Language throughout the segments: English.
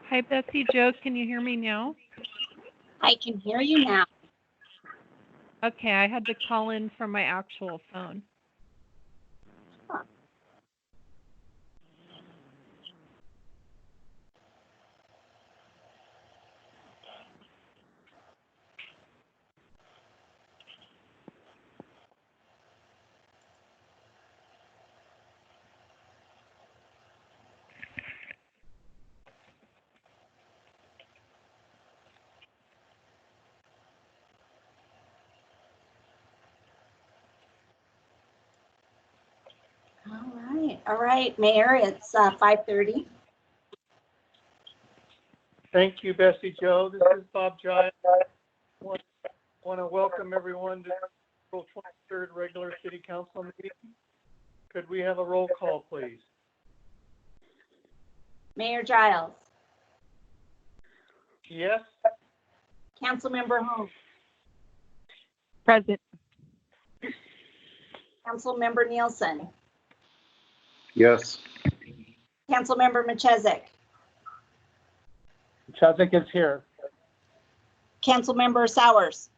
Hi, Betsy Joe. Can you hear me now? I can hear you now. Okay, I had to call in from my actual phone. All right, Mayor, it's 5:30. Thank you, Bessie Joe. This is Bob Giles. Want to welcome everyone to the April 23rd regular City Council meeting. Could we have a roll call, please? Mayor Giles. Yes. Councilmember Holmes. Present. Councilmember Nielsen. Yes. Councilmember Machezek. Chadwick is here. Councilmember Sowers.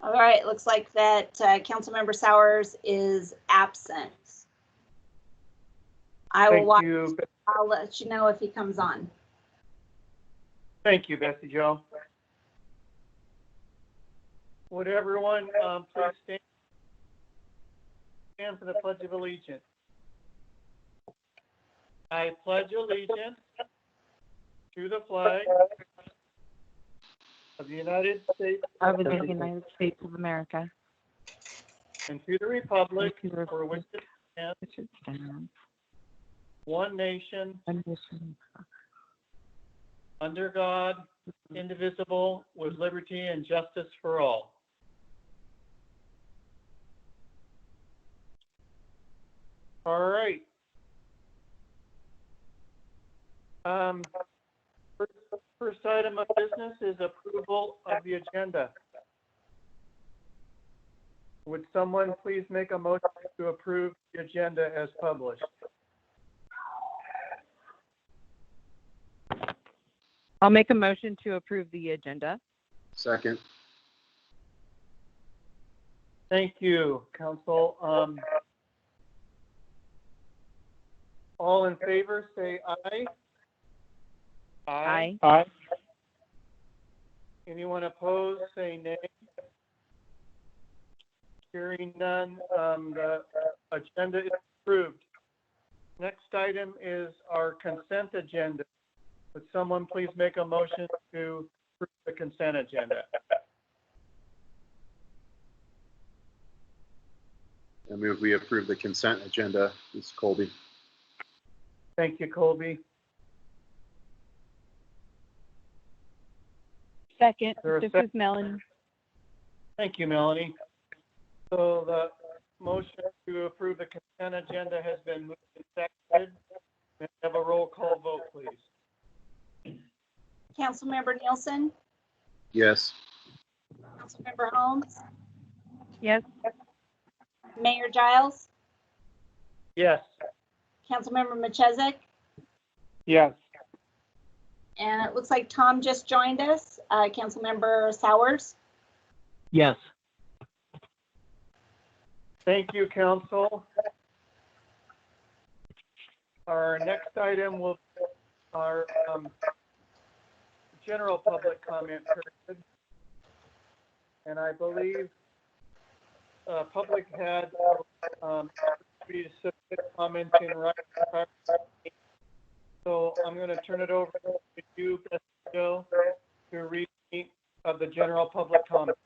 All right, looks like that Councilmember Sowers is absent. I'll let you know if he comes on. Thank you, Bessie Joe. Would everyone please stand for the Pledge of Allegiance? I pledge allegiance to the flag of the United States of the United States of America. And to the republic for which it stands, one nation, under God, indivisible, with liberty and justice for all. All right. First item of business is approval of the agenda. Would someone please make a motion to approve the agenda as published? I'll make a motion to approve the agenda. Second. Thank you, Council. All in favor, say aye. Aye. Aye. Anyone opposed, say nay. Hearing none, the agenda is approved. Next item is our consent agenda. Would someone please make a motion to approve the consent agenda? I move we approve the consent agenda. This is Colby. Thank you, Colby. Second, this is Melanie. Thank you, Melanie. So the motion to approve the consent agenda has been moved and seconded. May I have a roll call vote, please? Councilmember Nielsen. Yes. Councilmember Holmes. Yes. Mayor Giles. Yes. Councilmember Machezek. Yes. And it looks like Tom just joined us. Councilmember Sowers. Yes. Thank you, Council. Our next item will be our general public comment period. And I believe public had opportunity to submit comments in writing. So I'm going to turn it over to you, Bessie Joe, to read of the general public comment.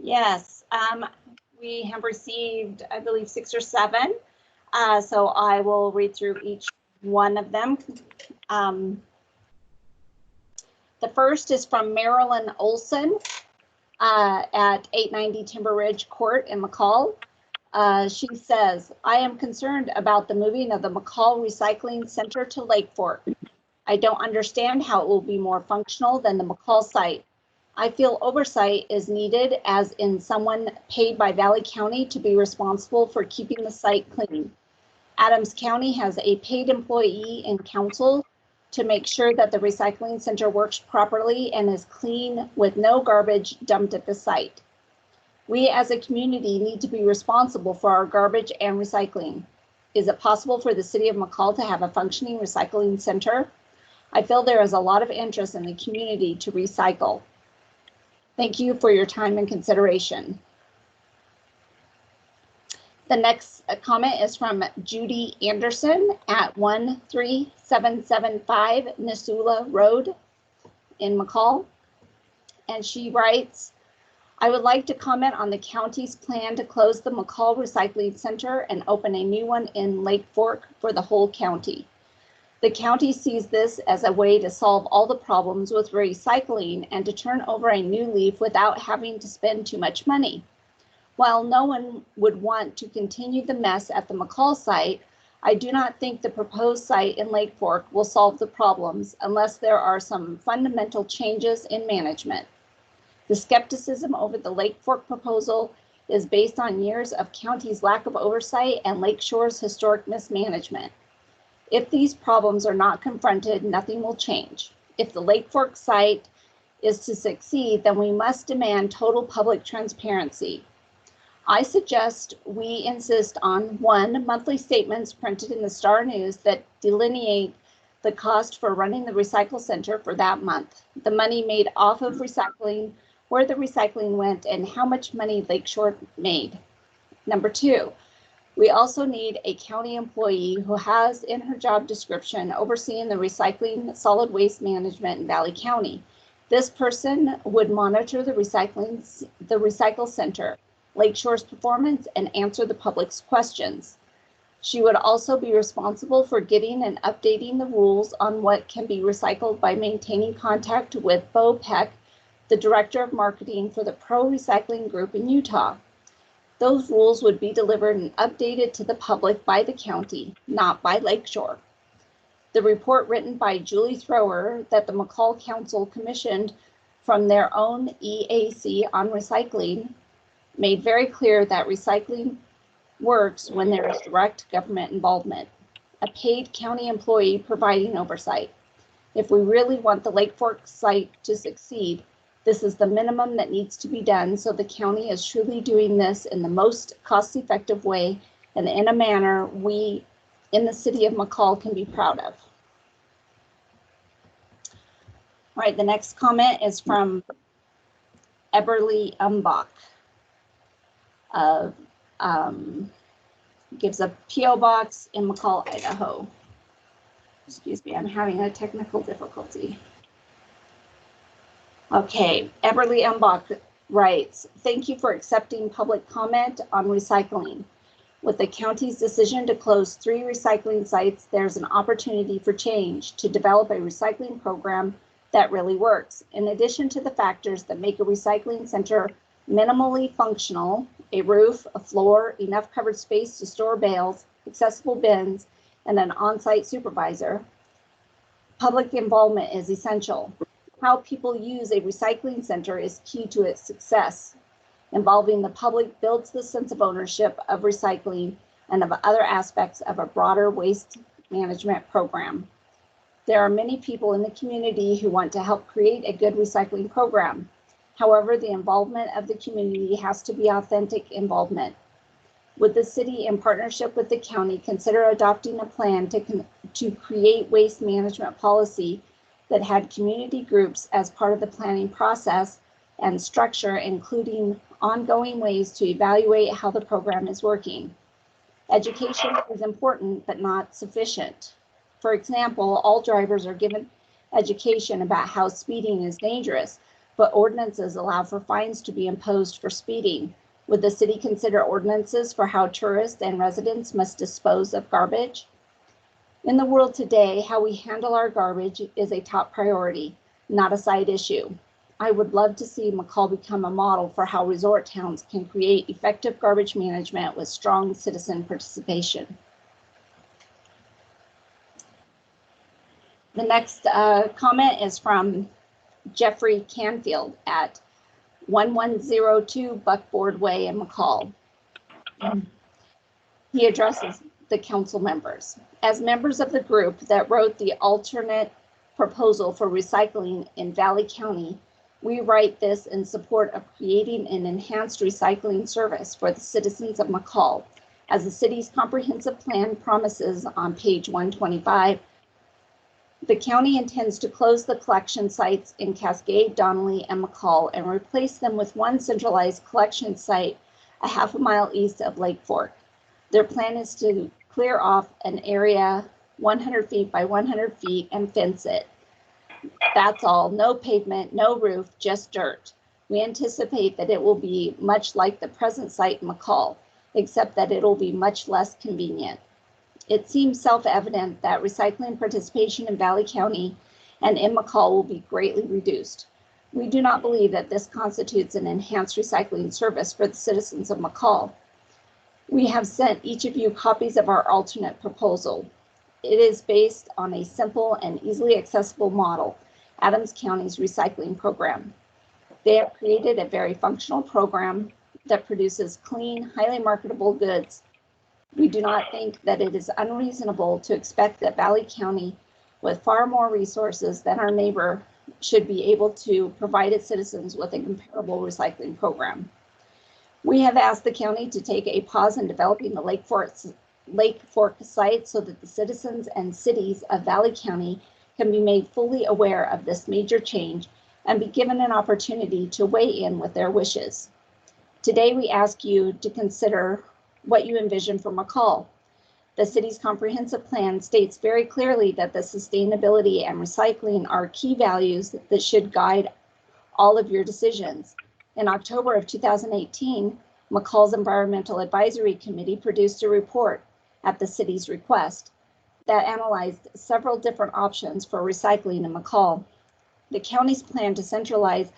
Yes, we have received, I believe, 6 or 7. So I will read through each one of them. The first is from Marilyn Olson at 890 Timber Ridge Court in McCall. She says, I am concerned about the moving of the McCall Recycling Center to Lake Fork. I don't understand how it will be more functional than the McCall site. I feel oversight is needed, as in someone paid by Valley County to be responsible for keeping the site clean. Adams County has a paid employee in council to make sure that the recycling center works properly and is clean with no garbage dumped at the site. We as a community need to be responsible for our garbage and recycling. Is it possible for the city of McCall to have a functioning recycling center? I feel there is a lot of interest in the community to recycle. Thank you for your time and consideration. The next comment is from Judy Anderson at 13775 Nisula Road in McCall. And she writes, I would like to comment on the county's plan to close the McCall Recycling Center and open a new one in Lake Fork for the whole county. The county sees this as a way to solve all the problems with recycling and to turn over a new leaf without having to spend too much money. While no one would want to continue the mess at the McCall site, I do not think the proposed site in Lake Fork will solve the problems unless there are some fundamental changes in management. The skepticism over the Lake Fork proposal is based on years of county's lack of oversight and Lakeshore's historic mismanagement. If these problems are not confronted, nothing will change. If the Lake Fork site is to succeed, then we must demand total public transparency. I suggest we insist on 1, monthly statements printed in the Star News that delineate the cost for running the recycle center for that month, the money made off of recycling, where the recycling went, and how much money Lakeshore made. Number 2, we also need a county employee who has in her job description overseeing the recycling solid waste management in Valley County. This person would monitor the recycle center, Lakeshore's performance, and answer the public's questions. She would also be responsible for getting and updating the rules on what can be recycled by maintaining contact with Bo Peck, the director of marketing for the Pro Recycling Group in Utah. Those rules would be delivered and updated to the public by the county, not by Lakeshore. The report written by Julie Thrower that the McCall Council commissioned from their own EAC on recycling made very clear that recycling works when there is direct government involvement, a paid county employee providing oversight. If we really want the Lake Fork site to succeed, this is the minimum that needs to be done so the county is truly doing this in the most cost-effective way and in a manner we in the city of McCall can be proud of. All right, the next comment is from Eberly Umbach. Gives a P.O. box in McCall, Idaho. Excuse me, I'm having a technical difficulty. Okay, Eberly Umbach writes, thank you for accepting public comment on recycling. With the county's decision to close 3 recycling sites, there's an opportunity for change to develop a recycling program that really works. In addition to the factors that make a recycling center minimally functional, a roof, a floor, enough covered space to store bales, accessible bins, and an on-site supervisor, public involvement is essential. How people use a recycling center is key to its success. Involving the public builds the sense of ownership of recycling and of other aspects of a broader waste management program. There are many people in the community who want to help create a good recycling program. However, the involvement of the community has to be authentic involvement. Would the city, in partnership with the county, consider adopting a plan to create waste management policy that had community groups as part of the planning process and structure, including ongoing ways to evaluate how the program is working? Education is important, but not sufficient. For example, all drivers are given education about how speeding is dangerous, but ordinances allow for fines to be imposed for speeding. Would the city consider ordinances for how tourists and residents must dispose of garbage? In the world today, how we handle our garbage is a top priority. not a side issue. I would love to see McCall become a model for how resort towns can create effective garbage management with strong citizen participation. The next comment is from Jeffrey Canfield at 1102 Buckboard Way in McCall. He addresses the council members. As members of the group that wrote the alternate proposal for recycling in Valley County, we write this in support of creating an enhanced recycling service for the citizens of McCall. As the city's comprehensive plan promises on page 125, the county intends to close the collection sites in Cascade, Donnelly, and McCall and replace them with one centralized collection site a half a mile east of Lake Fork. Their plan is to clear off an area 100 feet by 100 feet and fence it. That's all, no pavement, no roof, just dirt. We anticipate that it will be much like the present site in McCall, except that it'll be much less convenient. It seems self-evident that recycling participation in Valley County and in McCall will be greatly reduced. We do not believe that this constitutes an enhanced recycling service for the citizens of McCall. We have sent each of you copies of our alternate proposal. It is based on a simple and easily accessible model, Adams County's recycling program. They have created a very functional program that produces clean, highly marketable goods. We do not think that it is unreasonable to expect that Valley County, with far more resources than our neighbor, should be able to provide its citizens with a comparable recycling program. We have asked the county to take a pause in developing the Lake Fork site so that the citizens and cities of Valley County can be made fully aware of this major change and be given an opportunity to weigh in with their wishes. Today, we ask you to consider what you envision for McCall. The city's comprehensive plan states very clearly that the sustainability and recycling are key values that should guide all of your decisions. In October of 2018, McCall's Environmental Advisory Committee produced a report at the city's request that analyzed several different options for recycling in McCall. The county's plan to centralize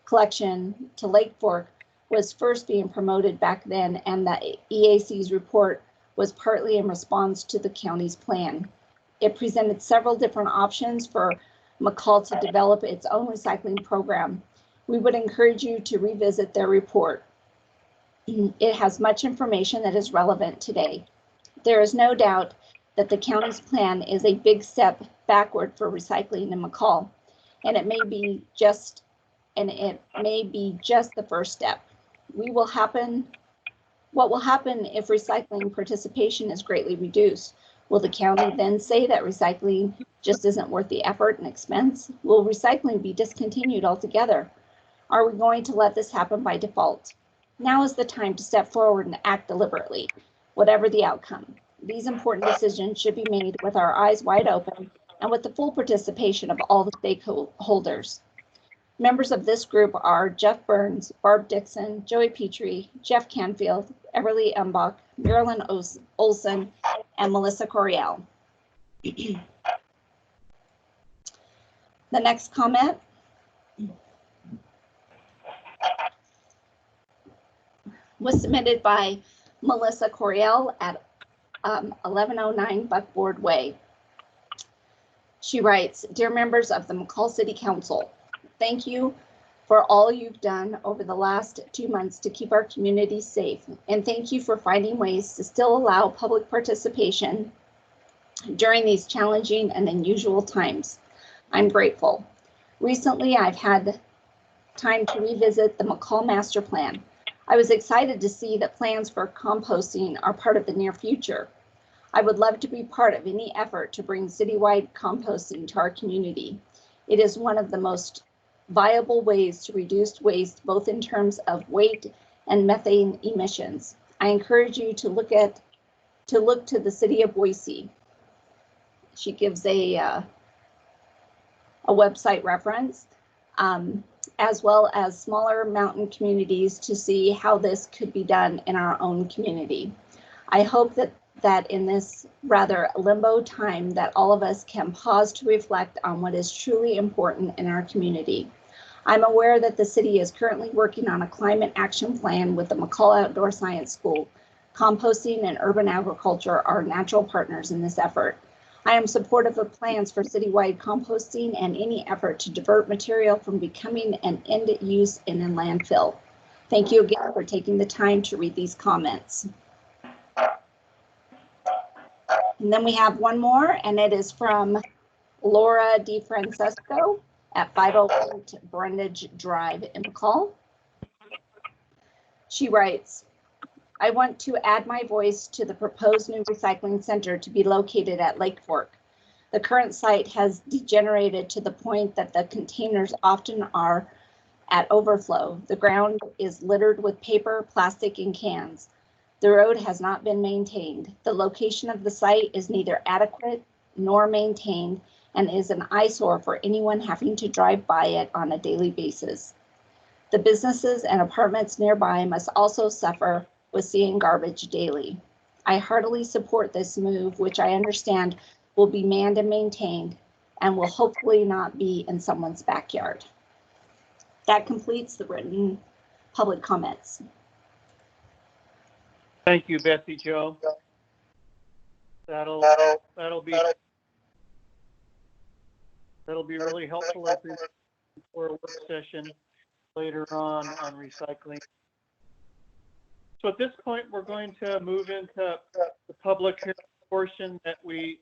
collection to Lake Fork was first being promoted back then, and the EAC's report was partly in response to the county's plan. It presented several different options for McCall to develop its own recycling program. We would encourage you to revisit their report. It has much information that is relevant today. There is no doubt that the county's plan is a big step backward for recycling in McCall, and it may be just the first step. What will happen if recycling participation is greatly reduced? Will the county then say that recycling just isn't worth the effort and expense? Will recycling be discontinued altogether? Are we going to let this happen by default? Now is the time to step forward and act deliberately, whatever the outcome. These important decisions should be made with our eyes wide open and with the full participation of all the stakeholders. Members of this group are Jeff Burns, Barb Dixon, Joey Petrie, Jeff Canfield, Everly Umbach, Marilyn Olson, and Melissa Coriel. The next comment was submitted by Melissa Coriel at 1109 Buckboard Way. She writes, "Dear members of the McCall City Council, thank you for all you've done over the last 2 months to keep our community safe, and thank you for finding ways to still allow public participation during these challenging and unusual times. I'm grateful. Recently, I've had time to revisit the McCall Master Plan. I was excited to see that plans for composting are part of the near future. I would love to be part of any effort to bring citywide composting to our community. It is one of the most viable ways to reduce waste, both in terms of weight and methane emissions. I encourage you to look to the city of Boise." She gives a website reference, as well as smaller mountain communities to see how this could be done in our own community. I hope that that in this rather limbo time that all of us can pause to reflect on what is truly important in our community. I'm aware that the city is currently working on a climate action plan with the McCall Outdoor Science School. Composting and urban agriculture are natural partners in this effort. I am supportive of plans for citywide composting and any effort to divert material from becoming an end use in a landfill. Thank you again for taking the time to read these comments. And then we have one more, and it is from Laura DeFrancesco at 508 Brundage Drive in McCall. She writes, I want to add my voice to the proposed new recycling center to be located at Lake Fork. The current site has degenerated to the point that the containers often are at overflow. The ground is littered with paper, plastic, and cans. The road has not been maintained. The location of the site is neither adequate nor maintained and is an eyesore for anyone having to drive by it on a daily basis. The businesses and apartments nearby must also suffer with seeing garbage daily. I heartily support this move, which I understand will be manned and maintained and will hopefully not be in someone's backyard. That completes the written public comments. Thank you, Betsy Jo. That'll be really helpful as we for a work session later on recycling. So at this point, we're going to move into the public hearing portion that we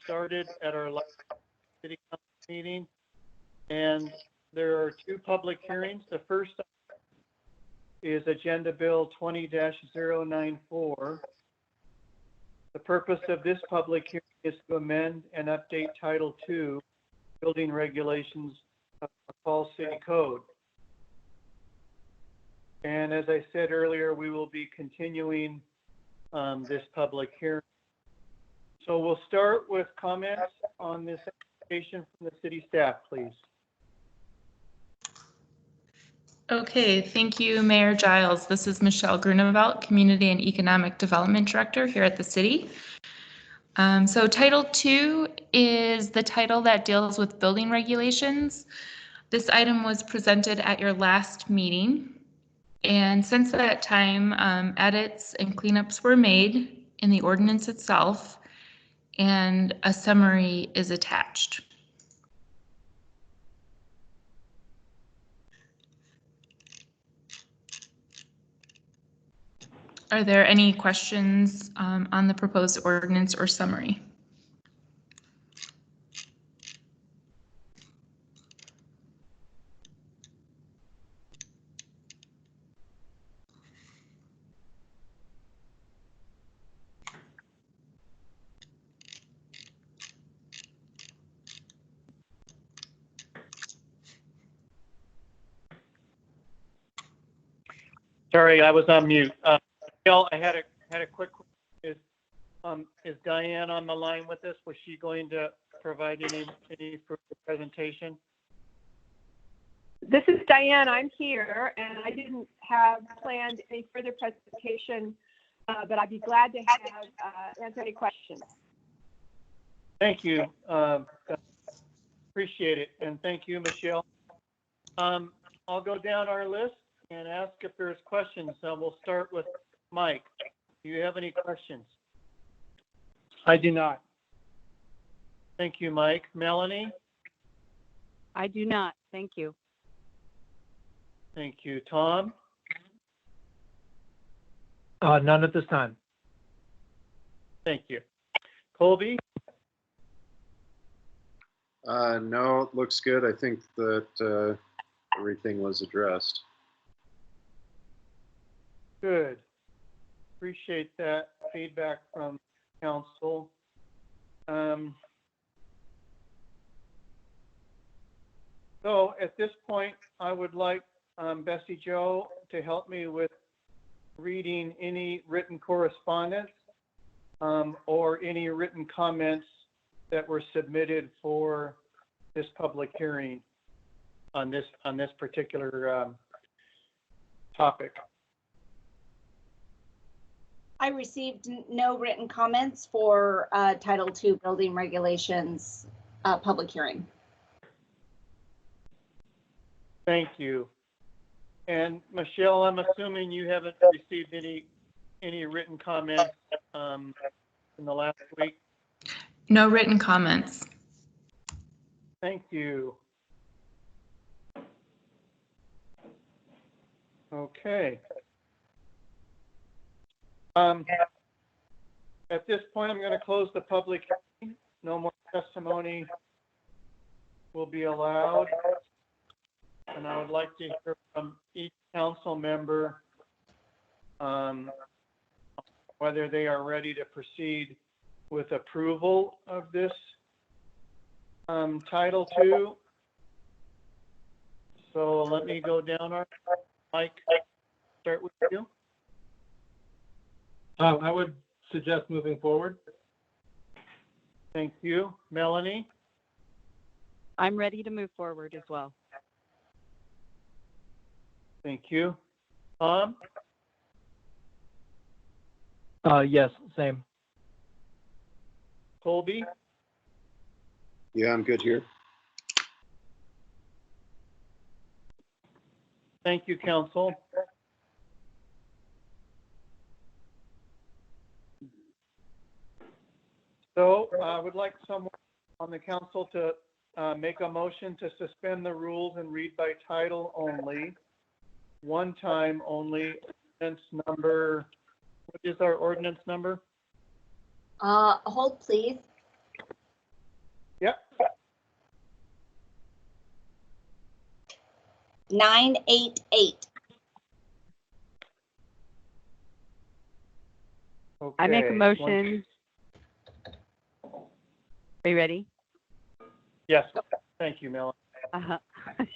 started at our last city council meeting. And there are two public hearings. The first is Agenda Bill 20-094. The purpose of this public hearing is to amend and update Title II, Building Regulations of McCall City Code. And as I said earlier, we will be continuing this public hearing. So we'll start with comments on this application from the city staff, please. Okay, thank you, Mayor Giles. This is Michelle Grunewald, Community and Economic Development Director here at the city. So Title II is the title that deals with building regulations. This item was presented at your last meeting. And since that time, edits and cleanups were made in the ordinance itself, and a summary is attached. Are there any questions on the proposed ordinance or summary? Sorry, I was on mute. Michelle, I had a quick question. Is Diane on the line with us? Was she going to provide any further presentation? This is Diane. I'm here, and I didn't have planned any further presentation, but I'd be glad to have answer any questions. Thank you. Appreciate it, and thank you, Michelle. I'll go down our list and ask if there's questions. We'll start with Mike. Do you have any questions? I do not. Thank you, Mike. Melanie? I do not. Thank you. Thank you. Tom? None at this time. Thank you. Colby? No, it looks good. I think that everything was addressed. Good. Appreciate that feedback from council. So at this point, I would like Bessie Jo to help me with reading any written correspondence or any written comments that were submitted for this public hearing on this particular topic. I received no written comments for Title II Building Regulations public hearing. Thank you. And Michelle, I'm assuming you haven't received any written comments in the last week? No written comments. Thank you. Okay. At this point, I'm going to close the public hearing. No more testimony will be allowed. And I would like to hear from each council member whether they are ready to proceed with approval of this Title II. So let me go down our, Mike, start with you. I would suggest moving forward. Thank you. Melanie? I'm ready to move forward as well. Thank you. Tom? Yes, same. Colby? Yeah, I'm good here. Thank you, council. So I would like someone on the council to make a motion to suspend the rules and read by title only, one time only, ordinance number, what is our ordinance number? Hold, please. Yep. 988. Okay. I make a motion. Are you ready? Yes. Thank you, Melanie.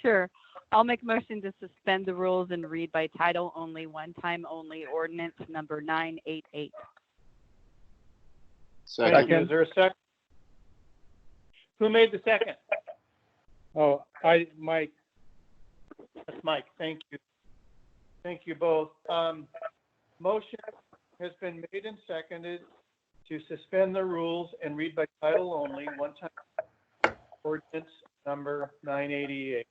Sure. I'll make a motion to suspend the rules and read by title only, one time only, ordinance number 988. Thank you. Second. Is there a second? Who made the second? Oh, Mike. That's Mike. Thank you. Thank you both. Motion has been made and seconded to suspend the rules and read by title only, one time ordinance number 988.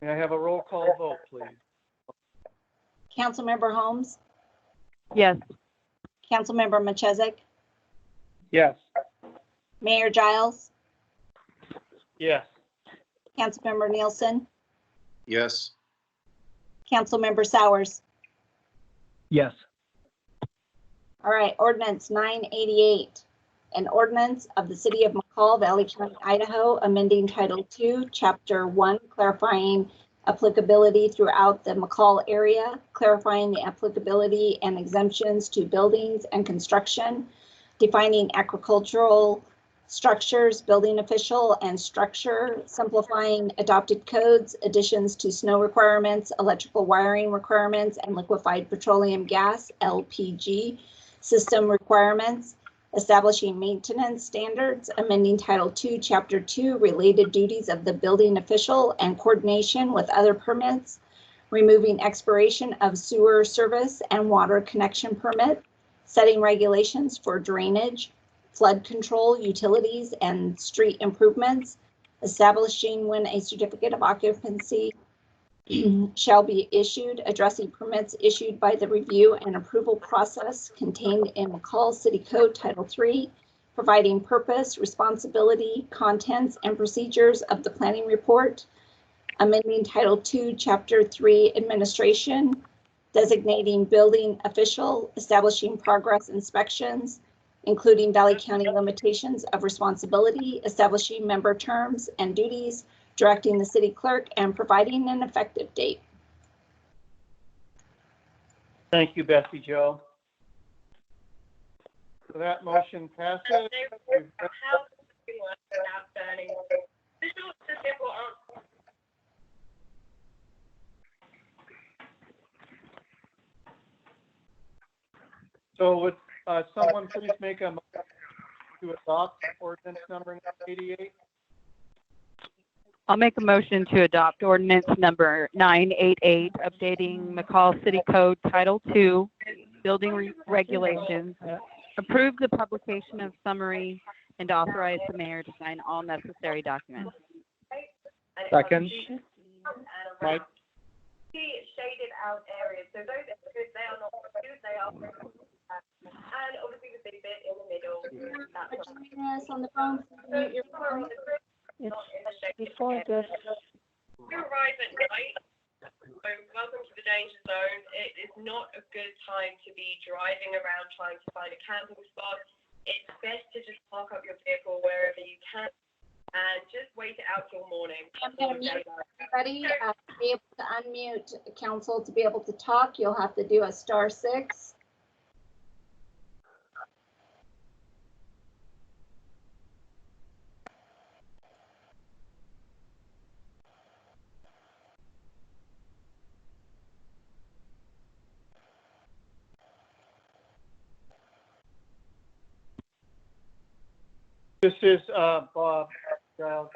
May I have a roll call vote, please? Councilmember Holmes, Yes. Councilmember Machezek, Yes. Mayor Giles, Yes. Councilmember Nielsen, Yes. Councilmember Sowers. Yes. All right, ordinance 988, an ordinance of the City of McCall, Valley County, Idaho, amending Title II, Chapter 1, clarifying applicability throughout the McCall area, clarifying the applicability and exemptions to buildings and construction, defining agricultural structures, building official and structure, simplifying adopted codes, additions to snow requirements, electrical wiring requirements, and liquefied petroleum gas, LPG, system requirements, establishing maintenance standards, amending Title II, Chapter 2, related duties of the building official and coordination with other permits, removing expiration of sewer service and water connection permit, setting regulations for drainage, flood control, utilities, and street improvements, establishing when a certificate of occupancy shall be issued, addressing permits issued by the review and approval process contained in McCall City Code Title III, providing purpose, responsibility, contents, and procedures of the planning report, amending Title II, Chapter 3, administration, designating building official, establishing progress inspections, including Valley County limitations of responsibility, establishing member terms and duties, directing the city clerk, and providing an effective date. Thank you, Bessie Jo. So that motion passes. So would someone please make a motion to adopt ordinance number 988? I'll make a motion to adopt ordinance number 988, updating McCall City Code Title II, building regulations, approve the publication of summary, and authorize the mayor to sign all necessary documents. Second. Mike? Shaded out areas. So those areas, they are not good, they are, and obviously the big bit in the middle. That's Yes, on the phone. Mute your phone. before this. You arrive at night, so welcome to the danger zone. It is not a good time to be driving around trying to find a camping spot. It's best to just park up your vehicle wherever you can and just wait it out till morning. I'm going to mute everybody. To be able to unmute council to be able to talk, you'll have to do a *6. This is Bob Giles.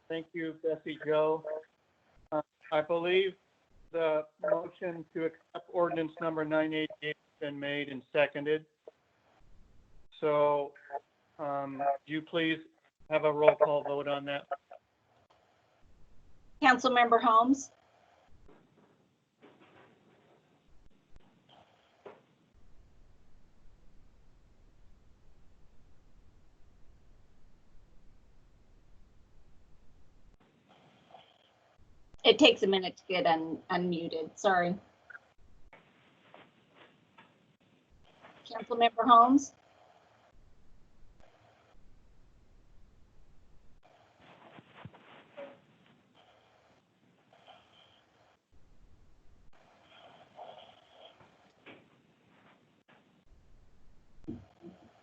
Thank you, Bessie Jo. I believe the motion to accept ordinance number 988 has been made and seconded. So do you please have a roll call vote on that? Councilmember Holmes? It takes a minute to get unmuted. Sorry. Councilmember Holmes?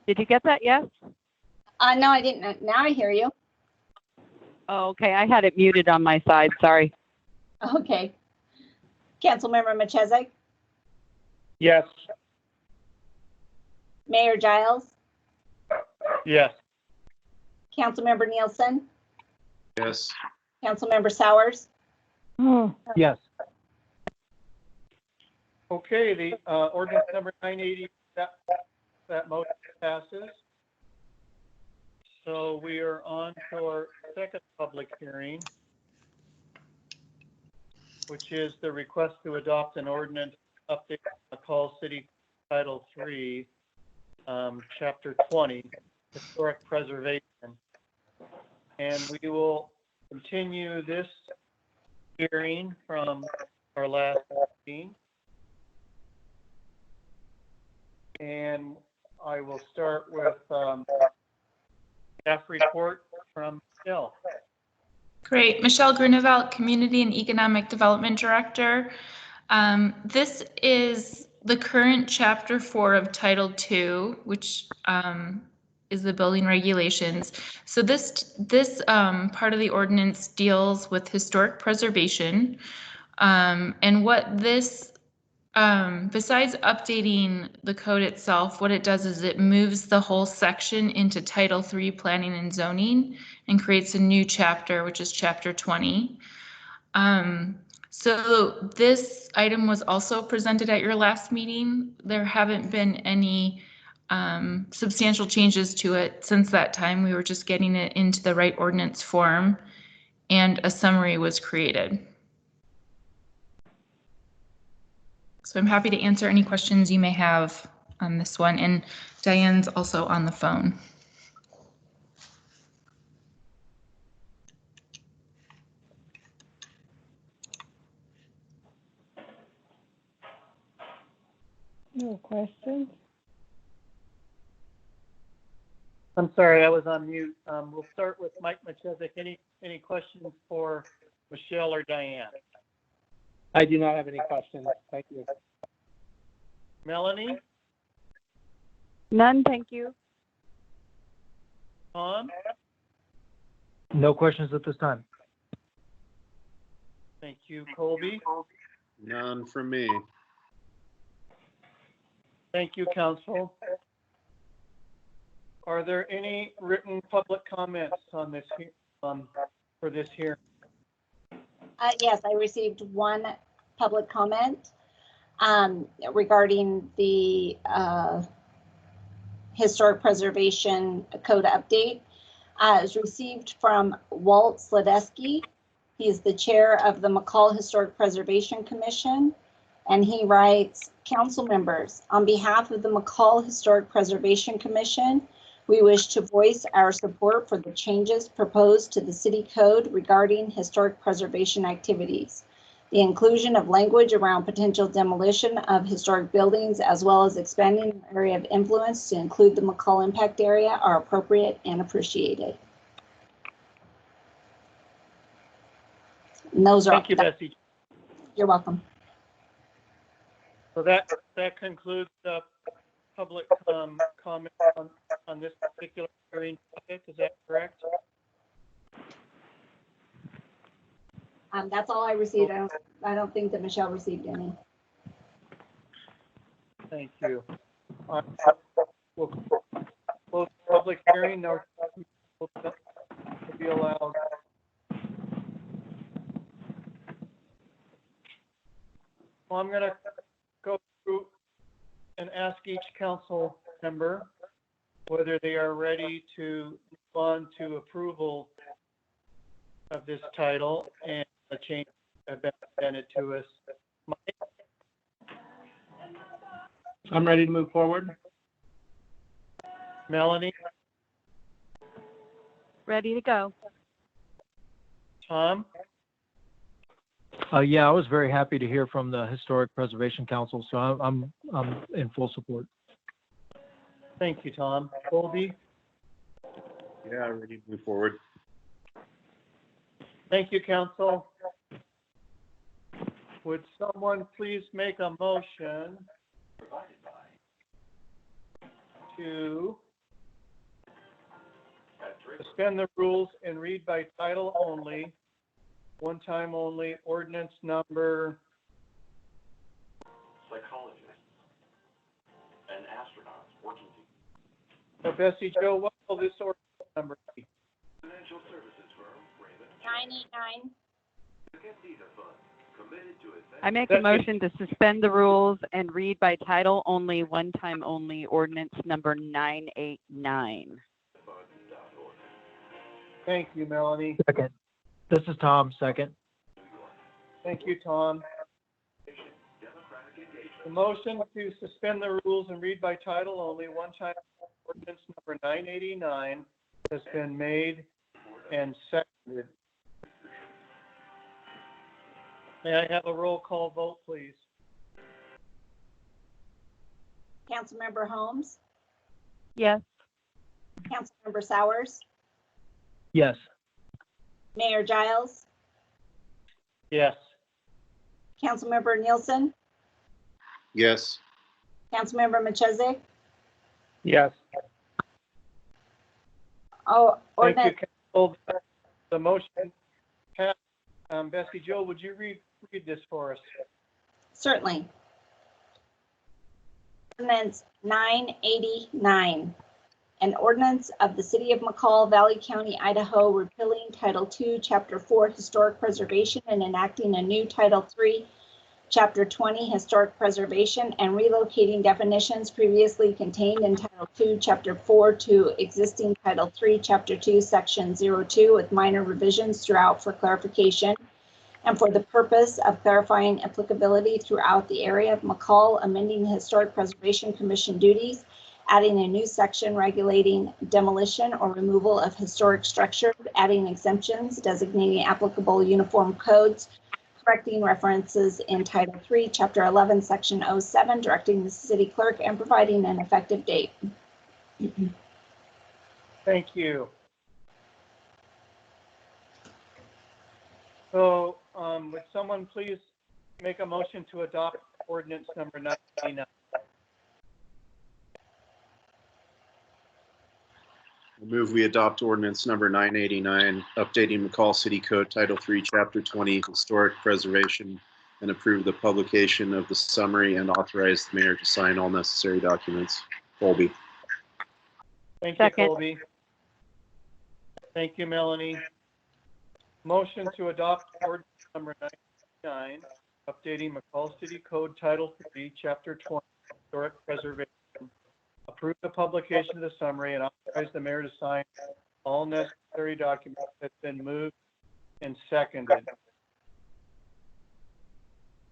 Did you get that? Yes? No, I didn't. Now I hear you. Oh, okay. I had it muted on my side. Sorry. Okay. Councilmember Machezek? Yes. Mayor Giles? Yes. Councilmember Nielsen? Yes. Councilmember Sowers? Yes. Okay, the ordinance number 980, that motion passes. So we are on to our second public hearing, which is the request to adopt an ordinance updating McCall City Title III, Chapter 20, Historic Preservation. And we will continue this hearing from our last meeting. And I will start with staff report from Michelle. Great. Michelle Grunewald, Community and Economic Development Director. This is the current Chapter 4 of Title II, which is the building regulations. So this part of the ordinance deals with historic preservation. And what this, besides updating the code itself, what it does is it moves the whole section into Title III Planning and Zoning and creates a new chapter, which is Chapter 20. So this item was also presented at your last meeting. There haven't been any substantial changes to it since that time. We were just getting it into the right ordinance form, and a summary was created. So I'm happy to answer any questions you may have on this one, and Diane's also on the phone. No questions? I'm sorry, I was on mute. We'll start with Mike Machezek. Any questions for Michelle or Diane? I do not have any questions. Thank you. Melanie? None, thank you. Tom? No questions at this time. Thank you. Colby? None from me. Thank you, Council. Are there any written public comments on this for this hearing? Yes, I received one public comment regarding the Historic Preservation Code update. It was received from Walt Sledesky. He is the chair of the McCall Historic Preservation Commission. And he writes, council members, on behalf of the McCall Historic Preservation Commission, we wish to voice our support for the changes proposed to the city code regarding historic preservation activities. The inclusion of language around potential demolition of historic buildings, as well as expanding the area of influence to include the McCall impact area, are appropriate and appreciated. And those are. Thank you, Bessie. You're welcome. So that concludes the public comment on this particular hearing topic. Is that correct? That's all I received. I don't think that Michelle received any. Thank you. We'll close the public hearing. No will be allowed. Well, I'm going to go through and ask each council member whether they are ready to move on to approval of this title and the changes have been presented to us. Mike? I'm ready to move forward. Melanie? Ready to go. Tom? Yeah, I was very happy to hear from the Historic Preservation Council, so I'm in full support. Thank you, Tom. Colby? Yeah, ready to move forward. Thank you, council. Would someone please make a motion to suspend the rules and read by title only, one time only, ordinance number psychologists and astronauts working together. So Bessie Joe, what will this ordinance number be? Financial services firm, Raven. 989. To get these funds committed to I make a motion to suspend the rules and read by title only, one time only, ordinance number 989. Thank you, Melanie. Second. This is Tom, second. Thank you, Tom. The motion to suspend the rules and read by title only, one time ordinance number 989 has been made and seconded. May I have a roll call vote, please? Councilmember Holmes, Yes. Councilmember Sowers, Yes. Mayor Giles, Yes. Councilmember Nielsen, Yes. Councilmember Macheze. Yes. Oh, Thank you, ordinance. council. The motion passed. Bessie Joe, would you read this for us? Certainly. Ordinance 989, an ordinance of the City of McCall, Valley County, Idaho, repealing Title II, Chapter 4, Historic Preservation, and enacting a new Title III, Chapter 20, Historic Preservation, and relocating definitions previously contained in Title II, Chapter 4 to existing Title III, Chapter 2, Section 02, with minor revisions throughout for clarification, and for the purpose of clarifying applicability throughout the area of McCall, amending the Historic Preservation Commission duties, adding a new section regulating demolition or removal of historic structures, adding exemptions, designating applicable uniform codes, correcting references in Title III, Chapter 11, Section 07, directing the city clerk, and providing an effective date. Thank you. So, would someone please make a motion to adopt ordinance number 989? I move we adopt ordinance number 989, updating McCall City Code Title III, Chapter 20, Historic Preservation, and approve the publication of the summary and authorize the mayor to sign all necessary documents. Colby. Thank you, Second. Colby. Thank you, Melanie. Motion to adopt ordinance number 99, updating McCall City Code Title 3, Chapter 20, Historic Preservation. Approve the publication of the summary and authorize the mayor to sign all necessary documents. Has been moved and seconded.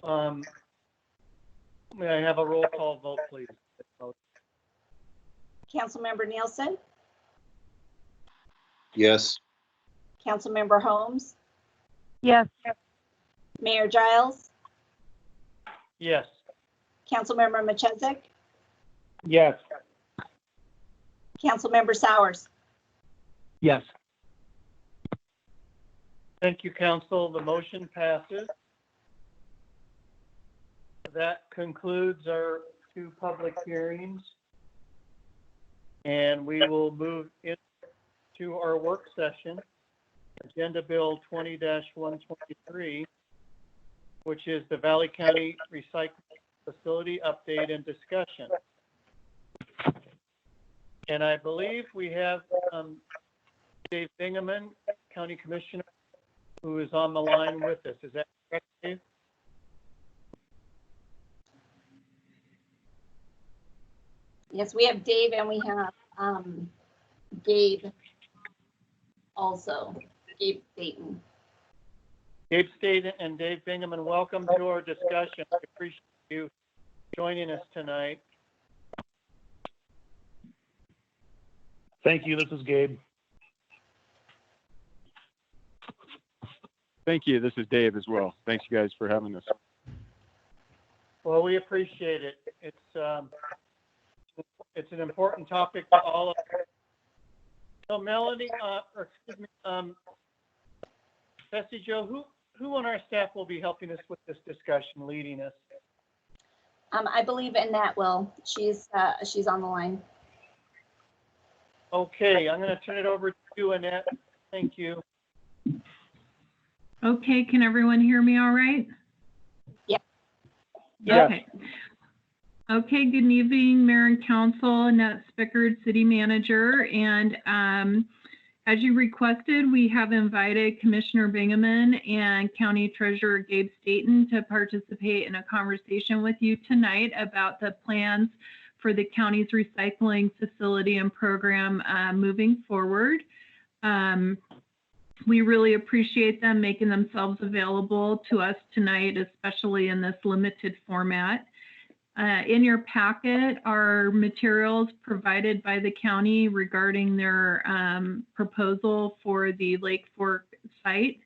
May I have a roll call vote, please? Councilmember Nielsen, Yes. Councilmember Holmes, Yes. Mayor Giles, Yes. Councilmember Machesik, Yes. Councilmember Sowers. Yes. Thank you, council. The motion passes. That concludes our 2 public hearings. And we will move into our work session, Agenda Bill 20-123, which is the Valley County Recycling Facility Update and Discussion. And I believe we have Dave Bingaman, County Commissioner, who is on the line with us. Is that correct, Dave? Yes, we have Dave and we have Gabe also, Gabe Staten. Gabe Staten and Dave Bingaman, welcome to our discussion. I appreciate you joining us tonight. Thank you. This is Gabe. Thank you. This is Dave as well. Thanks, you guys, for having us. Well, we appreciate it. It's an important topic to all of us. So, Melanie, Bessie Jo, who on our staff will be helping us with this discussion, leading us? I believe Annette will. She's on the line. Okay, I'm going to turn it over to you, Annette. Thank you. Okay, can everyone hear me all right? Yeah. Okay. Okay, good evening, Mayor and Council. Annette Spickard, City Manager. And as you requested, we have invited Commissioner Bingaman and County Treasurer Gabe Staten to participate in a conversation with you tonight about the plans for the county's recycling facility and program moving forward. We really appreciate them making themselves available to us tonight, especially in this limited format. In your packet are materials provided by the county regarding their proposal for the Lake Fork site.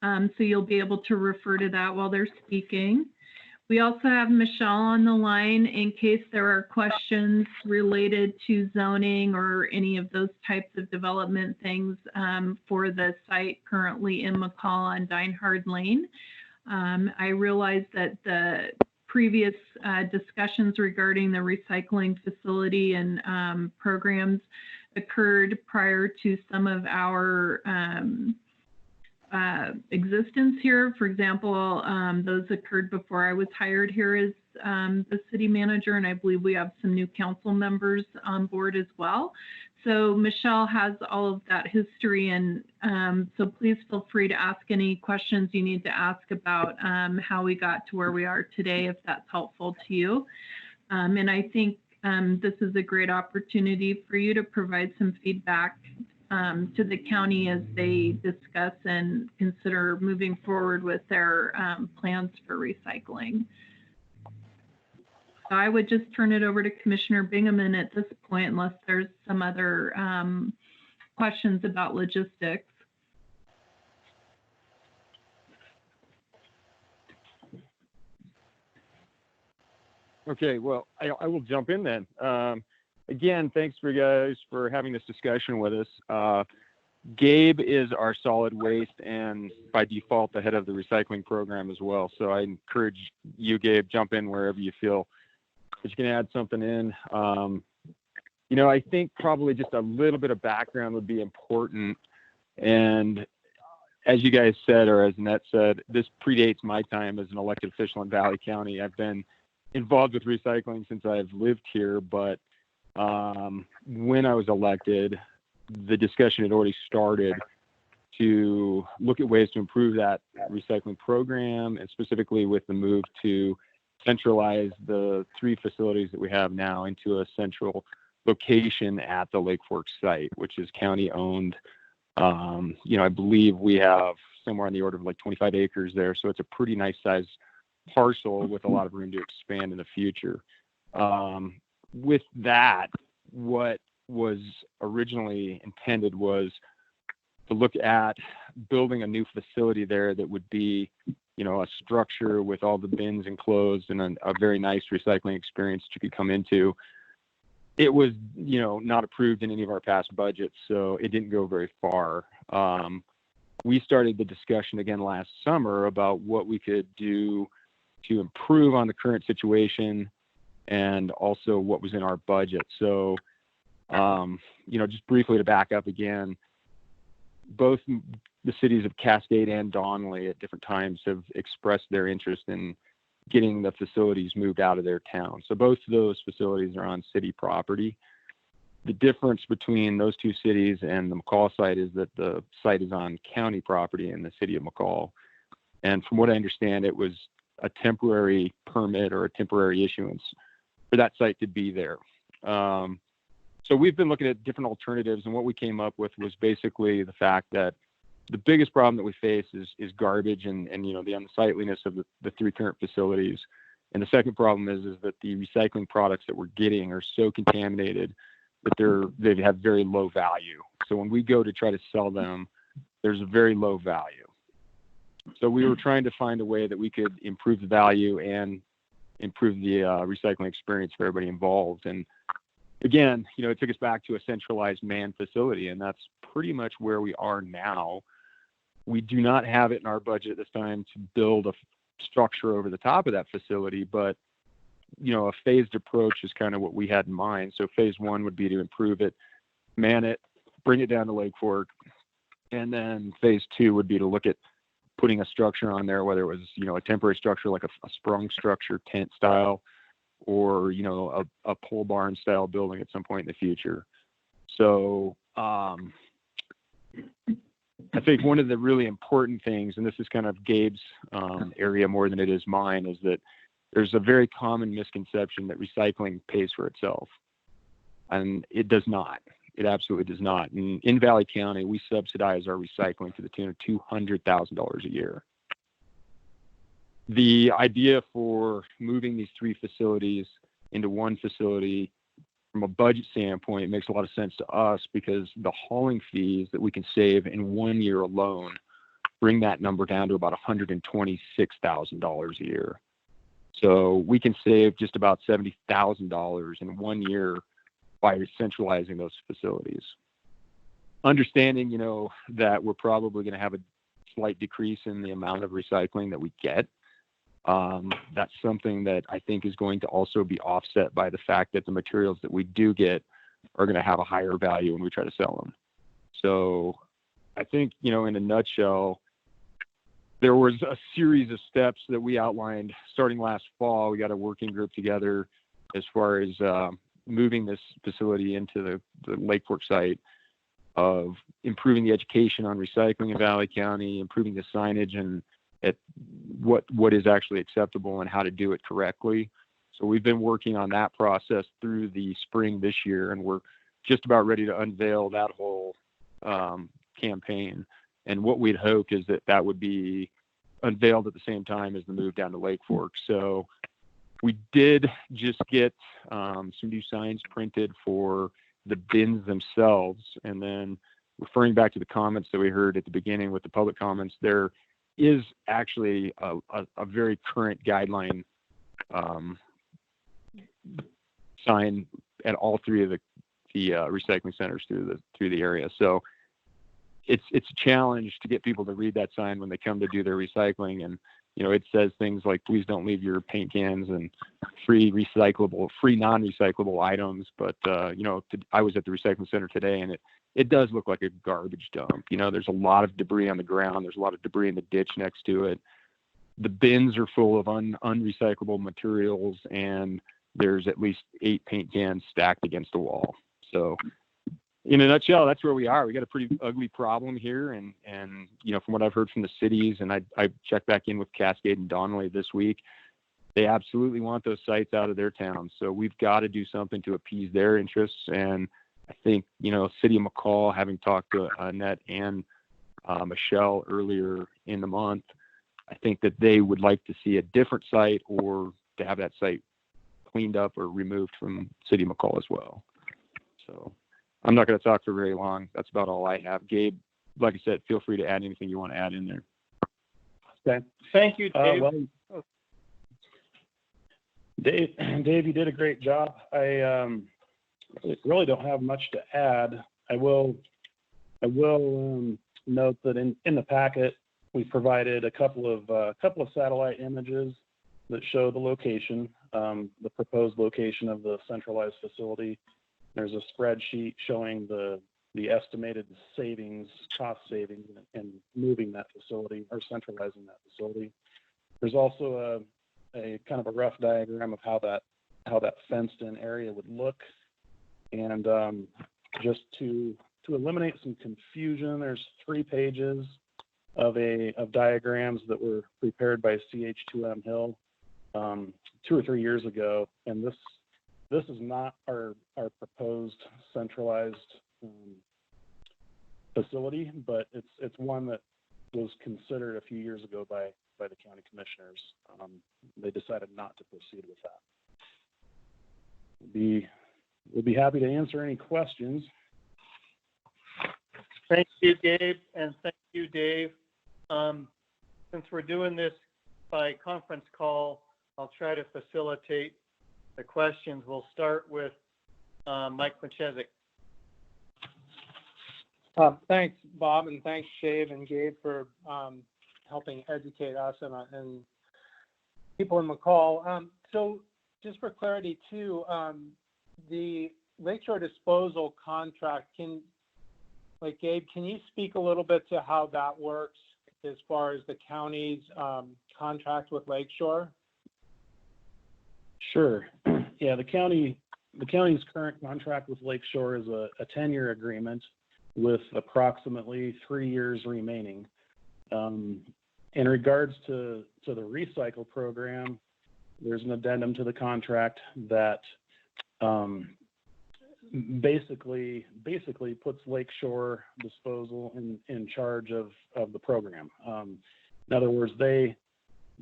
So you'll be able to refer to that while they're speaking. We also have Michelle on the line in case there are questions related to zoning or any of those types of development things for the site currently in McCall on Dinehard Lane. I realize that the previous discussions regarding the recycling facility and programs occurred prior to some of our existence here. For example, those occurred before I was hired here as the city manager, and I believe we have some new council members on board as well. So Michelle has all of that history, and so please feel free to ask any questions you need to ask about how we got to where we are today, if that's helpful to you. And I think this is a great opportunity for you to provide some feedback to the county as they discuss and consider moving forward with their plans for recycling. So I would just turn it over to Commissioner Bingaman at this point, unless there's some other questions about logistics. Okay, well, I will jump in then. Again, thanks for you guys for having this discussion with us. Gabe is our solid waste and by default the head of the recycling program as well. So I encourage you, Gabe, jump in wherever you feel that you can add something in. You know, I think probably just a little bit of background would be important. And as you guys said, or as Annette said, this predates my time as an elected official in Valley County. I've been involved with recycling since I've lived here, but when I was elected, the discussion had already started to look at ways to improve that recycling program, and specifically with the move to centralize the 3 facilities that we have now into a central location at the Lake Fork site, which is county owned. I believe we have somewhere on the order of like 25 acres there. So it's a pretty nice size parcel with a lot of room to expand in the future. With that, what was originally intended was to look at building a new facility there that would be, a structure with all the bins enclosed and a very nice recycling experience that you could come into. It was, not approved in any of our past budgets, so it didn't go very far. We started the discussion again last summer about what we could do to improve on the current situation and also what was in our budget. So, just briefly to back up again, both the cities of Cascade and Donnelly at different times have expressed their interest in getting the facilities moved out of their town. So both of those facilities are on city property. The difference between those 2 cities and the McCall site is that the site is on county property in the city of McCall. And from what I understand, it was a temporary permit or a temporary issuance for that site to be there. So we've been looking at different alternatives, and what we came up with was basically the fact that the biggest problem that we face is garbage and the unsightliness of the 3 current facilities. And the second problem is that the recycling products that we're getting are so contaminated that they have very low value. So when we go to try to sell them, there's a very low value. So we were trying to find a way that we could improve the value and improve the recycling experience for everybody involved. And again, it took us back to a centralized manned facility, and that's pretty much where we are now. We do not have it in our budget this time to build a structure over the top of that facility, but a phased approach is kind of what we had in mind. So phase 1 would be to improve it, man it, bring it down to Lake Fork, and then phase 2 would be to look at putting a structure on there, whether it was a temporary structure like a sprung structure, tent style, or a pole barn style building at some point in the future. So I think one of the really important things, and this is kind of Gabe's area more than it is mine, is that there's a very common misconception that recycling pays for itself, and it does not. It absolutely does not. And in Valley County, we subsidize our recycling to the tune of $200,000 a year. The idea for moving these 3 facilities into one facility from a budget standpoint makes a lot of sense to us, because the hauling fees that we can save in 1 year alone bring that number down to about $126,000 a year. So we can save just about $70,000 in 1 year by centralizing those facilities. Understanding, that we're probably going to have a slight decrease in the amount of recycling that we get. That's something that I think is going to also be offset by the fact that the materials that we do get are going to have a higher value when we try to sell them. So I think, in a nutshell, there was a series of steps that we outlined starting last fall. We got a working group together as far as moving this facility into the Lake Fork site, of improving the education on recycling in Valley County, improving the signage and at what is actually acceptable and how to do it correctly. So we've been working on that process through the spring this year, and we're just about ready to unveil that whole campaign. And what we'd hope is that would be unveiled at the same time as the move down to Lake Fork. So we did just get some new signs printed for the bins themselves. And then referring back to the comments that we heard at the beginning with the public comments, there is actually a very current guideline sign at all 3 of the recycling centers through the area. So it's a challenge to get people to read that sign when they come to do their recycling. And it says things like, please don't leave your paint cans and free non-recyclable items. But I was at the recycling center today, and it does look like a garbage dump. There's a lot of debris on the ground. There's a lot of debris in the ditch next to it. The bins are full of unrecyclable materials, and there's at least 8 paint cans stacked against the wall. So in a nutshell, that's where we are. We got a pretty ugly problem here, and from what I've heard from the cities, and I checked back in with Cascade and Donnelly this week, they absolutely want those sites out of their towns. So we've got to do something to appease their interests. And I think, City of McCall, having talked to Annette and Michelle earlier in the month, I think that they would like to see a different site or to have that site cleaned up or removed from City of McCall as well. So I'm not going to talk for very long. That's about all I have. Gabe, like I said, feel free to add anything you want to add in there. Okay. Thank you, Dave. Dave, you did a great job. I really don't have much to add. I will note that in the packet we provided a couple of satellite images that show the location, the proposed location of the centralized facility. There's a spreadsheet showing the estimated cost savings in moving that facility or centralizing that facility. There's also a kind of a rough diagram of how that fenced-in area would look. And just to eliminate some confusion, there's 3 pages of diagrams that were prepared by CH2M Hill 2 or 3 years ago, and this is not our proposed centralized facility, but it's one that was considered a few years ago by the county commissioners. They decided not to proceed with that. We'll be happy to answer any questions. Thank you, Gabe, and thank you, Dave. Since we're doing this by conference call, I'll try to facilitate the questions. We'll start with Mike Machezik. Thanks, Bob, and thanks, Dave and Gabe, for helping educate us and people in McCall. So just for clarity, too, the Lakeshore disposal contract, Gabe, can you speak a little bit to how that works as far as the county's contract with Lakeshore? Sure. Yeah, the county's current contract with Lakeshore is a 10-year agreement with approximately 3 years remaining. In regards to the recycle program, there's an addendum to the contract that basically puts Lakeshore Disposal in charge of the program. In other words, they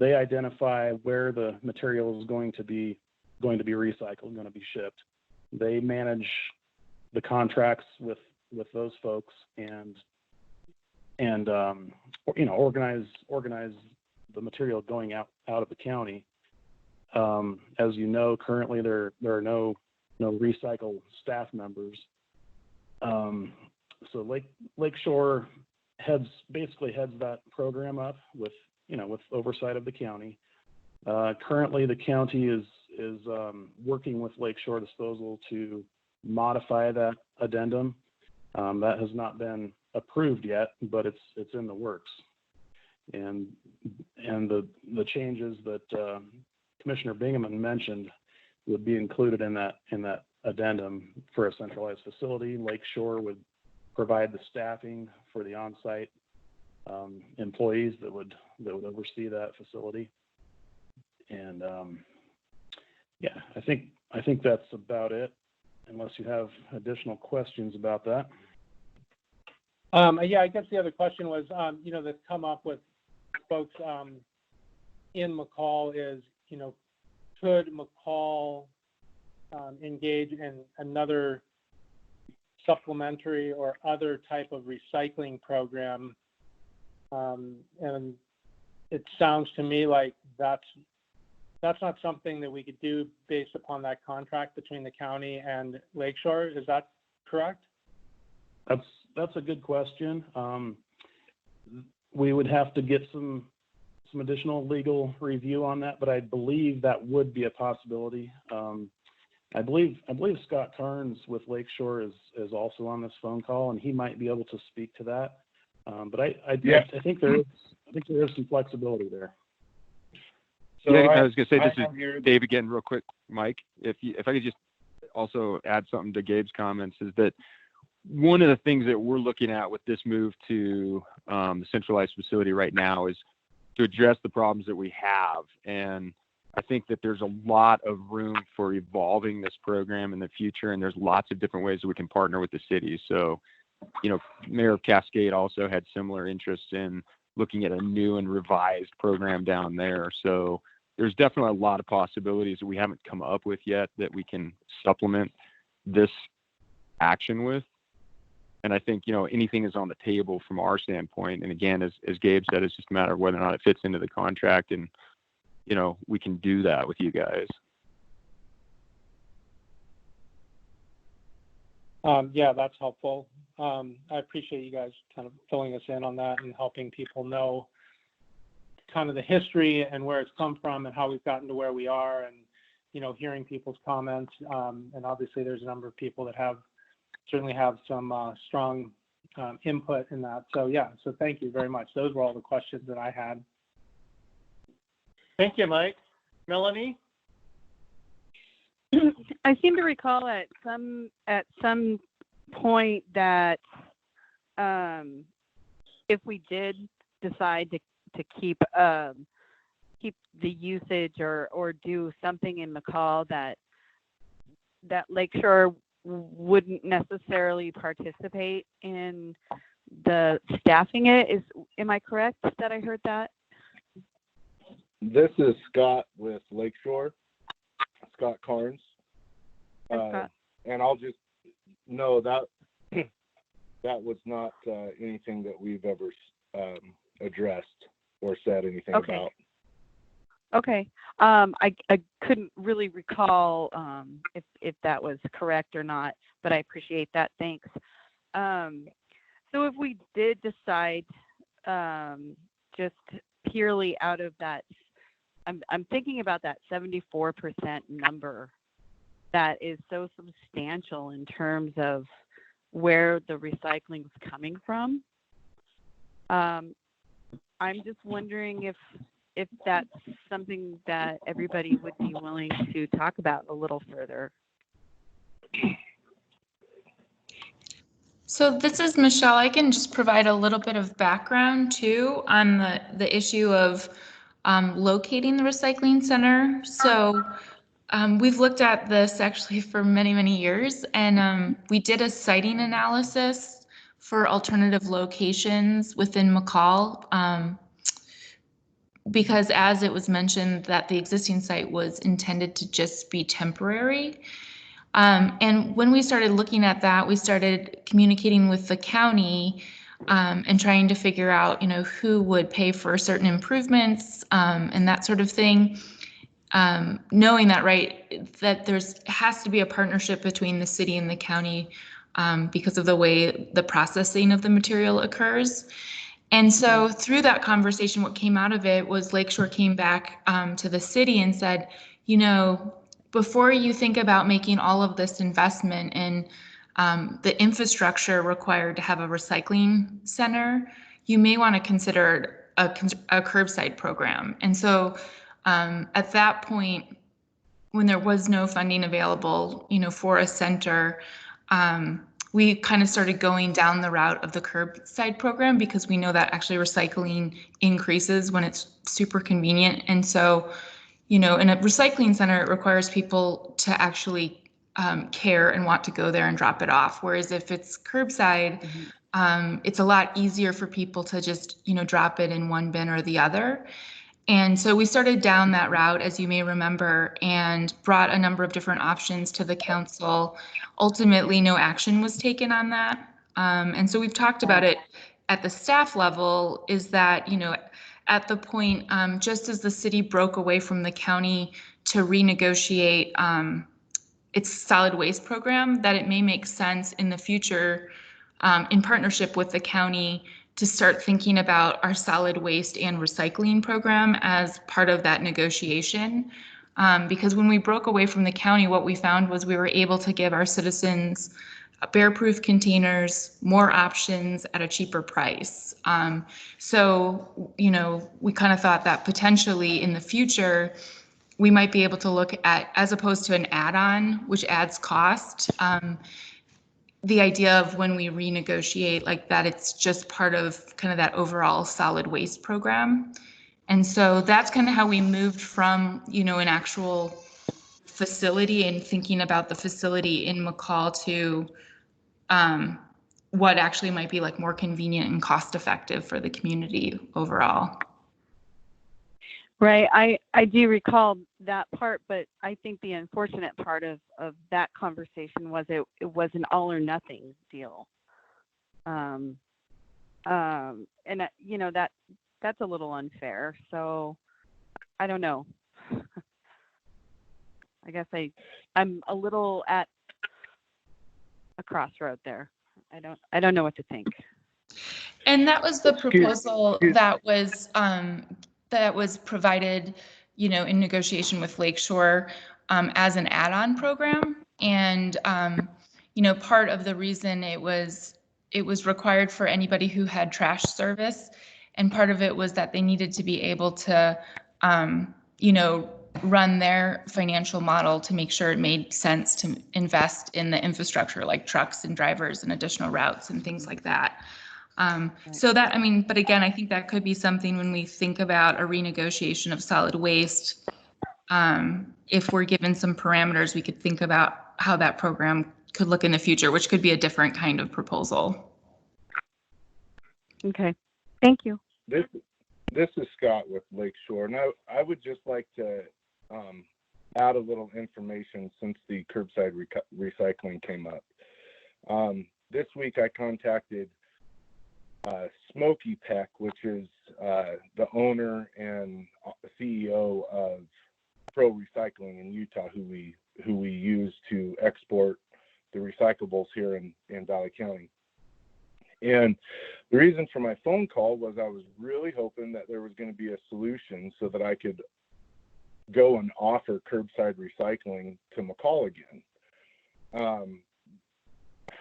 identify where the material is going to be recycled, going to be shipped. They manage the contracts with those folks and organize the material going out of the county. As you know, currently there are no recycle staff members. So Lakeshore basically heads that program up with oversight of the county. Currently, the county is working with Lakeshore Disposal to modify that addendum. That has not been approved yet, but it's in the works. And the changes that Commissioner Bingaman mentioned would be included in that addendum for a centralized facility. Lakeshore would provide the staffing for the on-site employees that would oversee that facility. And I think that's about it, unless you have additional questions about that. I guess the other question was, that's come up with folks in McCall is, could McCall engage in another supplementary or other type of recycling program? And it sounds to me like that's not something that we could do based upon that contract between the county and Lakeshore. Is that correct? That's a good question. We would have to get some additional legal review on that, but I believe that would be a possibility. I believe Scott Carnes with Lakeshore is also on this phone call, and he might be able to speak to that. But I think there is some flexibility there. So I was going to say, this is Dave again, real quick, Mike. If I could just also add something to Gabe's comments, is that one of the things that we're looking at with this move to the centralized facility right now is to address the problems that we have. And I think that there's a lot of room for evolving this program in the future, and there's lots of different ways that we can partner with the city. So, you know, Mayor of Cascade also had similar interests in looking at a new and revised program down there. So there's definitely a lot of possibilities that we haven't come up with yet that we can supplement this action with. And I think, you know, anything is on the table from our standpoint. And again, as Gabe said, it's just a matter of whether or not it fits into the contract, and, you know, we can do that with you guys. Yeah, that's helpful. I appreciate you guys kind of filling us in on that and helping people know kind of the history and where it's come from and how we've gotten to where we are, and, you know, hearing people's comments. And obviously there's a number of people that certainly have some strong input in that. So yeah, so thank you very much. Those were all the questions that I had. Thank you, Mike. Melanie? I seem to recall at some point that if we did decide to keep the usage or do something in McCall, that Lakeshore wouldn't necessarily participate in the staffing it. Am I correct that I heard that? This is Scott with Lakeshore, Scott Carnes. Scott. And I'll just know that that was not anything that we've ever addressed or said anything about. Okay. I couldn't really recall if that was correct or not, but I appreciate that. Thanks. So if we did decide just purely out of that, I'm thinking about that 74% number that is so substantial in terms of where the recycling is coming from. I'm just wondering if that's something that everybody would be willing to talk about a little further. So this is Michelle. I can just provide a little bit of background too on the issue of locating the recycling center. So we've looked at this actually for many, many years, and we did a siting analysis for alternative locations within McCall. Because as it was mentioned that the existing site was intended to just be temporary. And when we started looking at that, we started communicating with the county and trying to figure out, you know, who would pay for certain improvements and that sort of thing. Knowing that, right, that has to be a partnership between the city and the county because of the way the processing of the material occurs. And so through that conversation, what came out of it was Lakeshore came back to the city and said, you know, before you think about making all of this investment in the infrastructure required to have a recycling center, you may want to consider a curbside program. And so at that point, when there was no funding available, you know, for a center, we kind of started going down the route of the curbside program because we know that actually recycling increases when it's super convenient. And so, you know, in a recycling center, it requires people to actually care and want to go there and drop it off. Whereas if it's curbside, it's a lot easier for people to just, you know, drop it in one bin or the other. And so we started down that route, as you may remember, and brought a number of different options to the council. Ultimately, no action was taken on that. And so we've talked about it at the staff level, is that, you know, at the point, just as the city broke away from the county to renegotiate its solid waste program, that it may make sense in the future, in partnership with the county, to start thinking about our solid waste and recycling program as part of that negotiation. Because when we broke away from the county, what we found was we were able to give our citizens bear-proof containers, more options at a cheaper price. So, you know, we kind of thought that potentially in the future, we might be able to look at, as opposed to an add-on, which adds cost, the idea of when we renegotiate like that, it's just part of kind of that overall solid waste program. And so that's kind of how we moved from, an actual facility and thinking about the facility in McCall to what actually might be like more convenient and cost effective for the community overall. Right. I do recall that part, but I think the unfortunate part of that conversation was it was an all or nothing deal. And that's a little unfair. So I don't know. I guess I'm a little at a crossroad there. I don't know what to think. And that was the proposal that was provided, in negotiation with Lakeshore as an add-on program. And part of the reason it was required for anybody who had trash service, and part of it was that they needed to be able to, run their financial model to make sure it made sense to invest in the infrastructure like trucks and drivers and additional routes and things like that. So that, but again, I think that could be something when we think about a renegotiation of solid waste. If we're given some parameters, we could think about how that program could look in the future, which could be a different kind of proposal. Okay, thank you. This is Scott with Lakeshore, and I would just like to add a little information since the curbside recycling came up. This week I contacted Smokey Peck, which is the owner and CEO of Pro Recycling in Utah, who we use to export the recyclables here in Valley County. And the reason for my phone call was I was really hoping that there was going to be a solution so that I could go and offer curbside recycling to McCall again.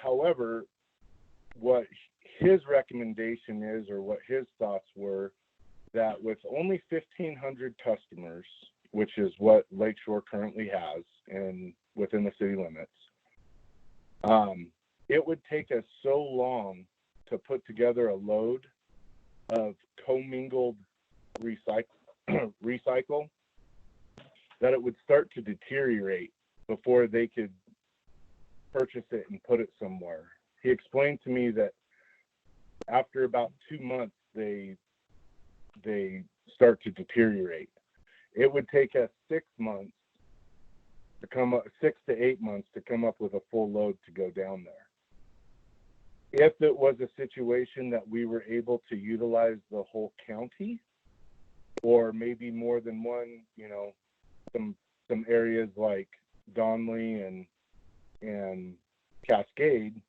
However, what his recommendation is, or what his thoughts were, that with only 1,500 customers, which is what Lakeshore currently has and within the city limits, it would take us so long to put together a load of commingled recycle that it would start to deteriorate before they could purchase it and put it somewhere. He explained to me that after about 2 months, they start to deteriorate. It would take us 6 months to come up, 6 to 8 months to come up with a full load to go down there. If it was a situation that we were able to utilize the whole county, or maybe more than one, some areas like Donley and Cascade,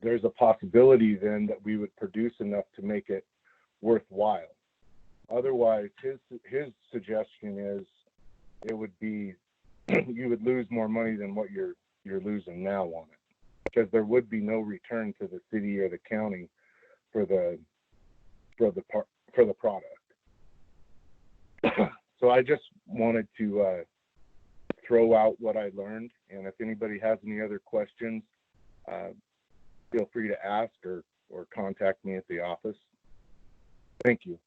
there's a possibility then that we would produce enough to make it worthwhile. Otherwise, his suggestion is it would be you would lose more money than what you're losing now on it, because there would be no return to the city or the county for the product. So I just wanted to throw out what I learned, and if anybody has any other questions, feel free to ask or contact me at the office. Thank you.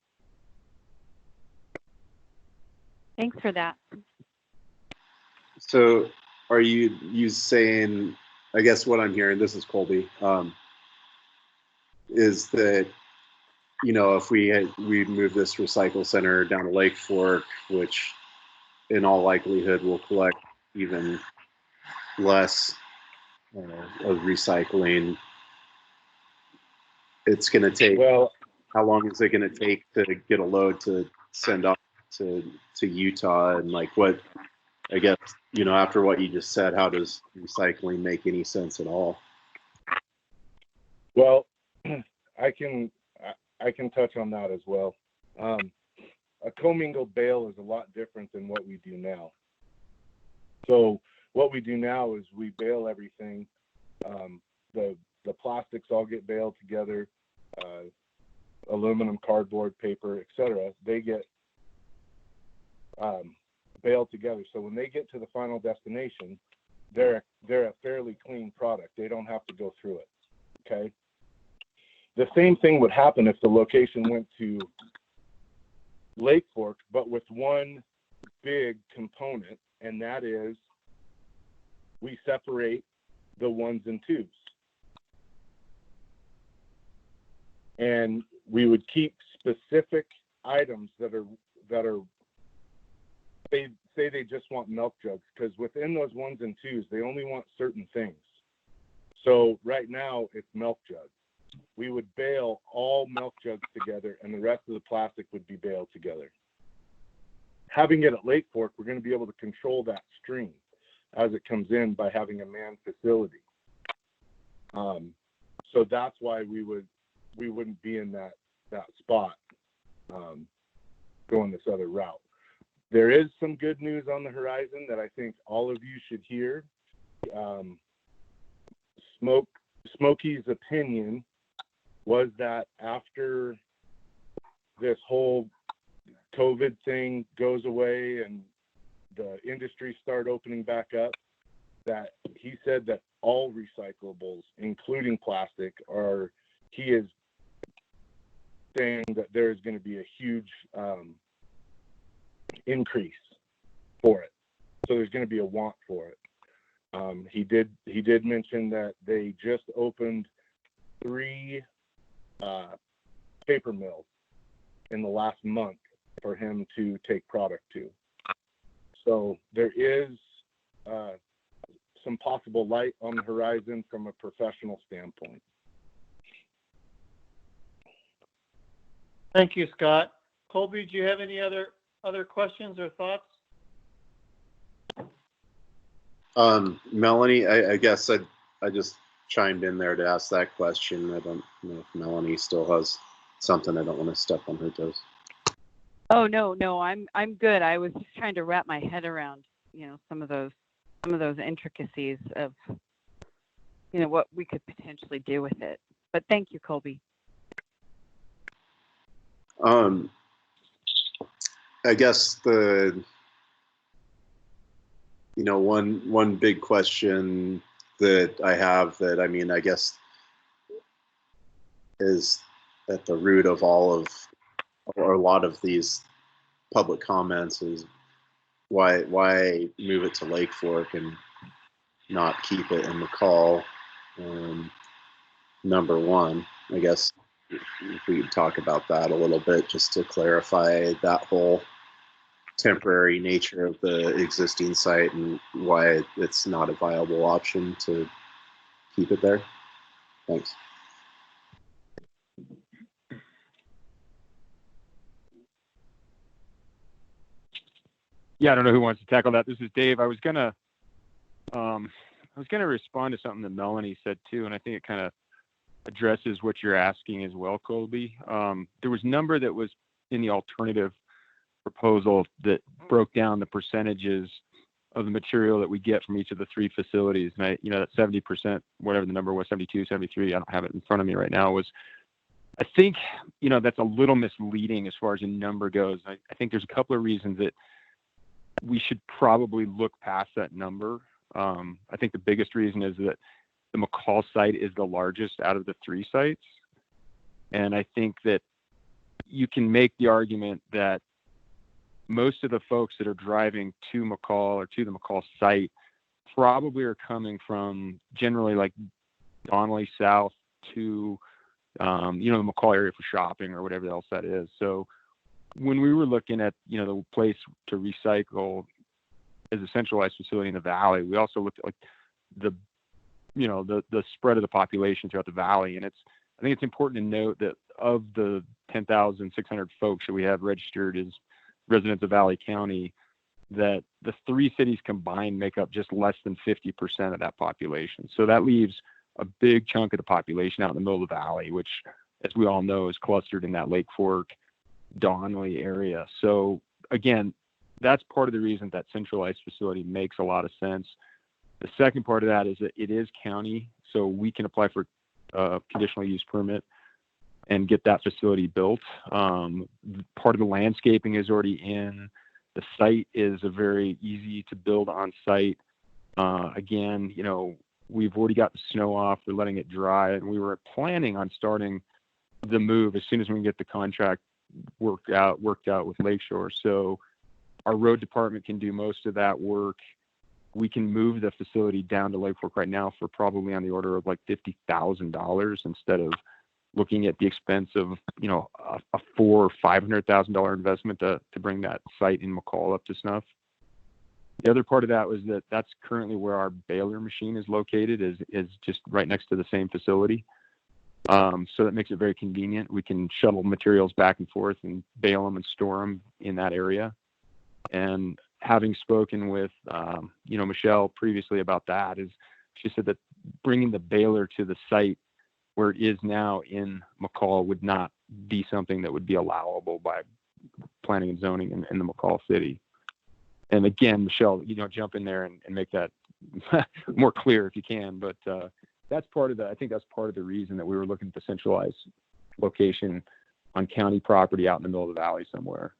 Thanks for that. So are you saying, I guess what I'm hearing, this is Colby, is that, if we move this recycle center down to Lake Fork, which in all likelihood will collect even less of recycling, it's going to take, how long is it going to take to get a load to send off to Utah? And like what, I guess, after what you just said, how does recycling make any sense at all? Well, I can touch on that as well. A commingled bale is a lot different than what we do now. So what we do now is we bale everything. The plastics all get baled together, aluminum, cardboard, paper, etc. They get baled together. So when they get to the final destination, they're a fairly clean product. They don't have to go through it. Okay. The same thing would happen if the location went to Lake Fork, but with one big component, and that is we separate the ones and twos. And we would keep specific items that are say they just want milk jugs, because within those ones and twos, they only want certain things. So right now it's milk jugs. We would bale all milk jugs together and the rest of the plastic would be baled together. Having it at Lake Fork, we're going to be able to control that stream as it comes in by having a manned facility. So that's why we wouldn't be in that spot going this other route. There is some good news on the horizon that I think all of you should hear. Smokey's opinion was that after this whole COVID thing goes away and the industry start opening back up, that he said that all recyclables, including plastic, he is saying that there is going to be a huge increase for it. So there's going to be a want for it. He did mention that they just opened 3 paper mills in the last month for him to take product to. So there is some possible light on the horizon from a professional standpoint. Thank you, Scott. Colby, do you have any other questions or thoughts? Melanie, I guess I just chimed in there to ask that question. I don't know if Melanie still has something. I don't want to step on her toes. Oh, no, I'm good. I was just trying to wrap my head around, some of those intricacies of, what we could potentially do with it. But thank you, Colby. I guess one big question that I have that, I guess is at the root of or a lot of these public comments is why move it to Lake Fork and not keep it in McCall? Number one, I guess if we could talk about that a little bit, just to clarify that whole temporary nature of the existing site and why it's not a viable option to keep it there. Thanks. Yeah, I don't know who wants to tackle that. This is Dave. I was gonna respond to something that Melanie said too, and I think it kind of addresses what you're asking as well, Colby. There was a number that was in the alternative proposal that broke down the percentages of the material that we get from each of the 3 facilities. And that 70%, whatever the number was, 72, 73, I don't have it in front of me right now, I think, that's a little misleading as far as a number goes. I think there's a couple of reasons that we should probably look past that number. I think the biggest reason is that the McCall site is the largest out of the 3 sites. And I think that you can make the argument that most of the folks that are driving to McCall or to the McCall site probably are coming from generally like Donnelly South to, the McCall area for shopping or whatever else that is. So when we were looking at, the place to recycle as a centralized facility in the valley, we also looked at like the spread of the population throughout the valley. And I think it's important to note that of the 10,600 folks that we have registered as residents of Valley County, that the 3 cities combined make up just less than 50% of that population. So that leaves a big chunk of the population out in the middle of the valley, which, as we all know, is clustered in that Lake Fork, Donnelly area. So again, that's part of the reason that centralized facility makes a lot of sense. The second part of that is that it is county, so we can apply for a conditional use permit and get that facility built. Part of the landscaping is already in. The site is a very easy to build on site. Again, we've already got the snow off. We're letting it dry, and we were planning on starting the move as soon as we can get the contract worked out with Lakeshore. So our road department can do most of that work. We can move the facility down to Lake Fork right now for probably on the order of like $50,000 instead of looking at the expense of, a $400,000 or $500,000 investment to bring that site in McCall up to snuff. The other part of that was that's currently where our baler machine is located, is just right next to the same facility. So that makes it very convenient. We can shuttle materials back and forth and bale them and store them in that area. And having spoken with, Michelle previously about that, she said that bringing the baler to the site where it is now in McCall would not be something that would be allowable by planning and zoning in the McCall city. And again, Michelle, jump in there and make that more clear if you can. But that's part of I think that's part of the reason that we were looking at the centralized location on county property out in the middle of the valley somewhere.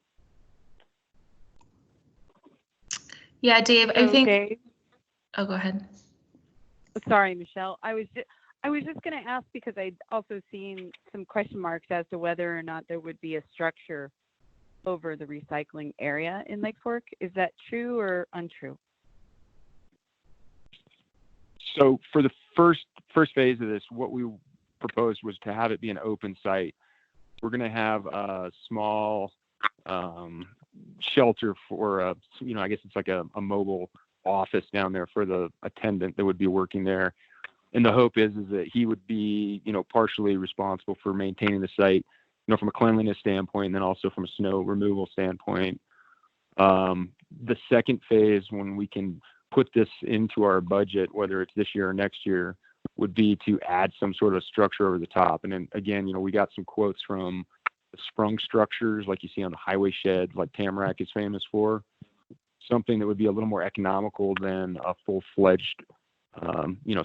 Yeah, Dave, I think. Dave? Oh, go ahead. Sorry, Michelle. I was just going to ask because I'd also seen some question marks as to whether or not there would be a structure over the recycling area in Lake Fork. Is that true or untrue? So for the first phase of this, what we proposed was to have it be an open site. We're going to have a small shelter for I guess it's like a mobile office down there for the attendant that would be working there. And the hope is that he would be, partially responsible for maintaining the site, from a cleanliness standpoint, and then also from a snow removal standpoint. The second phase, when we can put this into our budget, whether it's this year or next year, would be to add some sort of structure over the top. And then again, we got some quotes from the sprung structures like you see on the highway shed, like Tamarack is famous for, something that would be a little more economical than a full-fledged,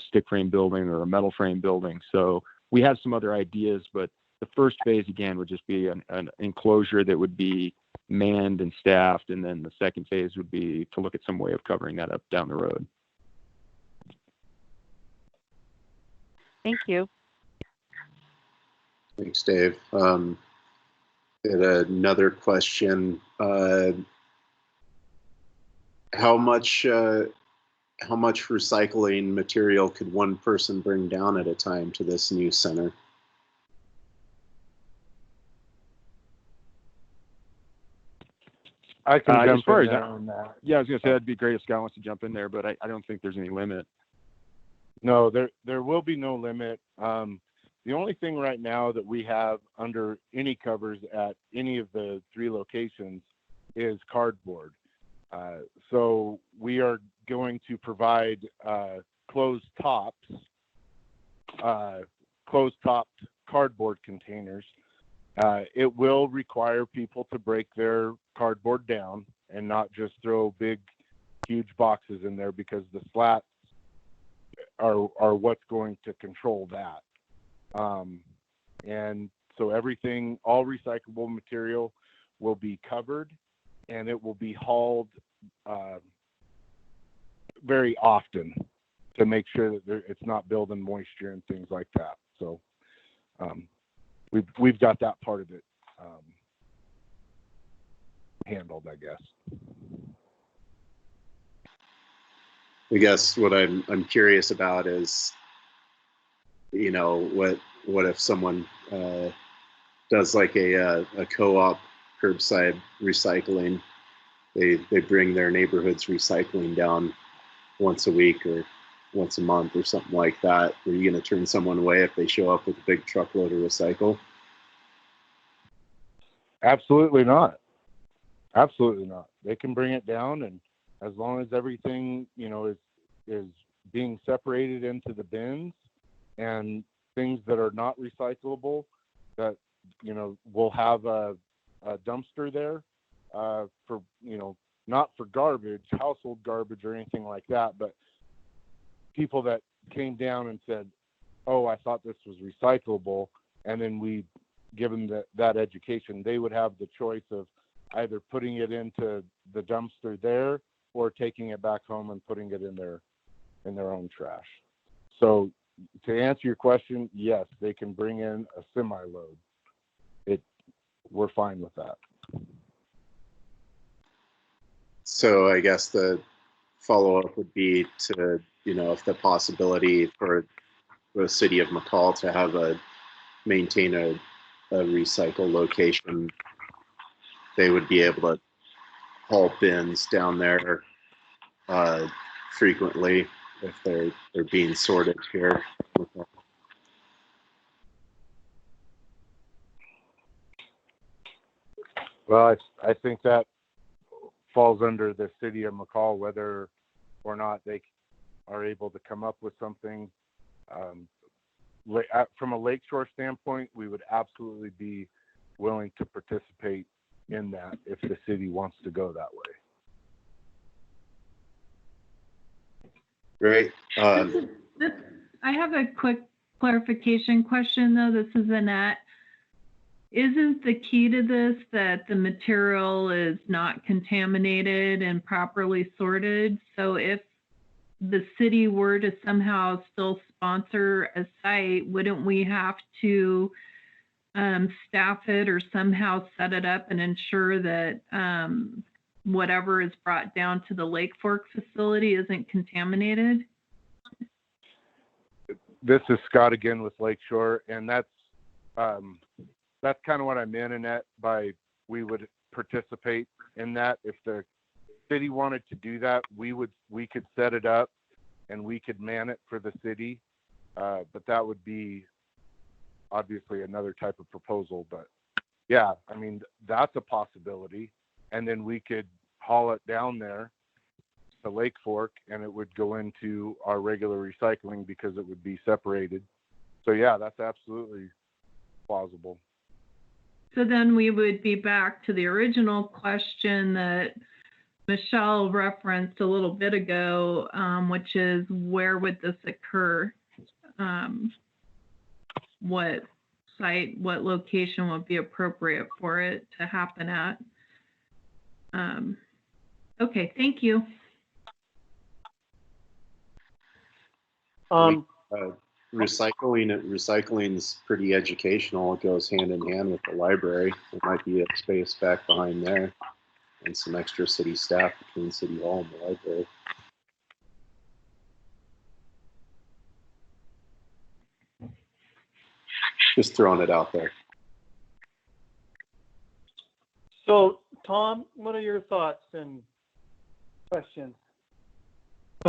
stick frame building or a metal frame building. So we have some other ideas, but the first phase, again, would just be an enclosure that would be manned and staffed. And then the second phase would be to look at some way of covering that up down the road. Thank you. Thanks, Dave. Another question. How much recycling material could one person bring down at a time to this new center? I can jump as far in as there on that. Yeah, I was going to say that'd be great if Scott wants to jump in there, but I don't think there's any limit. No, there will be no limit. The only thing right now that we have under any covers at any of the 3 locations is cardboard. So we are going to provide closed-topped cardboard containers. It will require people to break their cardboard down and not just throw big, huge boxes in there, because the slats are what's going to control that. And so all recyclable material will be covered, and it will be hauled very often to make sure that it's not building moisture and things like that. So we've got that part of it handled, I guess. I guess what I'm curious about is, what if someone does like a co-op curbside recycling? They bring their neighborhood's recycling down once a week or once a month or something like that. Are you going to turn someone away if they show up with a big truckload of recycle? Absolutely not. Absolutely not. They can bring it down, and as long as everything, is being separated into the bins, and things that are not recyclable, that, we'll have a dumpster there for, not for garbage, household garbage or anything like that, but people that came down and said, oh, I thought this was recyclable, and then we give them that education, they would have the choice of either putting it into the dumpster there or taking it back home and putting it in their in their own trash. So to answer your question, yes, they can bring in a semi-load. We're fine with that. So I guess the follow-up would be to, if the possibility for the city of McCall to maintain a recycle location, they would be able to haul bins down there frequently if they're being sorted here. Well, I think that falls under the city of McCall, whether or not they are able to come up with something. From a lakeshore standpoint, we would absolutely be willing to participate in that if the city wants to go that way. Great. I have a quick clarification question, though. This is Annette. Isn't the key to this that the material is not contaminated and properly sorted? So if the city were to somehow still sponsor a site, wouldn't we have to staff it or somehow set it up and ensure that whatever is brought down to the Lake Fork facility isn't contaminated? This is Scott again with Lakeshore, and that's kind of what I meant in that by we would participate in that. If the city wanted to do that, we could set it up and we could man it for the city. But that would be obviously another type of proposal. But yeah, I mean, that's a possibility. And then we could haul it down there to Lake Fork and it would go into our regular recycling because it would be separated. So yeah, that's absolutely plausible. So then we would be back to the original question that Michelle referenced a little bit ago, which is where would this occur? What site, what location would be appropriate for it to happen at? Okay, thank you. Recycling's pretty educational. It goes hand in hand with the library. There might be a space back behind there and some extra city staff between City Hall and the library. Just throwing it out there. So, Tom, what are your thoughts and questions?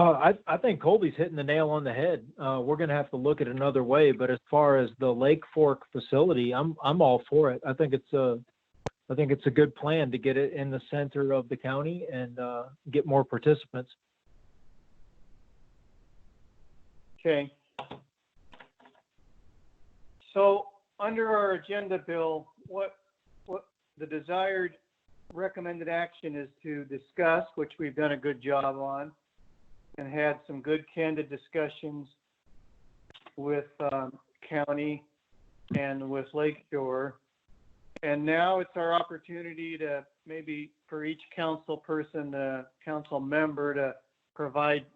I think Colby's hitting the nail on the head. We're going to have to look at another way, but as far as the Lake Fork facility, I'm all for it. I think it's a good plan to get it in the center of the county and get more participants. Okay. So under our agenda, Bill, what the desired recommended action is to discuss, which we've done a good job on, and had some good candid discussions with county and with Lakeshore. And now it's our opportunity to maybe for each council person, council member to provide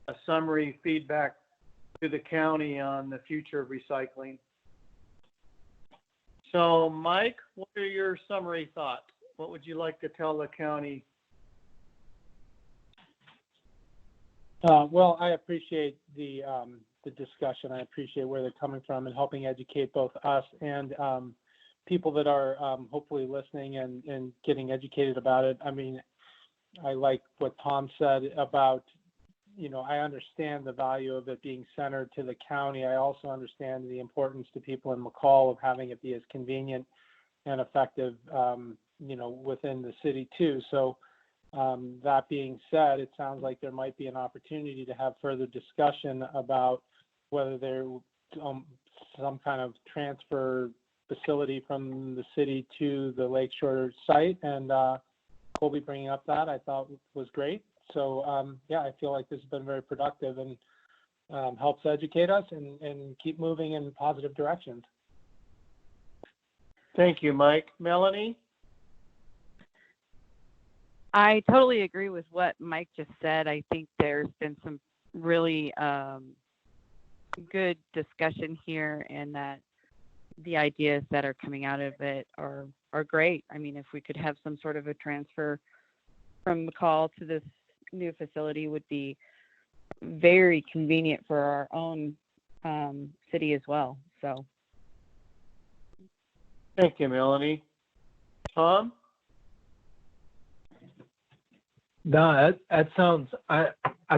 a summary feedback to the county on the future of recycling. So Mike, what are your summary thoughts? What would you like to tell the county? Well, I appreciate the discussion. I appreciate where they're coming from and helping educate both us and people that are hopefully listening and getting educated about it. I mean, I like what Tom said about, I understand the value of it being centered to the county. I also understand the importance to people in McCall of having it be as convenient and effective, within the city too. So that being said, it sounds like there might be an opportunity to have further discussion about whether there some kind of transfer facility from the city to the Lakeshore site. And Colby bringing up that I thought was great. So I feel like this has been very productive and helps educate us and keep moving in positive directions. Thank you, Mike. Melanie? I totally agree with what Mike just said. I think there's been some really good discussion here, and that the ideas that are coming out of it are great. I mean, if we could have some sort of a transfer from McCall to this new facility, would be very convenient for our own city as well. So, Thank you, Melanie. Tom? No, that sounds, I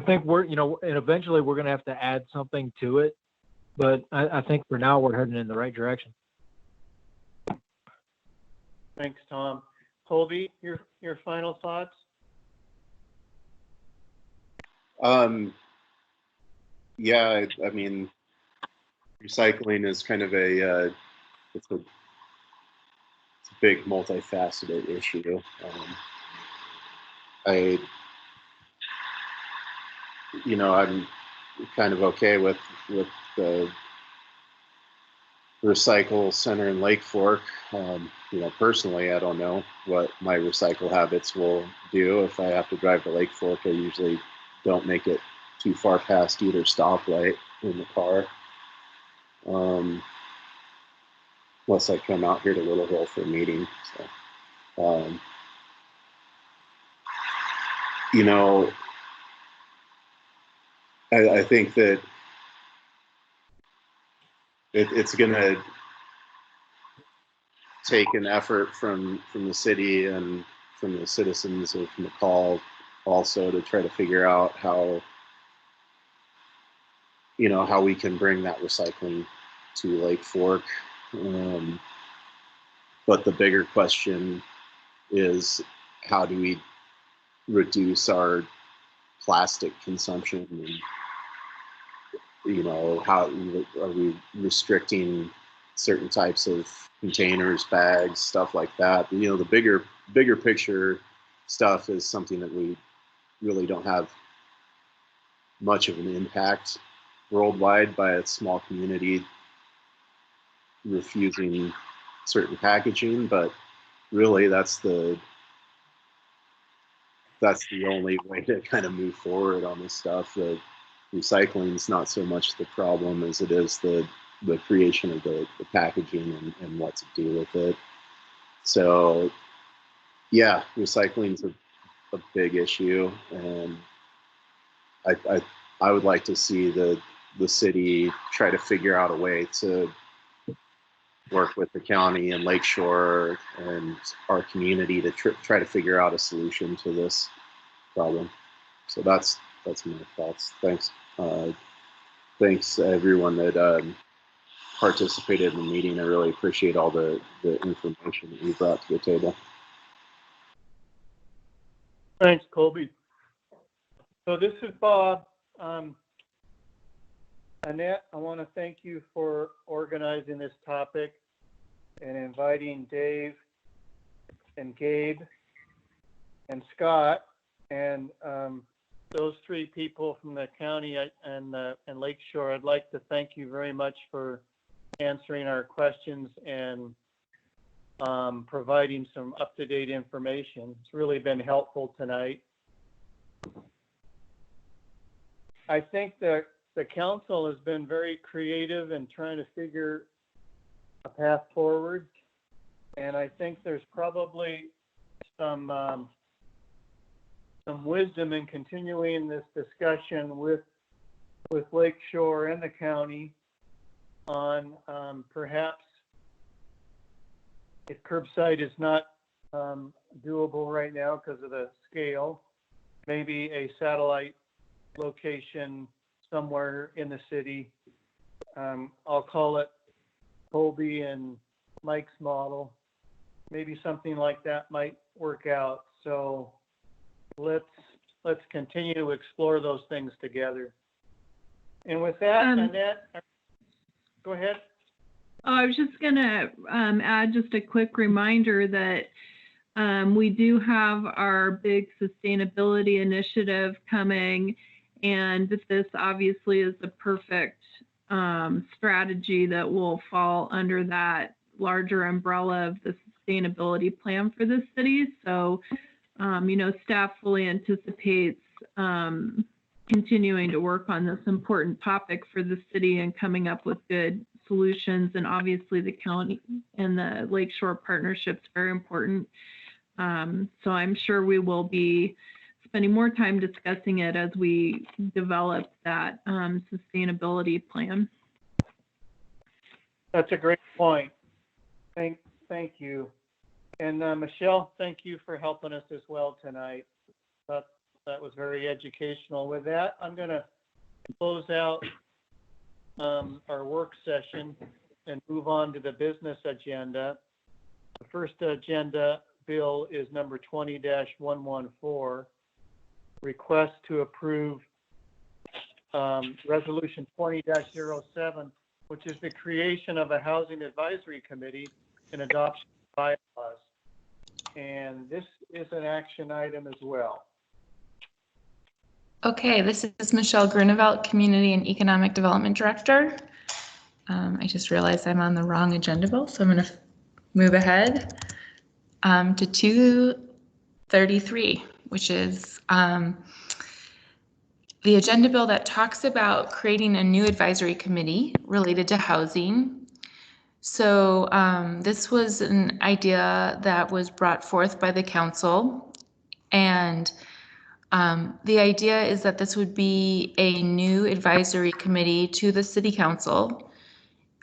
think we're, you know, and eventually we're going to have to add something to it, but I think for now we're heading in the right direction. Thanks, Tom. Colby, your final thoughts? Yeah, I mean, recycling is kind of it's a big multifaceted issue. I'm kind of okay with the recycle center in Lake Fork. Personally, I don't know what my recycle habits will do. If I have to drive to Lake Fork, I usually don't make it too far past either stoplight in the car. Unless I come out here to Little Hill for a meeting. So, I think that it's going to take an effort from the city and from the citizens of McCall also to try to figure out how we can bring that recycling to Lake Fork. But the bigger question is, how do we reduce our plastic consumption? And, how are we restricting certain types of containers, bags, stuff like that? The bigger picture stuff is something that we really don't have much of an impact worldwide by a small community refusing certain packaging, but really that's the only way to kind of move forward on this stuff. The recycling is not so much the problem as it is the creation of the packaging and what to do with it. So yeah, recycling is a big issue, and I would like to see the city try to figure out a way to work with the county and Lakeshore and our community to try to figure out a solution to this problem. So that's my thoughts. Thanks. Thanks everyone that participated in the meeting. I really appreciate all the information that you brought to the table. Thanks, Colby. So this is Bob. Annette, I want to thank you for organizing this topic and inviting Dave and Gabe and Scott and those three people from the county and Lakeshore. I'd like to thank you very much for answering our questions and providing some up-to-date information. It's really been helpful tonight. I think that the council has been very creative in trying to figure a path forward, and I think there's probably some wisdom in continuing this discussion with Lakeshore and the county on perhaps, if curbside is not doable right now because of the scale, maybe a satellite location somewhere in the city. I'll call it Colby and Mike's model. Maybe something like that might work out. So let's continue to explore those things together. And with that, Annette, go ahead. Oh, I was just going to add just a quick reminder that we do have our big sustainability initiative coming, and this obviously is the perfect strategy that will fall under that larger umbrella of the sustainability plan for the city. So, staff fully anticipates continuing to work on this important topic for the city and coming up with good solutions. And obviously the county and the Lakeshore Partnership's very important. So I'm sure we will be spending more time discussing it as we develop that sustainability plan. That's a great point. Thank you. And Michelle, thank you for helping us as well tonight. That was very educational. With that, I'm going to close out our work session and move on to the business agenda. The first agenda bill is number 20-114, request to approve resolution 20-07, which is the creation of a housing advisory committee and adoption of bylaws. And this is an action item as well. Okay, this is Michelle Grunewald, Community and Economic Development Director. I just realized I'm on the wrong agenda bill, so I'm going to move ahead to 233, which is the agenda bill that talks about creating a new advisory committee related to housing. So this was an idea that was brought forth by the council, and the idea is that this would be a new advisory committee to the city council,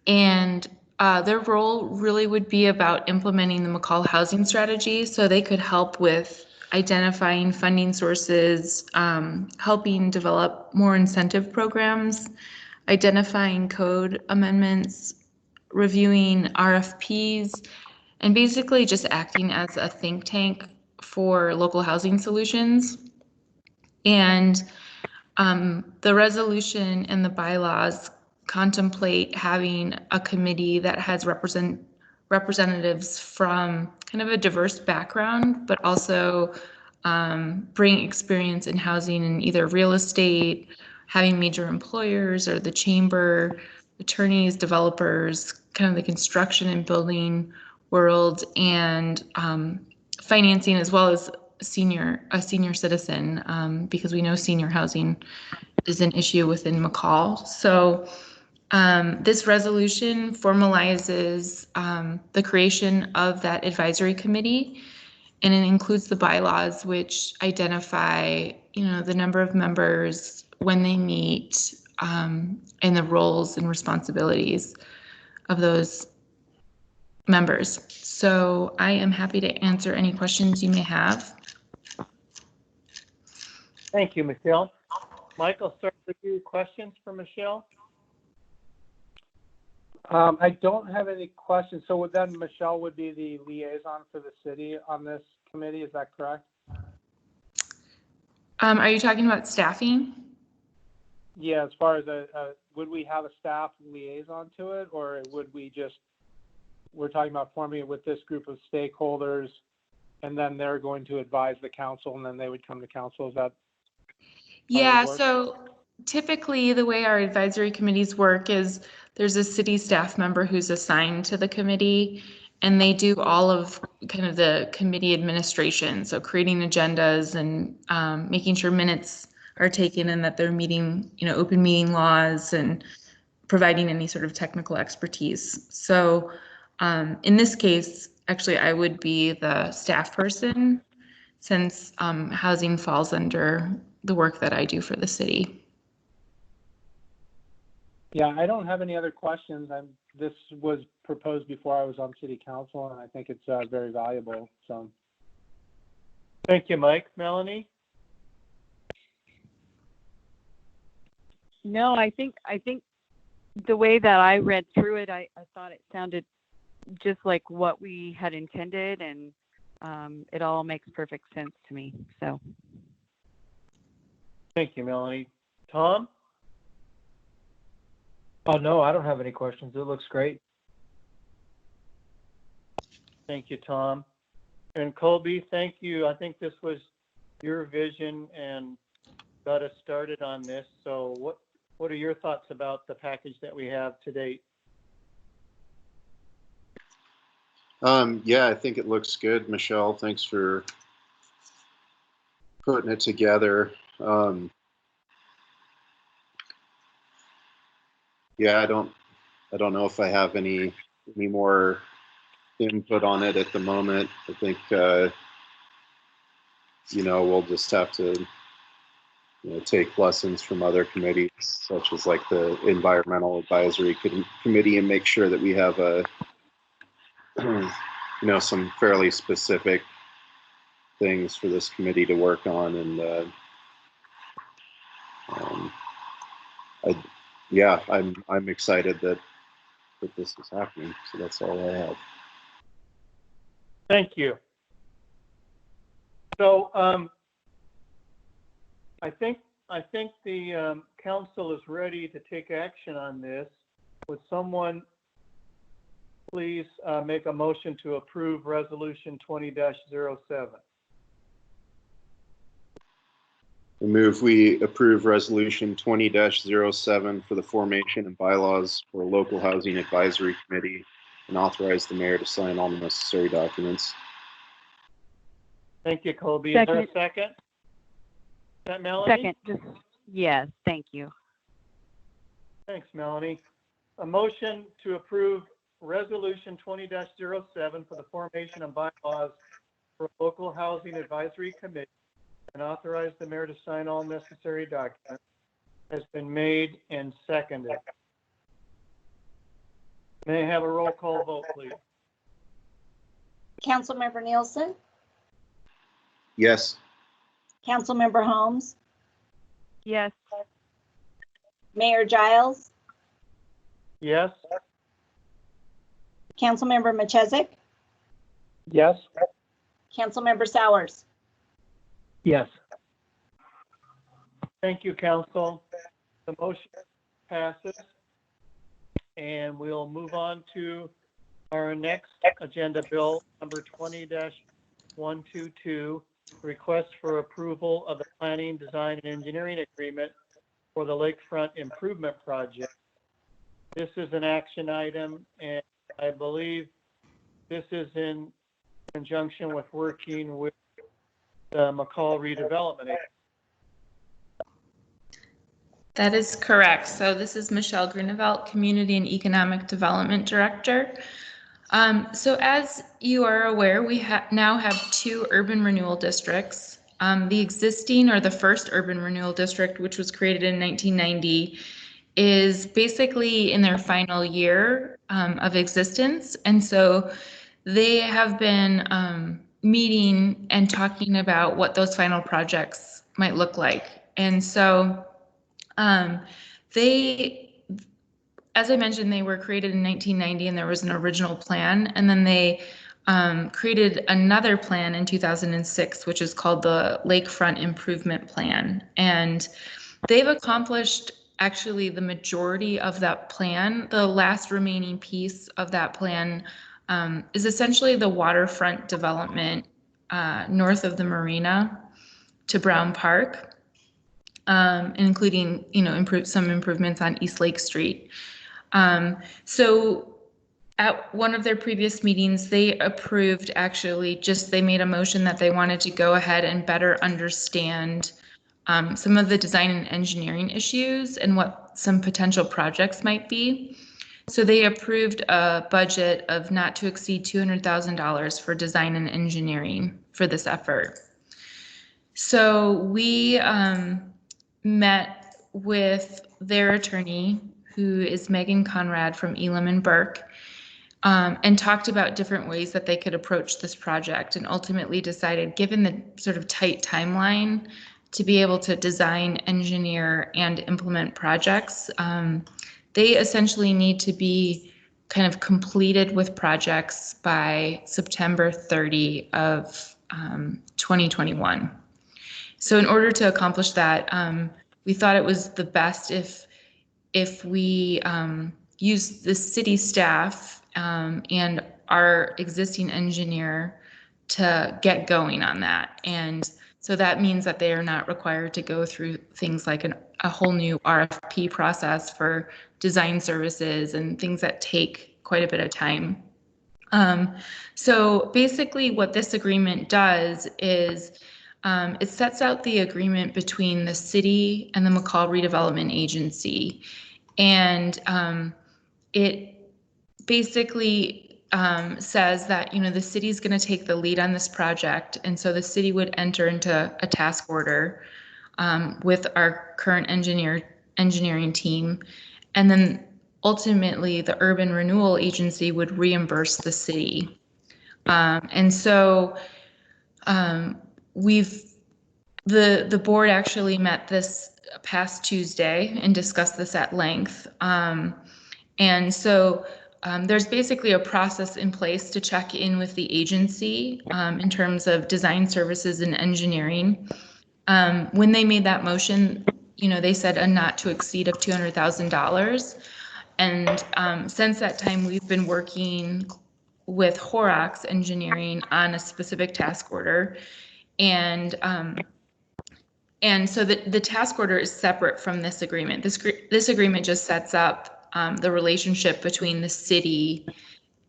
and their role really would be about implementing the McCall housing strategy, so they could help with identifying funding sources, helping develop more incentive programs, identifying code amendments, reviewing RFPs, and basically just acting as a think tank for local housing solutions. And the resolution and the bylaws contemplate having a committee that has representatives from kind of a diverse background, but also bring experience in housing in either real estate, having major employers or the chamber, attorneys, developers, kind of the construction and building world, and financing, as well as a senior citizen, because we know senior housing is an issue within McCall. So this resolution formalizes the creation of that advisory committee, and it includes the bylaws, which identify, the number of members, when they meet, and the roles and responsibilities of those members. So I am happy to answer any questions you may have. Thank you, Michelle. Michael, start with you. Questions for Michelle? I don't have any questions. So then Michelle would be the liaison for the city on this committee. Is that correct? Are you talking about staffing? Yeah, as far as would we have a staff liaison to it, or would we we're talking about forming it with this group of stakeholders, and then they're going to advise the council, and then they would come to council? Is that? Yeah, so typically the way our advisory committees work is there's a city staff member who's assigned to the committee, and they do all of kind of the committee administration. So creating agendas and making sure minutes are taken and that they're meeting, open meeting laws and providing any sort of technical expertise. So in this case, actually, I would be the staff person, since housing falls under the work that I do for the city. Yeah, I don't have any other questions. This was proposed before I was on city council, and I think it's very valuable. So, thank you, Mike. Melanie? No, I think the way that I read through it, I thought it sounded just like what we had intended, and it all makes perfect sense to me. So, thank you, Melanie. Tom? Oh, no, I don't have any questions. It looks great. Thank you, Tom. And Colby, thank you. I think this was your vision and got us started on this. So what are your thoughts about the package that we have to date? Yeah, I think it looks good, Michelle. Thanks for putting it together. Yeah, I don't know if I have any more input on it at the moment. I think, we'll just have to, take lessons from other committees, such as like the Environmental Advisory Committee, and make sure that we have some fairly specific things for this committee to work on. And I'm excited that this is happening. So that's all I have. Thank you. So I think the council is ready to take action on this. Would someone please make a motion to approve Resolution 20-07? I move we approve Resolution 20-07 for the formation and bylaws for a local housing advisory committee and authorize the mayor to sign all the necessary documents. Thank you, Colby. Is there a second? Is that Melanie? Second, yes, thank you. Thanks, Melanie. A motion to approve Resolution 20-07 for the formation and bylaws for a local housing advisory committee and authorize the mayor to sign all necessary documents has been made and seconded. May I have a roll call vote, please? Councilmember Nielsen, Yes. Councilmember Holmes, Yes. Mayor Giles, Yes? Councilmember Machezik, Yes? Councilmember Sowers. Yes. Thank you, council. The motion passes. And we'll move on to our next agenda bill, number 20-122, request for approval of the planning, design, and engineering agreement for the Lakefront Improvement Project. This is an action item, and I believe this is in conjunction with working with the McCall redevelopment agency. That is correct. So this is Michelle Grunewald, Community and Economic Development Director. So as you are aware, we now have 2 urban renewal districts. The existing, or the first urban renewal district, which was created in 1990, is basically in their final year of existence. And so they have been meeting and talking about what those final projects might look like. And so as I mentioned, they were created in 1990 and there was an original plan, and then they created another plan in 2006, which is called the Lakefront Improvement Plan. And they've accomplished actually the majority of that plan. The last remaining piece of that plan is essentially the waterfront development north of the marina to Brown Park. Including, some improvements on East Lake Street. So at one of their previous meetings, they approved they made a motion that they wanted to go ahead and better understand some of the design and engineering issues and what some potential projects might be. So they approved a budget of not to exceed $200,000 for design and engineering for this effort. So we met with their attorney, who is Megan Conrad from Elam and Burke, and talked about different ways that they could approach this project, and ultimately decided, given the sort of tight timeline to be able to design, engineer, and implement projects, they essentially need to be kind of completed with projects by September 30 of 2021. So in order to accomplish that, we thought it was the best if we use the city staff and our existing engineer to get going on that. And so that means that they are not required to go through things like a whole new RFP process for design services and things that take quite a bit of time. So basically what this agreement does is it sets out the agreement between the city and the McCall Redevelopment Agency. And it basically says that, the city's going to take the lead on this project. And so the city would enter into a task order with our current engineering team. And then ultimately the Urban Renewal Agency would reimburse the city. And so the board actually met this past Tuesday and discussed this at length. And so there's basically a process in place to check in with the agency in terms of design services and engineering. When they made that motion, they said a not to exceed of $200,000. And since that time, we've been working with Horrocks Engineering on a specific task order. And so the task order is separate from this agreement. This agreement just sets up the relationship between the city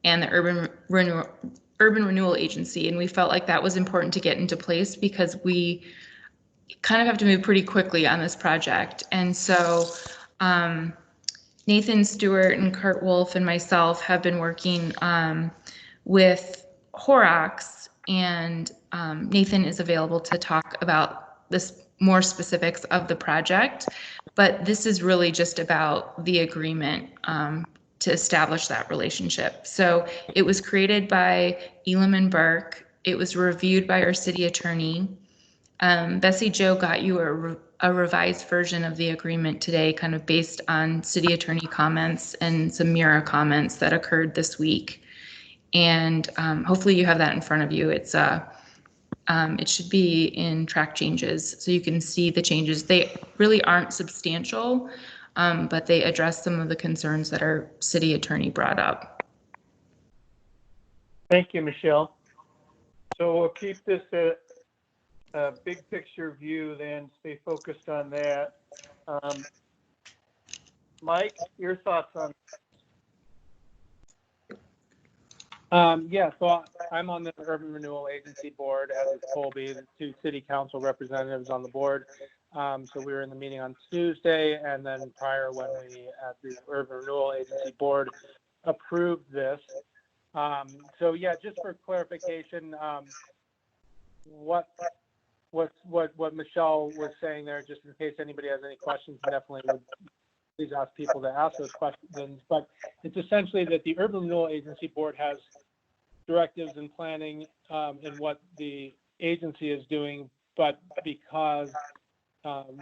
and the Urban Renewal Agency. And we felt like that was important to get into place because we kind of have to move pretty quickly on this project. And so Nathan Stewart and Kurt Wolf and myself have been working with Horrocks, and Nathan is available to talk about this more specifics of the project, but this is really just about the agreement to establish that relationship. So it was created by Elam and Burke. It was reviewed by our city attorney. Bessie Jo got you a revised version of the agreement today, kind of based on city attorney comments and some Mira comments that occurred this week. And hopefully you have that in front of you. It should be in track changes, so you can see the changes. They really aren't substantial, but they address some of the concerns that our city attorney brought up. Thank you, Michelle. So we'll keep this a big picture view, then stay focused on that. Mike, your thoughts on Yeah, so I'm on the Urban Renewal Agency board, as is Colby, the two city council representatives on the board. So we were in the meeting on Tuesday, and then prior when we at the Urban Renewal Agency board approved this. So yeah, just for clarification, what Michelle was saying there, just in case anybody has any questions, definitely would please ask people to ask those questions. But it's essentially that the Urban Renewal Agency board has directives and planning in what the agency is doing, but because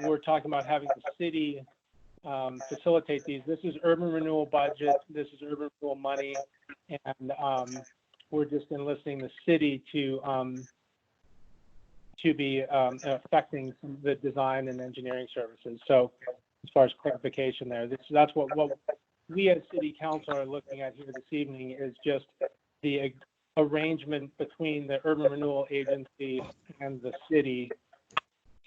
we're talking about having the city facilitate these, this is urban renewal budget, this is urban renewal money, and we're just enlisting the city to be affecting the design and engineering services. So as far as clarification there, that's what we as city council are looking at here this evening, is just the arrangement between the Urban Renewal Agency and the city.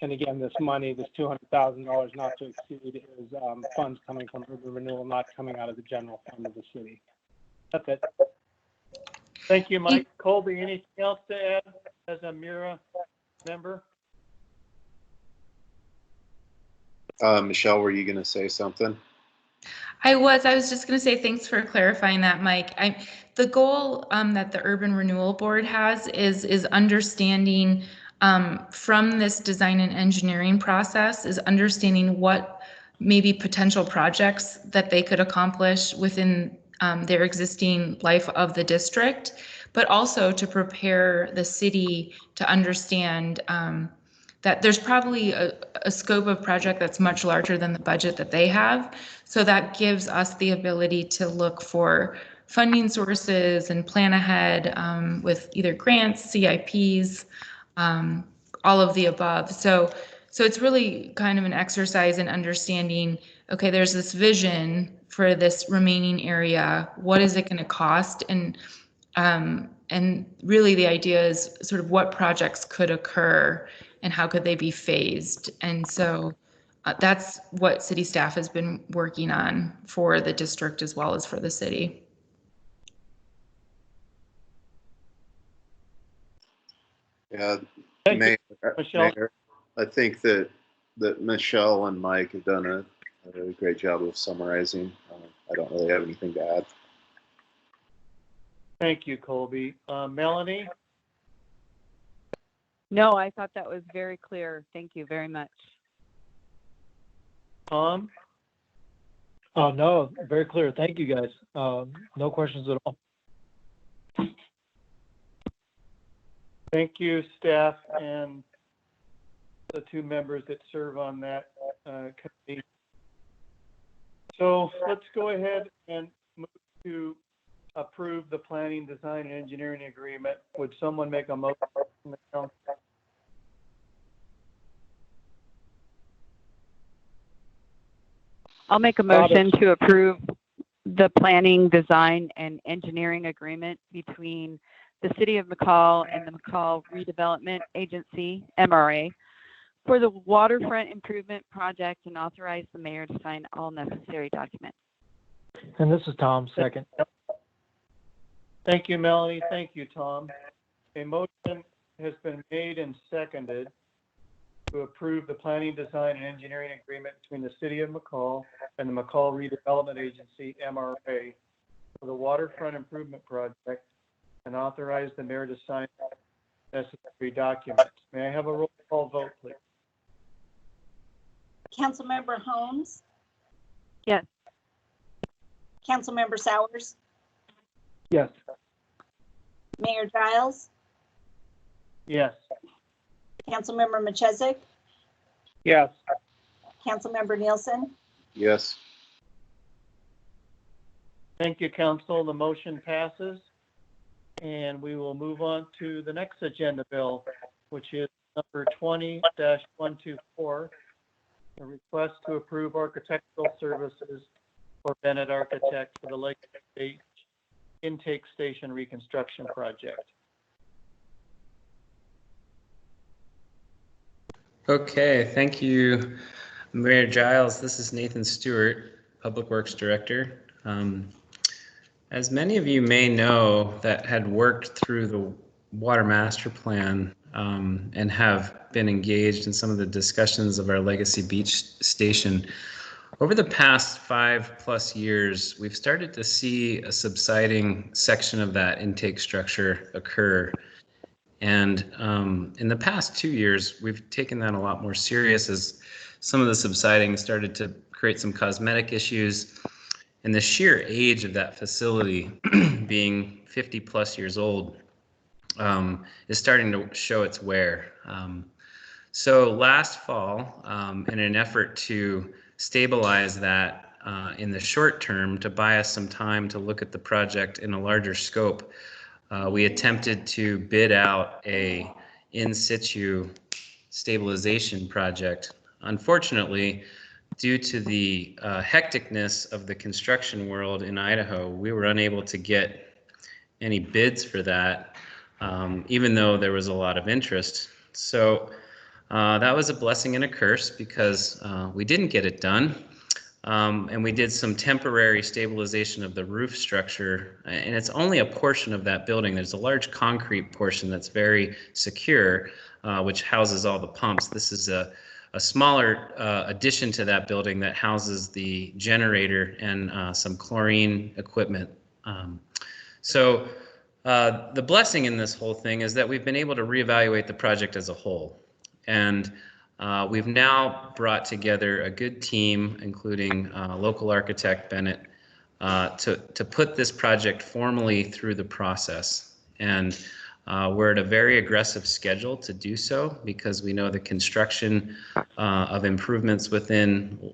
And again, this money, this $200,000 not to exceed, is funds coming from Urban Renewal, not coming out of the general fund of the city. That's it. Thank you, Mike. Colby, anything else to add as a Mira member? Michelle, were you going to say something? I was just going to say thanks for clarifying that, Mike. The goal that the Urban Renewal Board has is understanding from this design and engineering process, is understanding what maybe potential projects that they could accomplish within their existing life of the district, but also to prepare the city to understand that there's probably a scope of project that's much larger than the budget that they have. So that gives us the ability to look for funding sources and plan ahead with either grants, CIPs, all of the above. So it's really kind of an exercise in understanding, okay, there's this vision for this remaining area. What is it going to cost? And really the idea is sort of what projects could occur and how could they be phased. And so that's what city staff has been working on for the district as well as for the city. Yeah, Thank you, Mayor, Michelle. I think that Michelle and Mike have done a great job of summarizing. I don't really have anything to add. Thank you, Colby. Melanie? No, I thought that was very clear. Thank you very much. Tom? Oh, no, very clear. Thank you, guys. No questions at all. Thank you, staff, and the two members that serve on that committee. So let's go ahead and move to approve the planning, design, and engineering agreement. Would someone make a motion from the council? I'll make a motion to approve the planning, design, and engineering agreement between the City of McCall and the McCall Redevelopment Agency, MRA, for the waterfront improvement project and authorize the mayor to sign all necessary documents. And this is Tom, second. Thank you, Melanie. Thank you, Tom. A motion has been made and seconded to approve the planning, design, and engineering agreement between the City of McCall and the McCall Redevelopment Agency, MRA, for the waterfront improvement project and authorize the mayor to sign necessary documents. May I have a roll call vote, please? Councilmember Holmes, Yes. Councilmember Sowers, Yes. Mayor Giles, Yes. Councilmember Machesik, Yes. Councilmember Nielsen, Yes. Thank you, council. The motion passes. And we will move on to the next agenda bill, which is number 20-124, a request to approve architectural services for Bennett Architect for the Lake State Intake Station Reconstruction Project. Okay, thank you, Mayor Giles. This is Nathan Stewart, Public Works Director. As many of you may know that had worked through the Water Master Plan and have been engaged in some of the discussions of our Legacy Beach Station, over the past 5+ years, we've started to see a subsiding section of that intake structure occur. And in the past 2 years, we've taken that a lot more serious as some of the subsiding started to create some cosmetic issues. And the sheer age of that facility, being 50+ years old, is starting to show its wear. So last fall, in an effort to stabilize that in the short term, to buy us some time to look at the project in a larger scope, we attempted to bid out a in situ stabilization project. Unfortunately, due to the hecticness of the construction world in Idaho, we were unable to get any bids for that, even though there was a lot of interest. So that was a blessing and a curse because we didn't get it done. And we did some temporary stabilization of the roof structure, and it's only a portion of that building. There's a large concrete portion that's very secure, which houses all the pumps. This is a smaller addition to that building that houses the generator and some chlorine equipment. So the blessing in this whole thing is that we've been able to reevaluate the project as a whole. And we've now brought together a good team, including local architect Bennett, to put this project formally through the process. And we're at a very aggressive schedule to do so because we know the construction of improvements within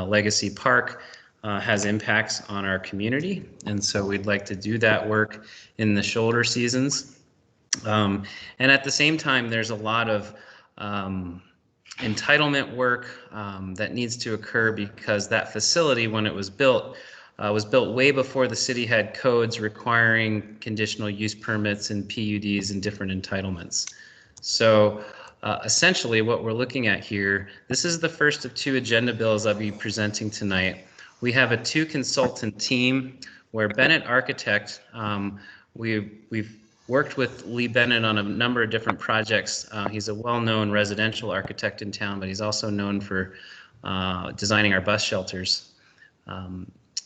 Legacy Park has impacts on our community. And so we'd like to do that work in the shoulder seasons. And at the same time, there's a lot of entitlement work that needs to occur because that facility, when it was built way before the city had codes requiring conditional use permits and PUDs and different entitlements. So essentially what we're looking at here, this is the first of 2 agenda bills I'll be presenting tonight. We have a 2-consultant team where Bennett Architect, we've worked with Lee Bennett on a number of different projects. He's a well-known residential architect in town, but he's also known for designing our bus shelters.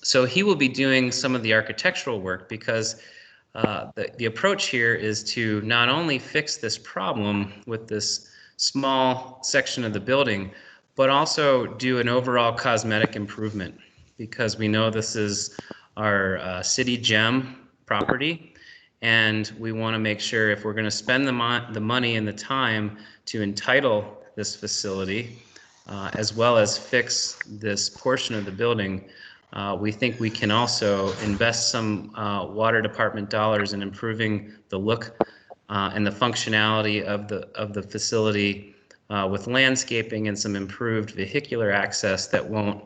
So he will be doing some of the architectural work because the approach here is to not only fix this problem with this small section of the building, but also do an overall cosmetic improvement, because we know this is our city gem property, and we want to make sure if we're going to spend the money and the time to entitle this facility, as well as fix this portion of the building, we think we can also invest some water department dollars in improving the look and the functionality of the facility with landscaping and some improved vehicular access that won't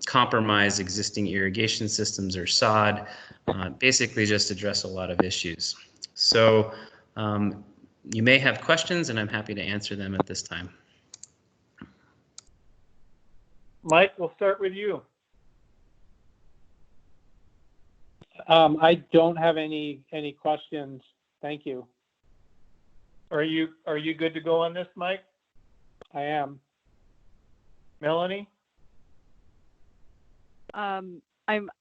compromise existing irrigation systems or sod. Basically just address a lot of issues. So you may have questions, and I'm happy to answer them at this time. Mike, we'll start with you. I don't have any questions. Thank you. Are you good to go on this, Mike? I am. Melanie? I'm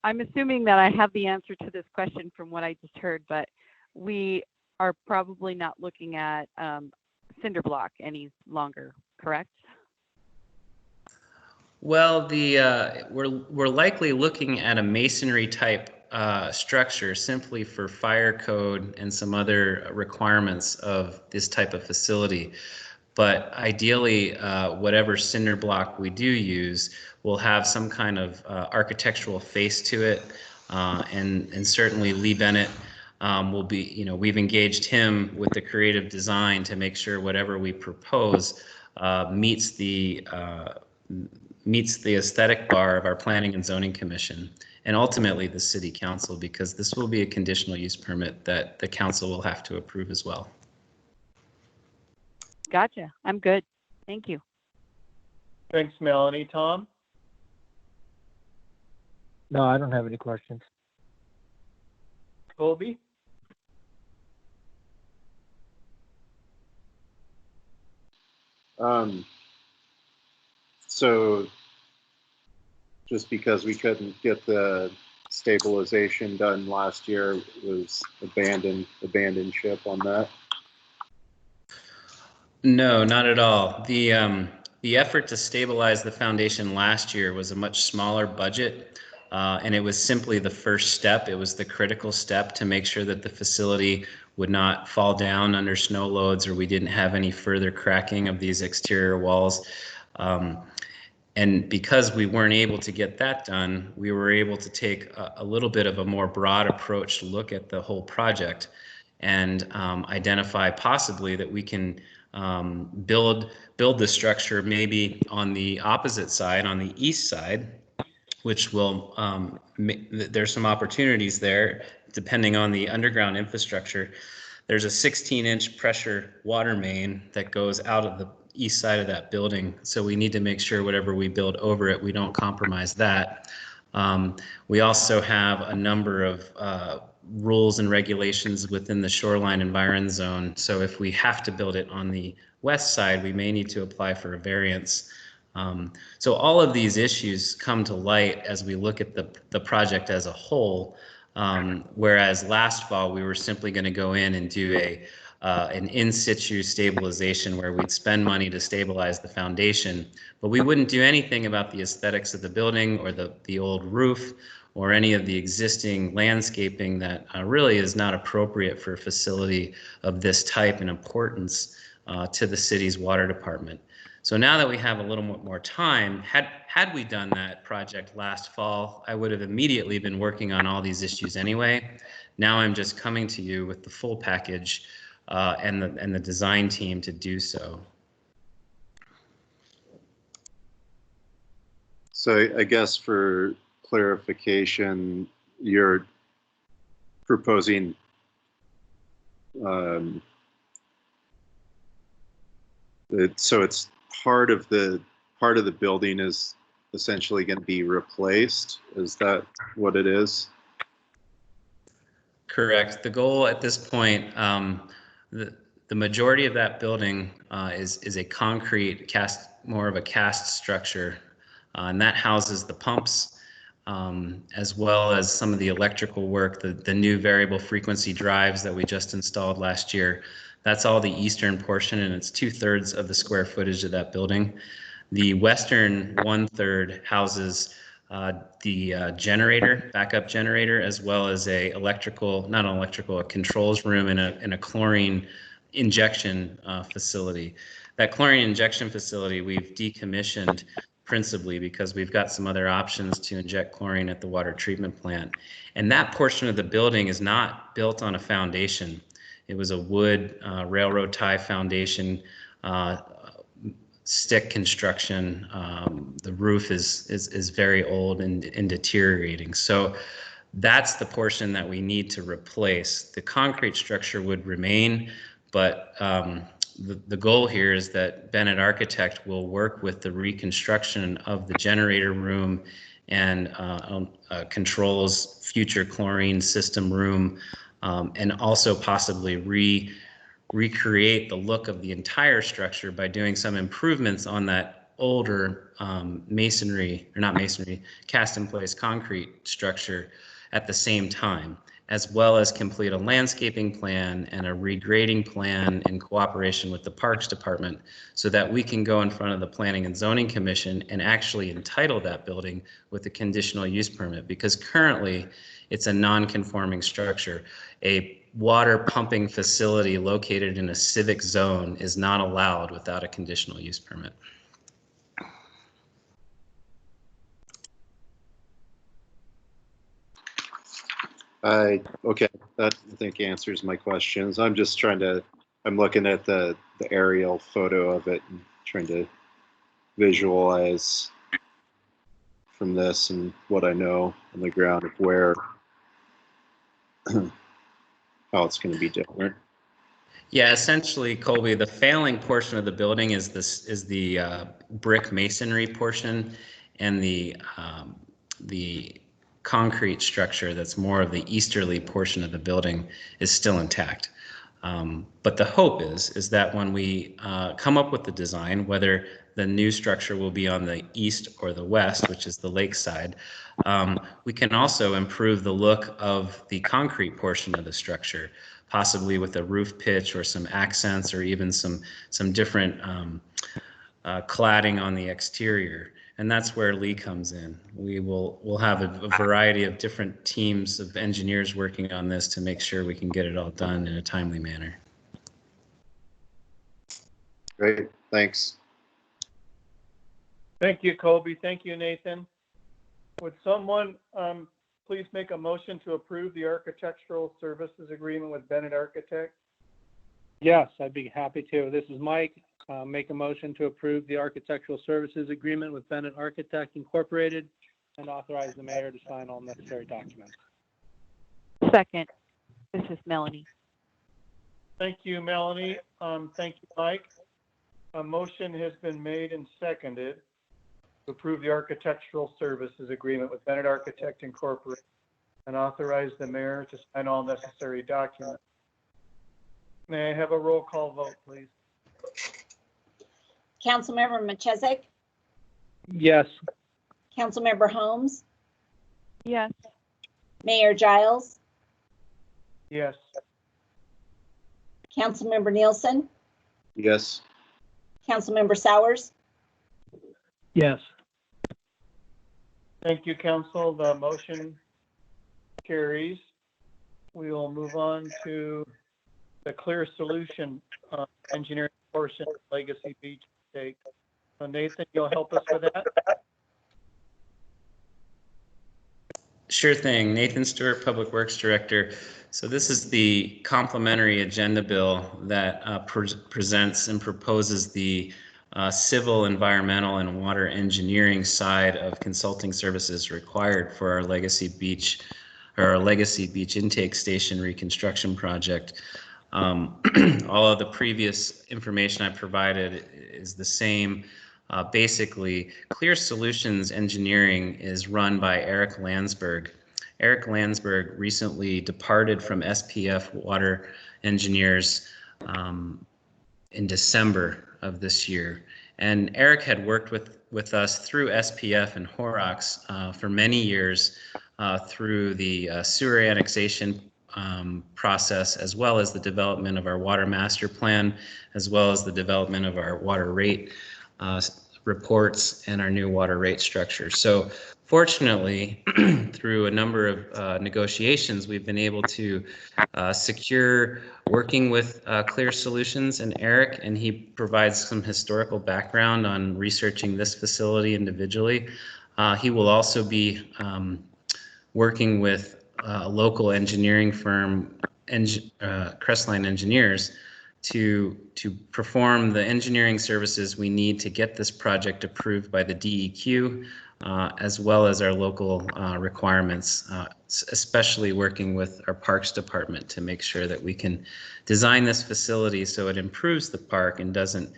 assuming that I have the answer to this question from what I just heard, but we are probably not looking at cinder block any longer, correct? Well, we're likely looking at a masonry type structure simply for fire code and some other requirements of this type of facility. But ideally, whatever cinder block we do use will have some kind of architectural face to it, and certainly Lee Bennett will be, we've engaged him with the creative design to make sure whatever we propose meets the aesthetic bar of our Planning and Zoning Commission, and ultimately the City Council, because this will be a conditional use permit that the council will have to approve as well. Gotcha. I'm good. Thank you. Thanks, Melanie. Tom? No, I don't have any questions. Colby? So just because we couldn't get the stabilization done last year, was abandoned ship on that? No, not at all. The effort to stabilize the foundation last year was a much smaller budget, and it was simply the first step. It was the critical step to make sure that the facility would not fall down under snow loads, or we didn't have any further cracking of these exterior walls. And because we weren't able to get that done, we were able to take a little bit of a more broad approach to look at the whole project and identify possibly that we can build the structure maybe on the opposite side, on the east side, which will, there's some opportunities there depending on the underground infrastructure. There's a 16-inch pressure water main that goes out of the east side of that building. So we need to make sure whatever we build over it, we don't compromise that. We also have a number of rules and regulations within the shoreline environment zone. So if we have to build it on the west side, we may need to apply for a variance. So all of these issues come to light as we look at the project as a whole. Whereas last fall, we were simply going to go in and do an in situ stabilization where we'd spend money to stabilize the foundation, but we wouldn't do anything about the aesthetics of the building or the old roof or any of the existing landscaping that really is not appropriate for a facility of this type and importance to the city's water department. So now that we have a little more time, had we done that project last fall, I would have immediately been working on all these issues anyway. Now I'm just coming to you with the full package and the design team to do so. So I guess for clarification, you're proposing so it's part of the building is essentially going to be replaced. Is that what it is? Correct. The goal at this point, the majority of that building is a concrete cast more of a cast structure, and that houses the pumps, as well as some of the electrical work, the new variable frequency drives that we just installed last year. That's all the eastern portion, and it's 2/3 of the square footage of that building. The western 1/3 houses the generator, backup generator, as well as a controls room and a chlorine injection facility. That chlorine injection facility we've decommissioned principally because we've got some other options to inject chlorine at the water treatment plant. And that portion of the building is not built on a foundation. It was a wood railroad tie foundation, stick construction. The roof is very old and deteriorating. So that's the portion that we need to replace. The concrete structure would remain, but the goal here is that Bennett Architect will work with the reconstruction of the generator room and controls future chlorine system room, and also possibly recreate the look of the entire structure by doing some improvements on that older cast in place concrete structure at the same time, as well as complete a landscaping plan and a regrading plan in cooperation with the Parks Department so that we can go in front of the Planning and Zoning Commission and actually entitle that building with a conditional use permit, because currently it's a non-conforming structure. A water pumping facility located in a civic zone is not allowed without a conditional use permit. Okay, that I think answers my questions. I'm just I'm looking at the aerial photo of it and trying to visualize from this and what I know on the ground of where, how it's going to be different. Yeah, essentially, Colby, the failing portion of the building is the brick masonry portion, and the concrete structure that's more of the easterly portion of the building is still intact. But the hope is that when we come up with the design, whether the new structure will be on the east or the west, which is the lake side, we can also improve the look of the concrete portion of the structure, possibly with a roof pitch or some accents or even some different cladding on the exterior. And that's where Lee comes in. We'll have a variety of different teams of engineers working on this to make sure we can get it all done in a timely manner. Great, thanks. Thank you, Colby. Thank you, Nathan. Would someone please make a motion to approve the architectural services agreement with Bennett Architect? Yes, I'd be happy to. This is Mike. Make a motion to approve the architectural services agreement with Bennett Architect Incorporated and authorize the mayor to sign all necessary documents. Second, this is Melanie. Thank you, Melanie. Thank you, Mike. A motion has been made and seconded to approve the architectural services agreement with Bennett Architect Incorporated and authorize the mayor to sign all necessary documents. May I have a roll call vote, please? Councilmember Machezek, Yes. Councilmember Holmes, Yes. Mayor Giles, Yes. Councilmember Nielsen, Yes. Councilmember Sowers, Yes. Thank you, council. The motion carries. We will move on to the clear solution engineering portion of Legacy Beach Estate. So Nathan, you'll help us with that? Sure thing. Nathan Stewart, Public Works Director. So this is the complementary agenda bill that presents and proposes the civil, environmental, and water engineering side of consulting services required for our Legacy Beach intake station reconstruction project. All of the previous information I provided is the same. Basically, Clear Solutions Engineering is run by Eric Landsberg. Eric Landsberg recently departed from SPF Water Engineers in December of this year. And Eric had worked with us through SPF and Horrocks for many years through the sewer annexation process, as well as the development of our water master plan, as well as the development of our water rate reports and our new water rate structure. So fortunately, through a number of negotiations, we've been able to secure working with Clear Solutions and Eric, and he provides some historical background on researching this facility individually. He will also be working with a local engineering firm, Crestline Engineers, to perform the engineering services we need to get this project approved by the DEQ, as well as our local requirements, especially working with our Parks Department to make sure that we can design this facility so it improves the park and doesn't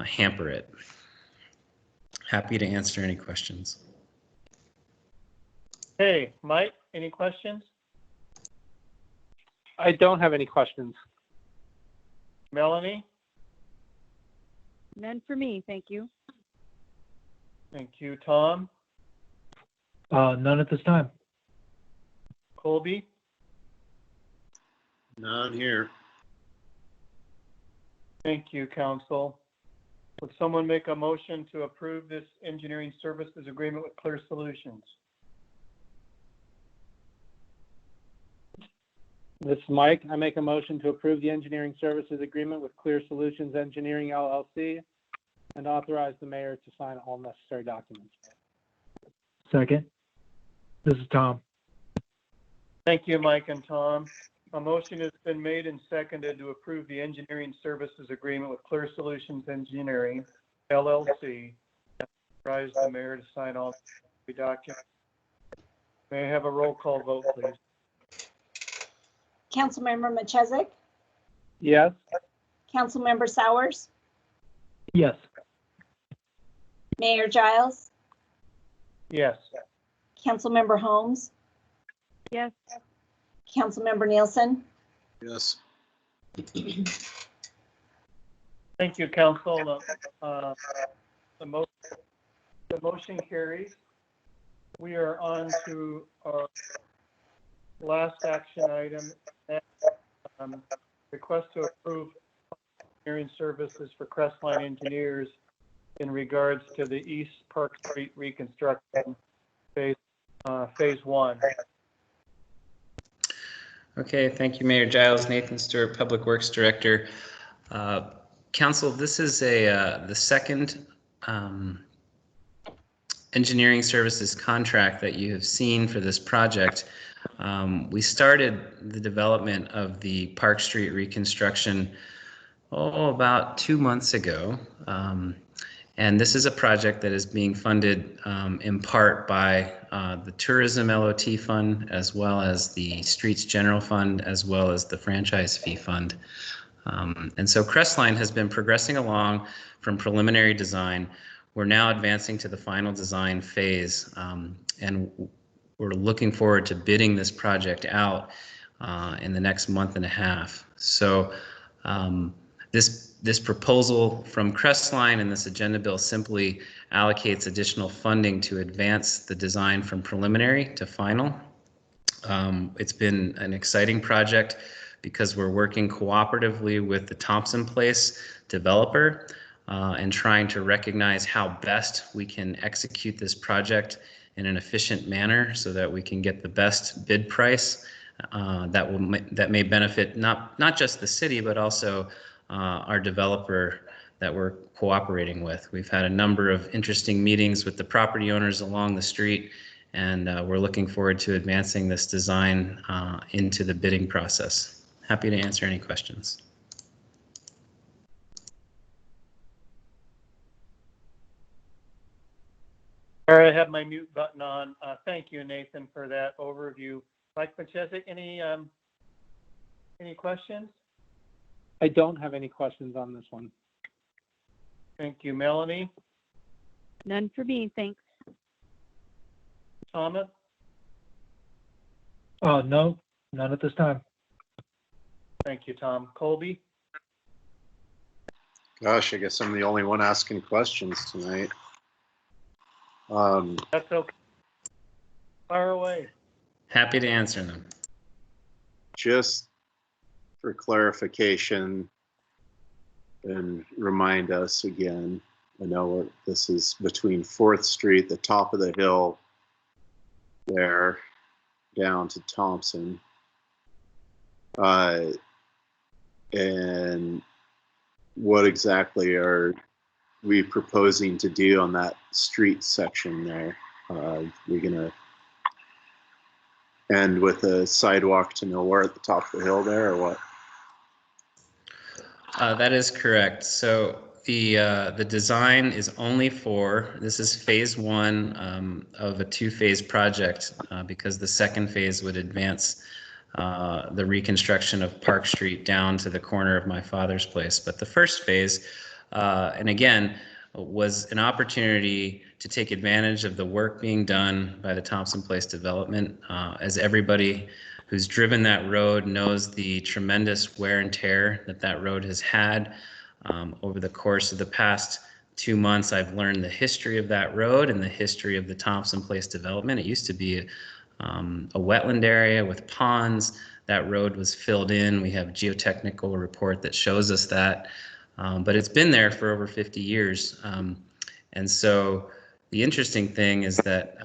hamper it. Happy to answer any questions. Hey, Mike, any questions? I don't have any questions. Melanie? None for me, thank you. Thank you. Tom? None at this time. Colby? None here. Thank you, Council. Would someone make a motion to approve this engineering services agreement with Clear Solutions? This is Mike. I make a motion to approve the engineering services agreement with Clear Solutions Engineering LLC and authorize the mayor to sign all necessary documents. Second. This is Tom. Thank you, Mike and Tom. A motion has been made and seconded to approve the engineering services agreement with Clear Solutions Engineering LLC and authorize the mayor to sign all the documents. May I have a roll call vote, please? Councilmember Machesik, Yes. Councilmember Sowers, Yes. Mayor Giles, Yes. Councilmember Holmes, Yes. Councilmember Nielsen. Yes. Thank you, Council. The motion carries. We are on to our last action item, request to approve engineering services for Crestline Engineers in regards to the East Park Street reconstruction phase 1. Okay, thank you, Mayor Giles. Nathan Stewart, Public Works Director. Council, this is the second engineering services contract that you have seen for this project. We started the development of the Park Street reconstruction about 2 months ago. And this is a project that is being funded in part by the Tourism LOT Fund, as well as the Streets General Fund, as well as the Franchise Fee Fund. And so Crestline has been progressing along from preliminary design. We're now advancing to the final design phase, and we're looking forward to bidding this project out in the next month and a half. So this proposal from Crestline and this agenda bill simply allocates additional funding to advance the design from preliminary to final. It's been an exciting project because we're working cooperatively with the Thompson Place developer and trying to recognize how best we can execute this project in an efficient manner so that we can get the best bid price that may benefit not just the city, but also our developer that we're cooperating with. We've had a number of interesting meetings with the property owners along the street, and we're looking forward to advancing this design into the bidding process. Happy to answer any questions. All right, I have my mute button on. Thank you, Nathan, for that overview. Mike Machesik, any questions? I don't have any questions on this one. Thank you, Melanie. None for me, thanks. Thomas? No, none at this time. Thank you, Tom. Colby? Gosh, I guess I'm the only one asking questions tonight. That's okay. Fire away. Happy to answer them. Just for clarification and remind us again, I know this is between 4th Street, the top of the hill there, down to Thompson. And what exactly are we proposing to do on that street section there? We're gonna end with a sidewalk to nowhere at the top of the hill there, or what? That is correct. So the design is only for, this is phase 1 of a 2-phase project because the second phase would advance the reconstruction of Park Street down to the corner of my father's place. But the first phase, and again, was an opportunity to take advantage of the work being done by the Thompson Place development. As everybody who's driven that road knows, the tremendous wear and tear that that road has had. Over the course of the past 2 months, I've learned the history of that road and the history of the Thompson Place development. It used to be a wetland area with ponds. That road was filled in. We have a geotechnical report that shows us that. But it's been there for over 50 years. And so the interesting thing is that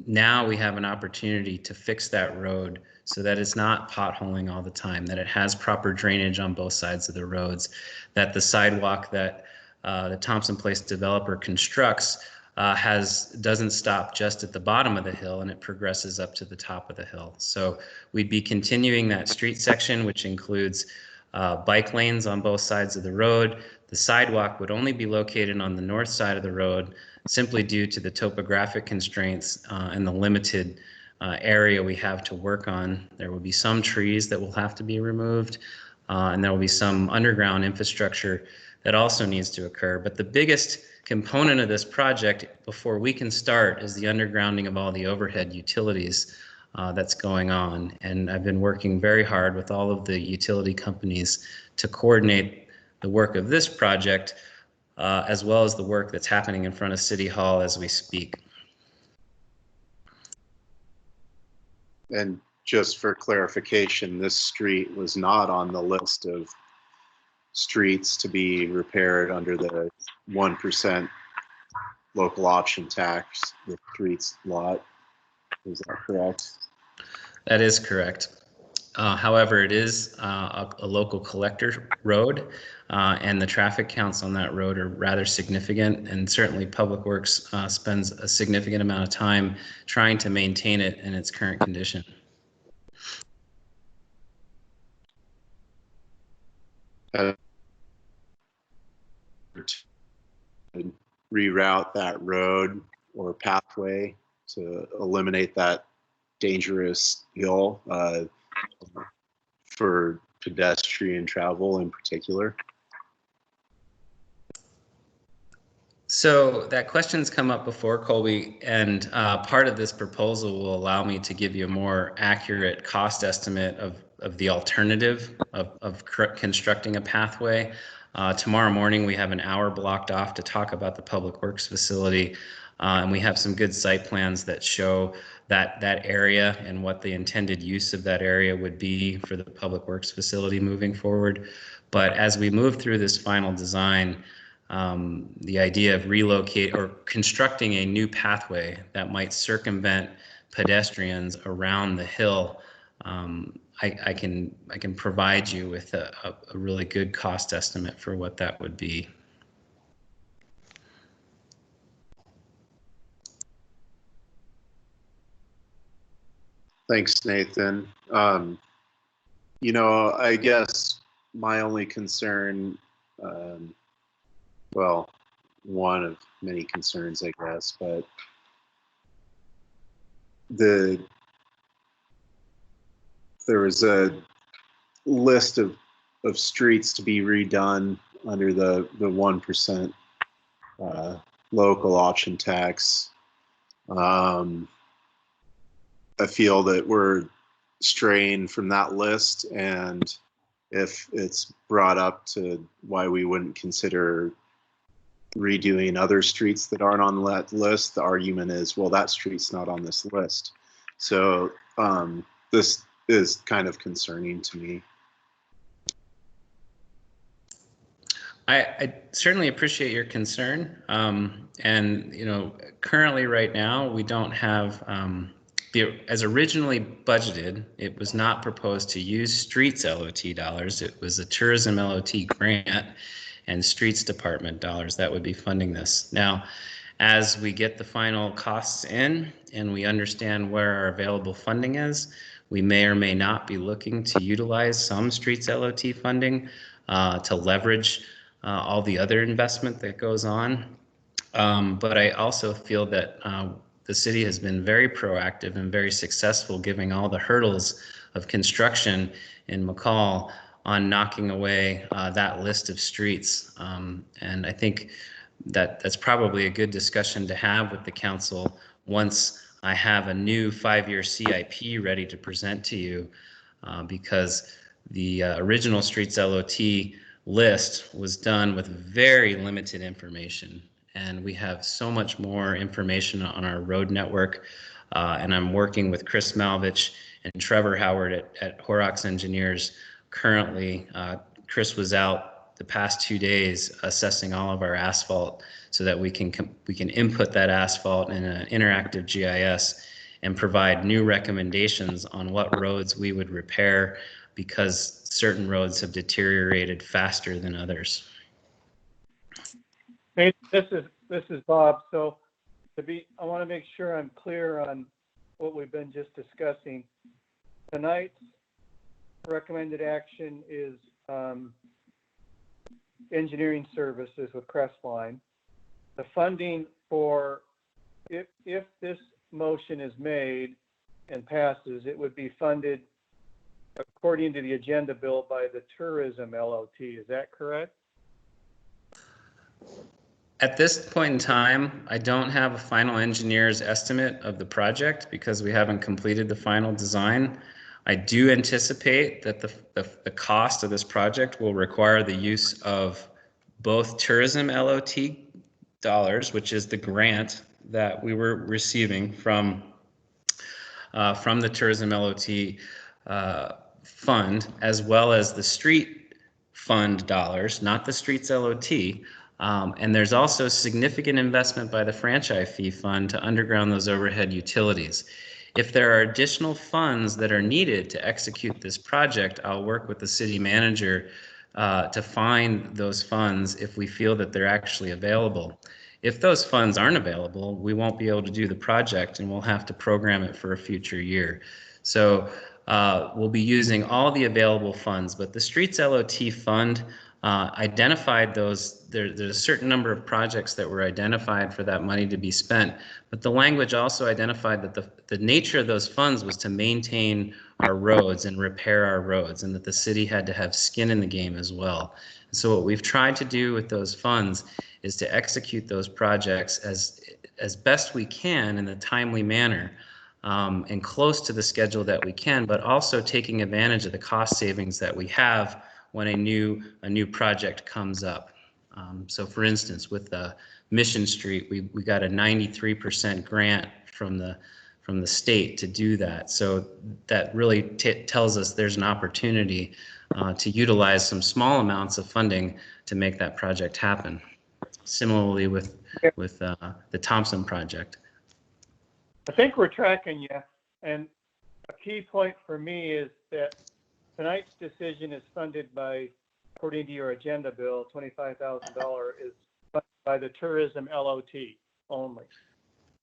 now we have an opportunity to fix that road so that it's not potholing all the time, that it has proper drainage on both sides of the roads, that the sidewalk that the Thompson Place developer constructs doesn't stop just at the bottom of the hill, and it progresses up to the top of the hill. So we'd be continuing that street section, which includes bike lanes on both sides of the road. The sidewalk would only be located on the north side of the road, simply due to the topographic constraints and the limited area we have to work on. There will be some trees that will have to be removed, and there will be some underground infrastructure that also needs to occur. But the biggest component of this project before we can start is the undergrounding of all the overhead utilities that's going on. And I've been working very hard with all of the utility companies to coordinate the work of this project as well as the work that's happening in front of City Hall as we speak. And just for clarification, this street was not on the list of streets to be repaired under the 1% local option tax, the streets lot. Is that correct? That is correct. However, it is a local collector road, and the traffic counts on that road are rather significant, and certainly Public Works spends a significant amount of time trying to maintain it in its current condition. Reroute that road or pathway to eliminate that dangerous hill for pedestrian travel in particular? So that question's come up before, Colby, and part of this proposal will allow me to give you a more accurate cost estimate of the alternative of constructing a pathway. Tomorrow morning, we have an hour blocked off to talk about the Public Works facility, and we have some good site plans that show that area and what the intended use of that area would be for the Public Works facility moving forward. But as we move through this final design, the idea of constructing a new pathway that might circumvent pedestrians around the hill, I can provide you with a really good cost estimate for what that would be. Thanks, Nathan. You know, I guess my only concern, well, one of many concerns, I guess, but there was a list of streets to be redone under the 1% local option tax. I feel that we're straying from that list, and if it's brought up to why we wouldn't consider redoing other streets that aren't on that list, the argument is, well, that street's not on this list. So this is kind of concerning to me. I certainly appreciate your concern. And, you know, currently right now, we don't have, as originally budgeted, it was not proposed to use streets LOT dollars. It was a tourism LOT grant and streets department dollars that would be funding this. Now, as we get the final costs in and we understand where our available funding is, we may or may not be looking to utilize some streets LOT funding to leverage all the other investment that goes on. But I also feel that the city has been very proactive and very successful, giving all the hurdles of construction in McCall on knocking away that list of streets. And I think that that's probably a good discussion to have with the council once I have a new 5-year CIP ready to present to you, because the original streets LOT list was done with very limited information, and we have so much more information on our road network. And I'm working with Chris Malvich and Trevor Howard at Horrocks Engineers currently. Chris was out the past 2 days assessing all of our asphalt so that we can input that asphalt in an interactive GIS and provide new recommendations on what roads we would repair, because certain roads have deteriorated faster than others. Hey, this is Bob. So I want to make sure I'm clear on what we've been just discussing. Tonight's recommended action is engineering services with Crestline. The funding for, if this motion is made and passes, it would be funded according to the agenda bill by the tourism LOT. Is that correct? At this point in time, I don't have a final engineer's estimate of the project because we haven't completed the final design. I do anticipate that the cost of this project will require the use of both tourism LOT dollars, which is the grant that we were receiving from the tourism LOT fund, as well as the street fund dollars, not the streets LOT. And there's also significant investment by the franchise fee fund to underground those overhead utilities. If there are additional funds that are needed to execute this project, I'll work with the city manager to find those funds if we feel that they're actually available. If those funds aren't available, we won't be able to do the project and we'll have to program it for a future year. So we'll be using all the available funds, but the Streets LOT fund identified those. There's a certain number of projects that were identified for that money to be spent, but the language also identified that the nature of those funds was to maintain our roads and repair our roads, and that the city had to have skin in the game as well. And so what we've tried to do with those funds is to execute those projects as best we can in a timely manner, and close to the schedule that we can, but also taking advantage of the cost savings that we have when a new project comes up. So for instance, with Mission Street, we got a 93% grant from the state to do that. So that really tells us there's an opportunity to utilize some small amounts of funding to make that project happen. Similarly with the Thompson project. I think we're tracking you, and a key point for me is that tonight's decision is funded by, according to your agenda bill, $25,000 is funded by the tourism LOT only.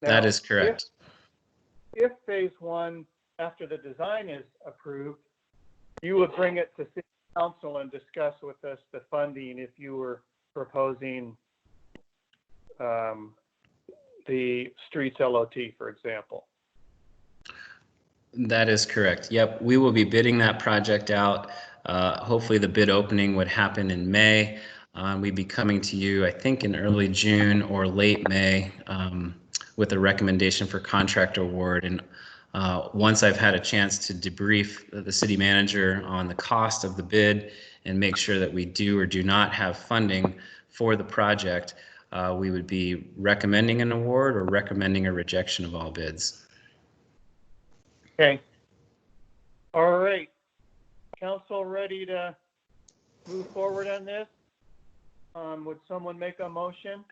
Now, that is correct. If phase one, after the design is approved, you would bring it to city council and discuss with us the funding if you were proposing the streets LOT, for example. That is correct. Yep, we will be bidding that project out. Hopefully the bid opening would happen in May. We'd be coming to you, I think, in early June or late May with a recommendation for contract award. And Once I've had a chance to debrief the city manager on the cost of the bid and make sure that we do or do not have funding for the project, we would be recommending an award or recommending a rejection of all bids. Okay. All right. Council ready to move forward on this? Would someone make a motion?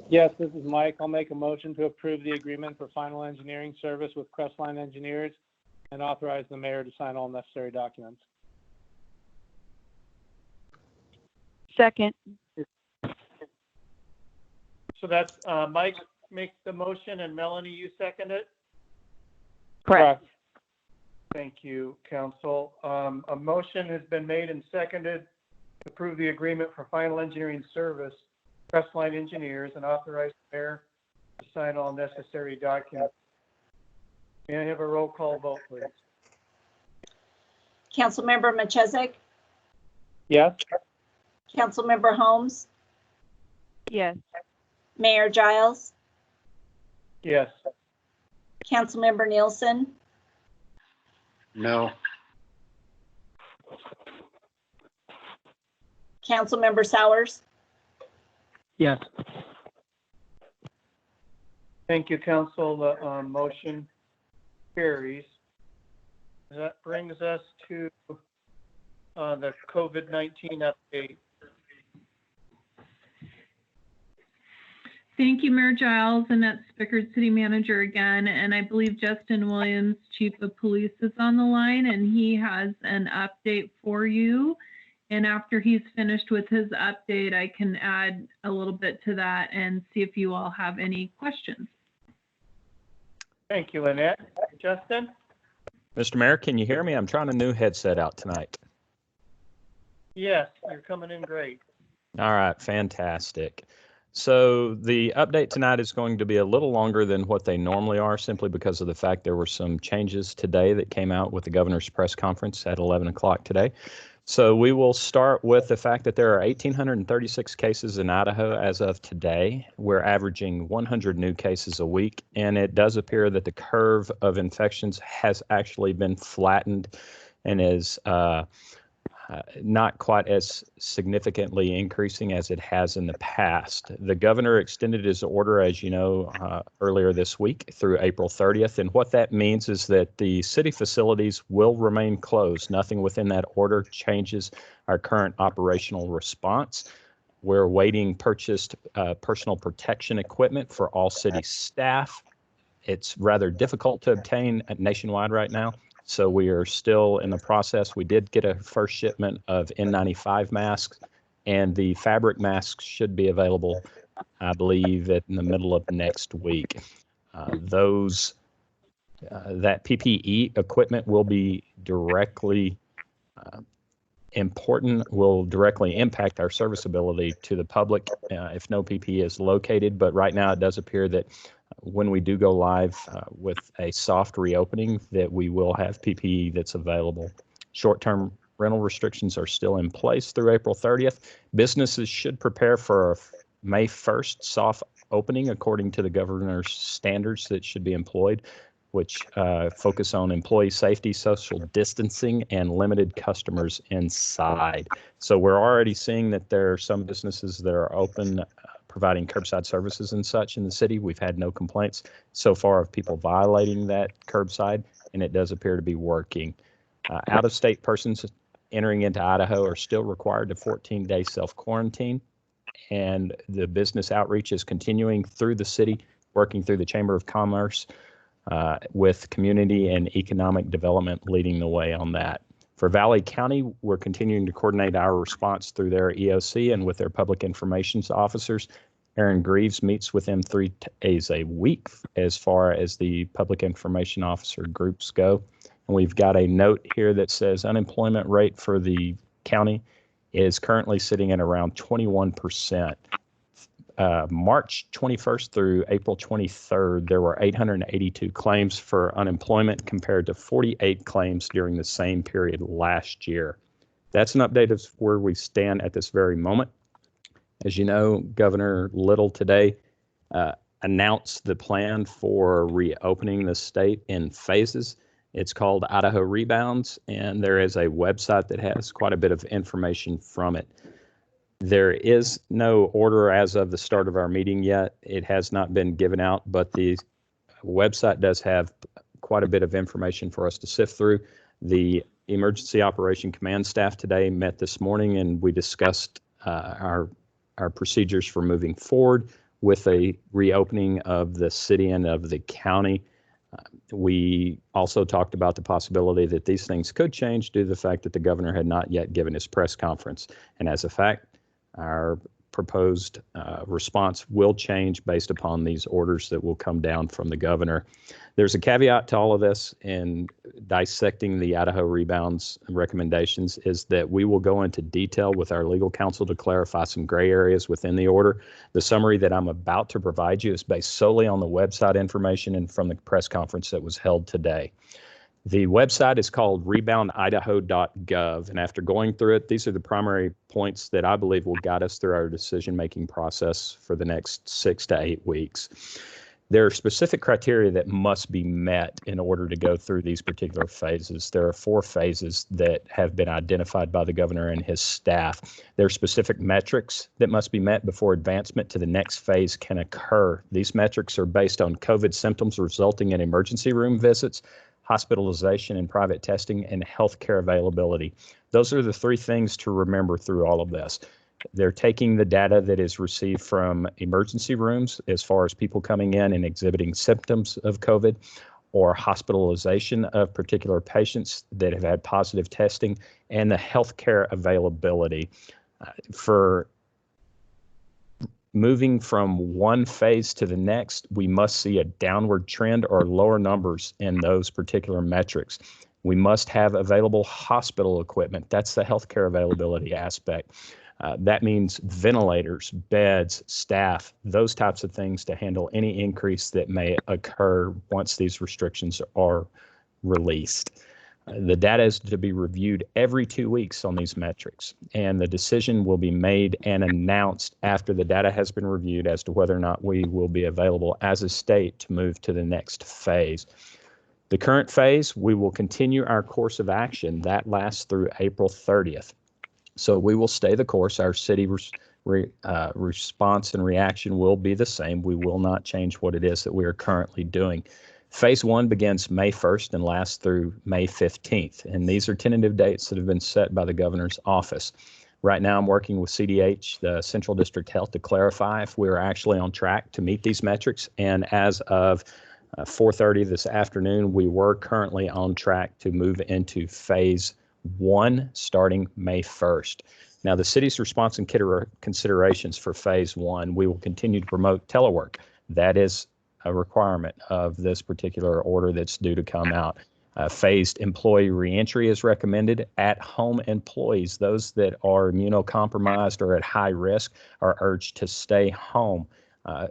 Yes, this is Mike. I'll make a motion to approve the agreement for final engineering service with Crestline Engineers and authorize the mayor to sign all necessary documents. Second. So that's Mike makes the motion and Melanie, you second it? Correct. Thank you, Council. A motion has been made and seconded to approve the agreement for final engineering service, Crestline Engineers, and authorize the mayor to sign all necessary documents. May I have a roll call vote, please? Councilmember Machesik, Yes. Councilmember Holmes, Yes. Mayor Giles, Yes. Councilmember Nielsen, No. Councilmember Sowers, Yes. Thank you, Council. The motion carries. That brings us to the COVID-19 update. Thank you, Mayor Giles. Annette Spickard, City Manager again. And I believe Justin Williams, Chief of Police, is on the line, and he has an update for you. And after he's finished with his update, I can add a little bit to that and see if you all have any questions. Thank you, Lynette. Justin? Mr. Mayor, can you hear me? I'm trying a new headset out tonight. Yes, you're coming in great. All right, fantastic. So the update tonight is going to be a little longer than what they normally are, simply because of the fact there were some changes today that came out with the governor's press conference at 11 o'clock today. So we will start with the fact that there are 1,836 cases in Idaho as of today. We're averaging 100 new cases a week, and it does appear that the curve of infections has actually been flattened and is not quite as significantly increasing as it has in the past. The governor extended his order, as you know, earlier this week through April 30th. And what that means is that the city facilities will remain closed. Nothing within that order changes our current operational response. We're awaiting purchased personal protection equipment for all city staff. It's rather difficult to obtain nationwide right now. So we are still in the process. We did get a first shipment of N95 masks, and the fabric masks should be available, I believe, in the middle of next week. That PPE equipment will be directly will directly impact our serviceability to the public if no PPE is located. But right now it does appear that when we do go live with a soft reopening, that we will have PPE that's available. Short-term rental restrictions are still in place through April 30th. Businesses should prepare for a May 1st soft opening according to the governor's standards that should be employed, which focus on employee safety, social distancing, and limited customers inside. So we're already seeing that there are some businesses that are open, providing curbside services and such in the city. We've had no complaints so far of people violating that curbside, and it does appear to be working. Out-of-state persons entering into Idaho are still required to 14-day self-quarantine, and the business outreach is continuing through the city, working through the Chamber of Commerce, with community and economic development leading the way on that. For Valley County, we're continuing to coordinate our response through their EOC and with their public information officers. Aaron Greaves meets with them 3 days a week as far as the public information officer groups go. And we've got a note here that says unemployment rate for the county is currently sitting at around 21%. March 21st through April 23rd, there were 882 claims for unemployment compared to 48 claims during the same period last year. That's an update of where we stand at this very moment. As you know, Governor Little today announced the plan for reopening the state in phases. It's called Idaho Rebounds, and there is a website that has quite a bit of information from it. There is no order as of the start of our meeting yet. It has not been given out, but the website does have quite a bit of information for us to sift through. The Emergency Operation Command staff today met this morning, and we discussed our procedures for moving forward with a reopening of the city and of the county. We also talked about the possibility that these things could change due to the fact that the governor had not yet given his press conference. And as a fact, our proposed response will change based upon these orders that will come down from the governor. There's a caveat to all of this, in dissecting the Idaho Rebounds recommendations, is that we will go into detail with our legal counsel to clarify some gray areas within the order. The summary that I'm about to provide you is based solely on the website information and from the press conference that was held today. The website is called reboundidaho.gov, and after going through it, these are the primary points that I believe will guide us through our decision-making process for the next 6 to 8 weeks. There are specific criteria that must be met in order to go through these particular phases. There are 4 phases that have been identified by the governor and his staff. There are specific metrics that must be met before advancement to the next phase can occur. These metrics are based on COVID symptoms resulting in emergency room visits, hospitalization and private testing, and healthcare availability. Those are the 3 things to remember through all of this. They're taking the data that is received from emergency rooms as far as people coming in and exhibiting symptoms of COVID, or hospitalization of particular patients that have had positive testing, and the healthcare availability. For moving from one phase to the next, we must see a downward trend or lower numbers in those particular metrics. We must have available hospital equipment. That's the healthcare availability aspect. That means ventilators, beds, staff, those types of things to handle any increase that may occur once these restrictions are released. The data is to be reviewed every 2 weeks on these metrics, and the decision will be made and announced after the data has been reviewed as to whether or not we will be available as a state to move to the next phase. The current phase, we will continue our course of action. That lasts through April 30th. So we will stay the course. Our city response and reaction will be the same. We will not change what it is that we are currently doing. Phase 1 begins May 1st and lasts through May 15th. And these are tentative dates that have been set by the governor's office. Right now, I'm working with CDH, the Central District Health, to clarify if we're actually on track to meet these metrics. And as of 4:30 this afternoon, we were currently on track to move into Phase 1 starting May 1st. Now, the city's response and considerations for Phase 1, we will continue to promote telework. That is a requirement of this particular order that's due to come out. Phased employee reentry is recommended. At-home employees, those that are immunocompromised or at high risk, are urged to stay home.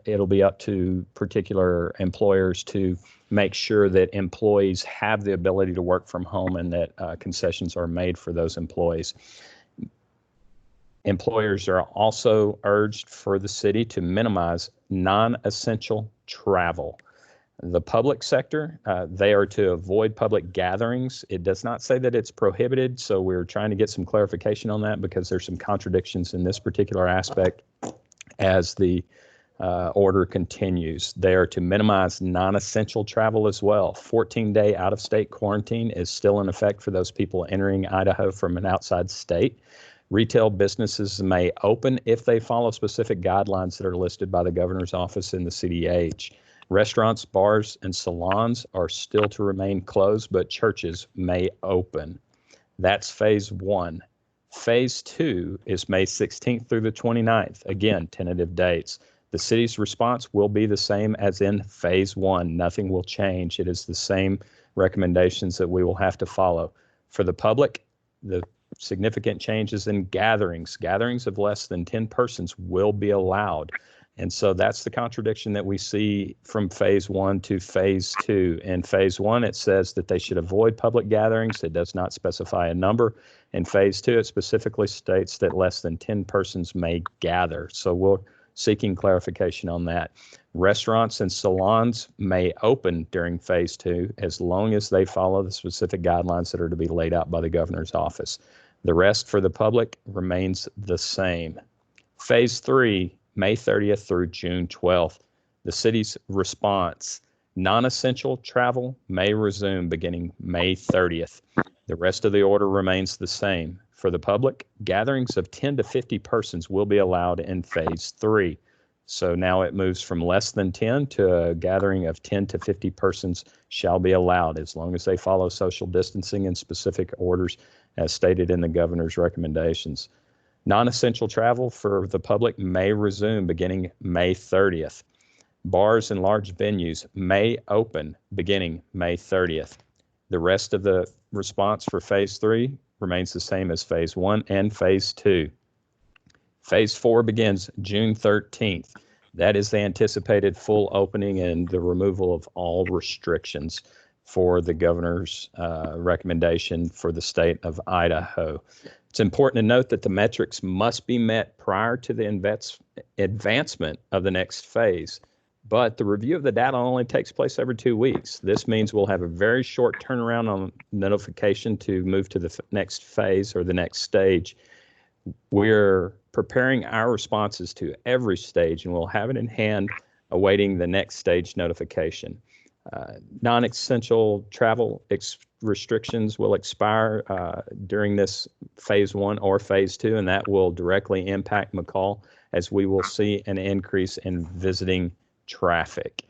It'll be up to particular employers to make sure that employees have the ability to work from home and that concessions are made for those employees. Employers are also urged for the city to minimize non-essential travel. The public sector, they are to avoid public gatherings. It does not say that it's prohibited, so we're trying to get some clarification on that because there's some contradictions in this particular aspect as the order continues. They are to minimize non-essential travel as well. 14-day out-of-state quarantine is still in effect for those people entering Idaho from an outside state. Retail businesses may open if they follow specific guidelines that are listed by the governor's office in the CDH. Restaurants, bars, and salons are still to remain closed, but churches may open. That's Phase 1. Phase 2 is May 16th through the 29th. Again, tentative dates. The city's response will be the same as in Phase 1. Nothing will change. It is the same recommendations that we will have to follow. For the public, the significant changes in gatherings. Gatherings of less than 10 persons will be allowed. And so that's the contradiction that we see from Phase 1 to Phase 2. In Phase 1, it says that they should avoid public gatherings. It does not specify a number. In Phase 2, it specifically states that less than 10 persons may gather. So we'll seeking clarification on that. Restaurants and salons may open during phase 2 as long as they follow the specific guidelines that are to be laid out by the governor's office. The rest for the public remains the same. Phase 3, May 30th through June 12th. The city's response: non-essential travel may resume beginning May 30th. The rest of the order remains the same. For the public, gatherings of 10 to 50 persons will be allowed in phase 3. So now it moves from less than 10 to a gathering of 10 to 50 persons shall be allowed as long as they follow social distancing and specific orders as stated in the governor's recommendations. Non-essential travel for the public may resume beginning May 30th. Bars and large venues may open beginning May 30th. The rest of the response for phase 3 remains the same as phase 1 and phase 2. Phase 4 begins June 13th. That is the anticipated full opening and the removal of all restrictions for the governor's recommendation for the state of Idaho. It's important to note that the metrics must be met prior to the advancement of the next phase, but the review of the data only takes place every 2 weeks. This means we'll have a very short turnaround on notification to move to the next phase or the next stage. We're preparing our responses to every stage, and we'll have it in hand awaiting the next stage notification. Non-essential travel restrictions will expire during this phase 1 or phase 2, and that will directly impact McCall as we will see an increase in visiting traffic.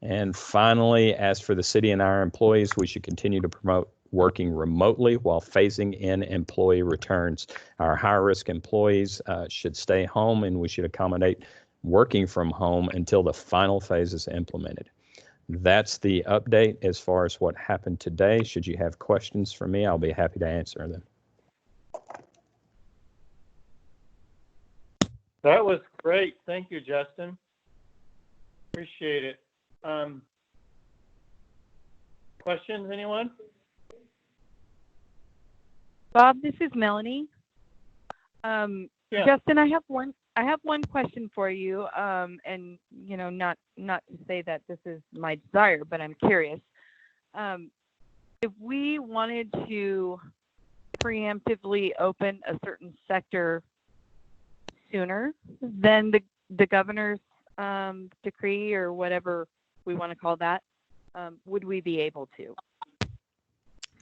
And finally, as for the city and our employees, we should continue to promote working remotely while phasing in employee returns. Our high-risk employees should stay home, and we should accommodate working from home until the final phase is implemented. That's the update as far as what happened today. Should you have questions for me, I'll be happy to answer them. That was great. Thank you, Justin. Appreciate it. Questions, anyone? Bob, this is Melanie. Justin, I have one question for you, and not to say that this is my desire, but I'm curious. If we wanted to preemptively open a certain sector sooner than the governor's decree or whatever we want to call that, would we be able to?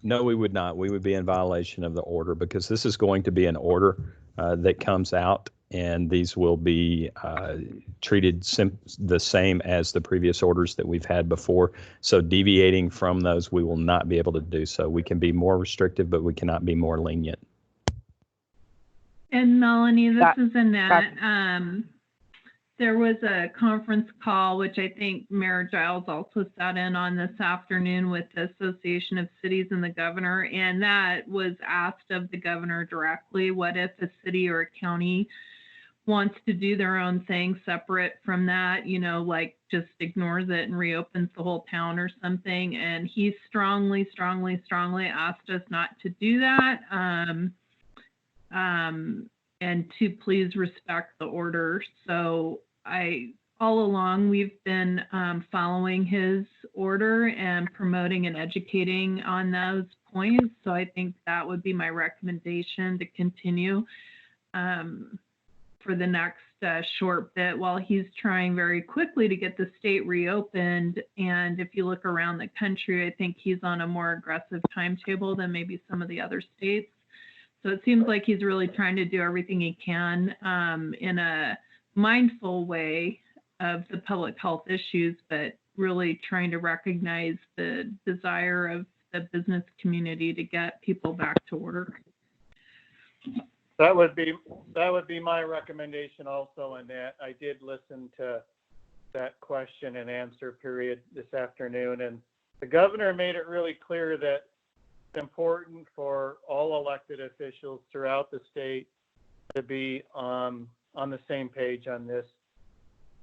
No, we would not. We would be in violation of the order because this is going to be an order that comes out, and these will be treated the same as the previous orders that we've had before. So deviating from those, we will not be able to do so. We can be more restrictive, but we cannot be more lenient. And Melanie, this is Annette. There was a conference call, which I think Mayor Giles also sat in on this afternoon with the Association of Cities and the governor, and that was asked of the governor directly. What if a city or a county wants to do their own thing separate from that, like just ignores it and reopens the whole town or something? And he strongly asked us not to do that. And to please respect the order. So all along, we've been following his order and promoting and educating on those points. So I think that would be my recommendation, to continue for the next short bit while he's trying very quickly to get the state reopened. And if you look around the country, I think he's on a more aggressive timetable than maybe some of the other states. So it seems like he's really trying to do everything he can in a mindful way of the public health issues, but really trying to recognize the desire of the business community to get people back to work. That would be my recommendation also, Annette. I did listen to that question and answer period this afternoon, and the governor made it really clear that it's important for all elected officials throughout the state to be on the same page on this,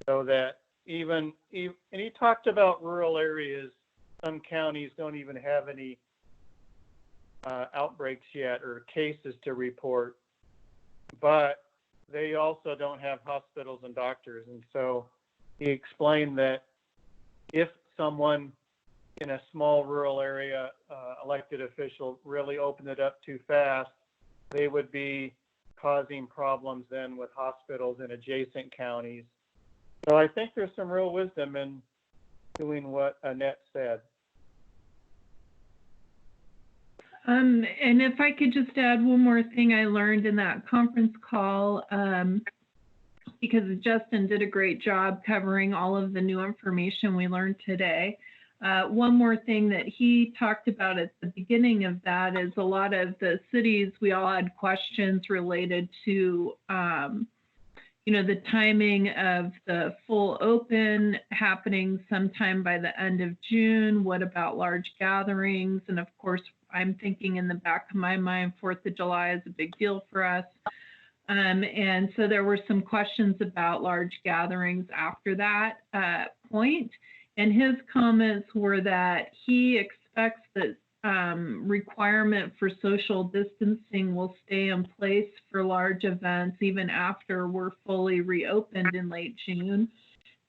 so that and he talked about rural areas. Some counties don't even have any outbreaks yet or cases to report, but they also don't have hospitals and doctors. And so he explained that if someone in a small rural area, elected official, really opened it up too fast, they would be causing problems then with hospitals in adjacent counties. So I think there's some real wisdom in doing what Annette said. And if I could just add one more thing I learned in that conference call, because Justin did a great job covering all of the new information we learned today. One more thing that he talked about at the beginning of that is a lot of the cities, we all had questions related to, the timing of the full open happening sometime by the end of June. What about large gatherings? And of course, I'm thinking in the back of my mind, 4th of July is a big deal for us. And so there were some questions about large gatherings after that point. And his comments were that he expects that requirement for social distancing will stay in place for large events even after we're fully reopened in late June,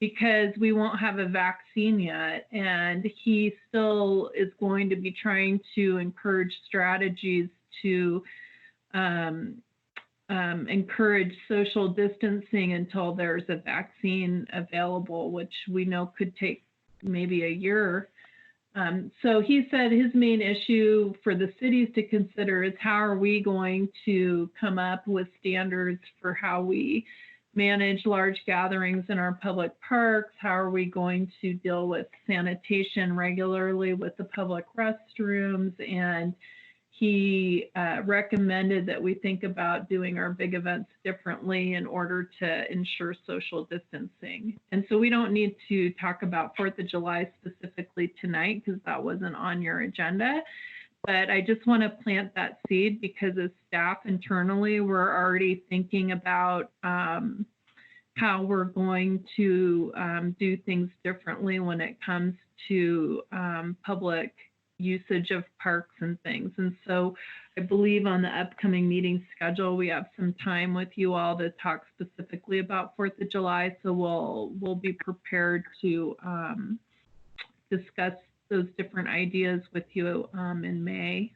because we won't have a vaccine yet. And he still is going to be trying to encourage strategies to encourage social distancing until there's a vaccine available, which we know could take maybe a year. So he said his main issue for the cities to consider is how are we going to come up with standards for how we manage large gatherings in our public parks? How are we going to deal with sanitation regularly with the public restrooms? And he recommended that we think about doing our big events differently in order to ensure social distancing. And so we don't need to talk about 4th of July specifically tonight because that wasn't on your agenda. But I just want to plant that seed because as staff internally, we're already thinking about how we're going to do things differently when it comes to public usage of parks and things. And so I believe on the upcoming meeting schedule, we have some time with you all to talk specifically about 4th of July. So we'll be prepared to discuss those different ideas with you in May.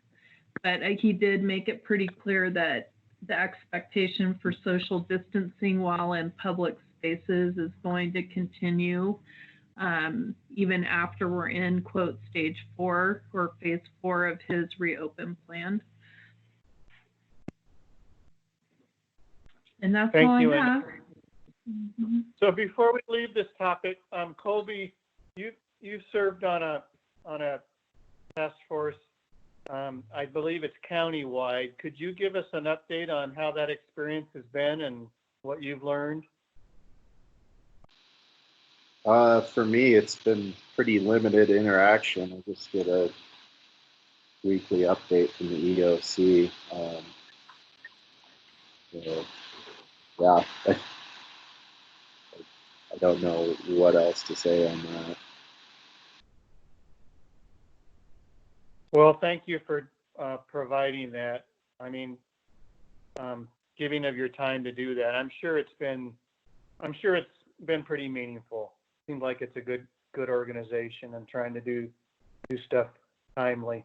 But he did make it pretty clear that the expectation for social distancing while in public spaces is going to continue even after we're in, quote, stage 4 or phase 4 of his reopen plan. And that's all I have. So before we leave this topic, Colby, you served on a task force. I believe it's countywide. Could you give us an update on how that experience has been and what you've learned? For me, it's been pretty limited interaction. I just get a weekly update from the EOC. So, yeah, I don't know what else to say on that. Well, thank you for providing that. I mean, giving of your time to do that. I'm sure it's been pretty meaningful. Seems like it's a good organization and trying to do stuff timely.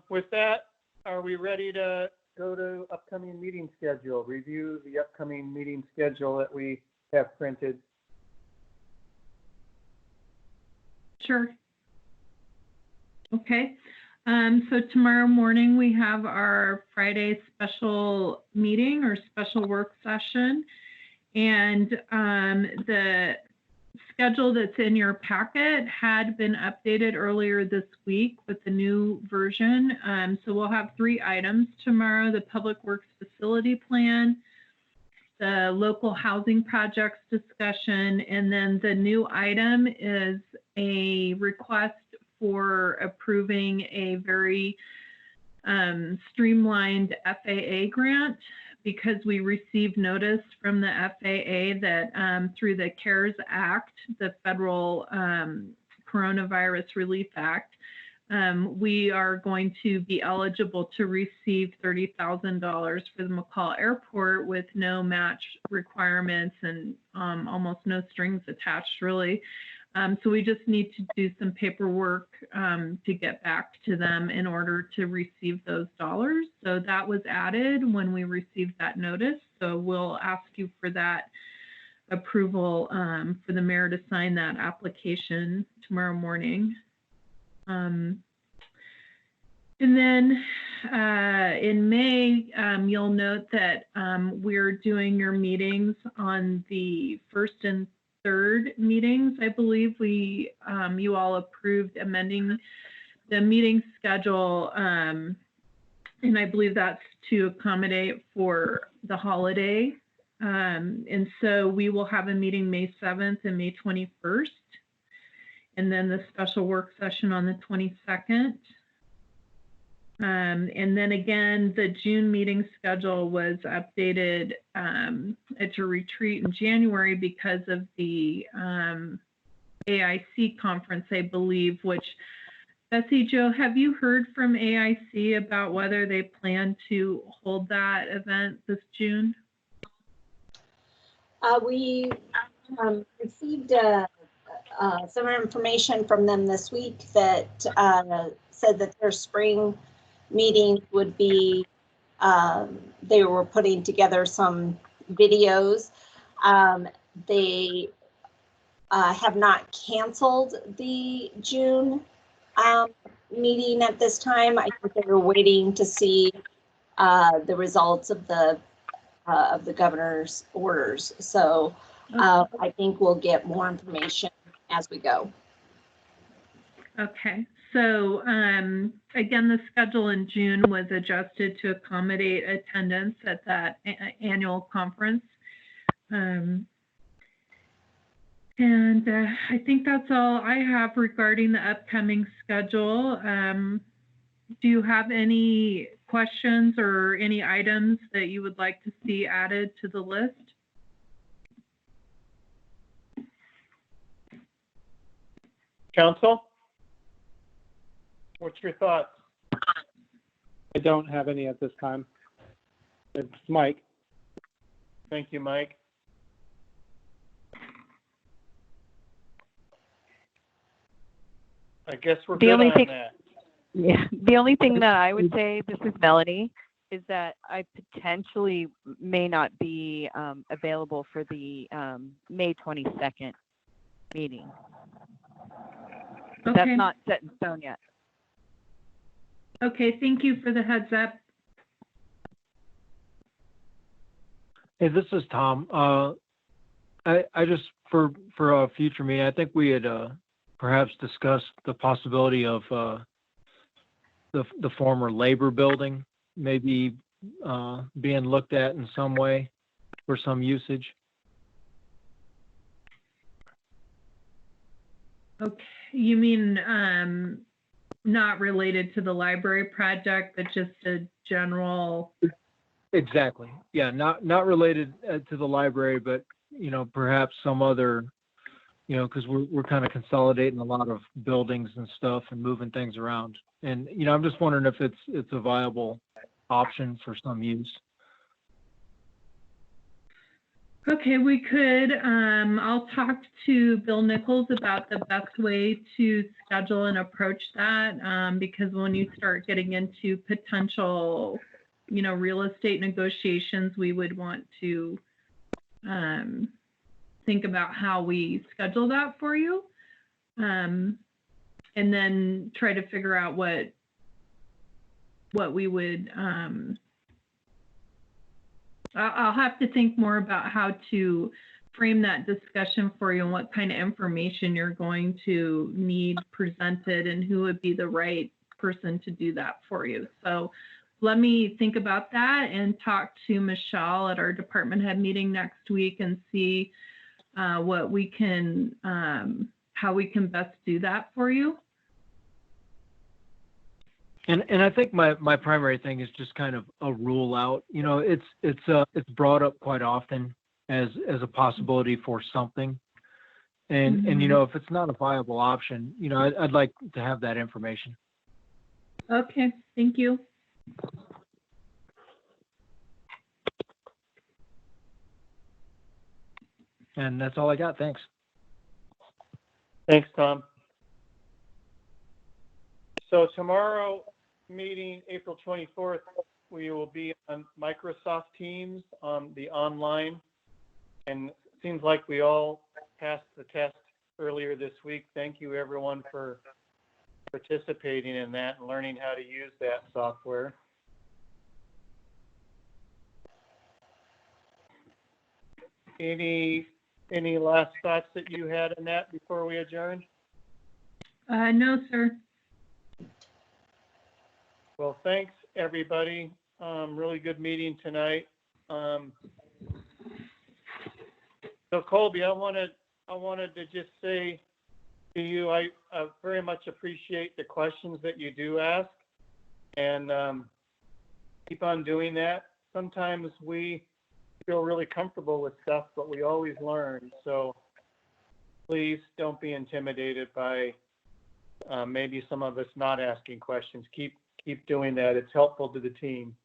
With that, are we ready to go to upcoming meeting schedule? Review the upcoming meeting schedule that we have printed. Sure. Okay. So tomorrow morning we have our Friday special meeting or special work session. And the schedule that's in your packet had been updated earlier this week with the new version. So we'll have 3 items tomorrow: the Public Works Facility Plan, the local housing projects discussion, and then the new item is a request for approving a very streamlined FAA grant, because we received notice from the FAA that through the CARES Act, the Federal Coronavirus Relief Act, we are going to be eligible to receive $30,000 for the McCall Airport with no match requirements and almost no strings attached, really. So we just need to do some paperwork to get back to them in order to receive those dollars. So that was added when we received that notice. So we'll ask you for that approval for the mayor to sign that application tomorrow morning. And then in May, you'll note that we're doing your meetings on the 1st and 3rd meetings. I believe you all approved amending the meeting schedule, and I believe that's to accommodate for the holiday. And so we will have a meeting May 7th and May 21st, and then the special work session on the 22nd. And then again, the June meeting schedule was updated at your retreat in January because of the AIC conference, I believe, which, Bessie Jo, have you heard from AIC about whether they plan to hold that event this June? We received some information from them this week that said that their spring meeting would be, they were putting together some videos. They have not canceled the June meeting at this time. I think they were waiting to see the results of the governor's orders. So I think we'll get more information as we go. Okay, so again, the schedule in June was adjusted to accommodate attendance at that annual conference. And I think that's all I have regarding the upcoming schedule. Do you have any questions or any items that you would like to see added to the list? Council? What's your thoughts? I don't have any at this time. It's Mike. Thank you, Mike. I guess we're good on that. Yeah, the only thing that I would say, this is Melanie, is that I potentially may not be available for the May 22nd meeting. But Okay. that's not set in stone yet. Okay, thank you for the heads up. Hey, this is Tom. I just, for a future meeting, I think we had perhaps discussed the possibility of the former labor building maybe being looked at in some way for some usage. Okay, you mean not related to the library project, but just a general? Exactly. Yeah, not related to the library, but perhaps some other, because we're kind of consolidating a lot of buildings and stuff and moving things around. And I'm just wondering if it's a viable option for some use. Okay, we could. I'll talk to Bill Nichols about the best way to schedule and approach that, because when you start getting into potential, real estate negotiations, we would want to think about how we schedule that for you, and then try to figure out what we would. I'll have to think more about how to frame that discussion for you and what kind of information you're going to need presented and who would be the right person to do that for you. So let me think about that and talk to Michelle at our department head meeting next week and see what we can, how we can best do that for you. And I think my primary thing is just kind of a rule out. It's brought up quite often as a possibility for something, and if it's not a viable option, I'd like to have that information. Okay, thank you. And that's all I got. Thanks. Thanks, Tom. So tomorrow, meeting April 24th, we will be on Microsoft Teams on the online. And it seems like we all passed the test earlier this week. Thank you, everyone, for participating in that and learning how to use that software. Any last thoughts that you had on that before we adjourn? No, sir. Well, thanks, everybody. Really good meeting tonight. So Colby, I wanted to just say to you, I very much appreciate the questions that you do ask, and keep on doing that. Sometimes we feel really comfortable with stuff, but we always learn. So please don't be intimidated by maybe some of us not asking questions. Keep doing that. It's helpful to the team.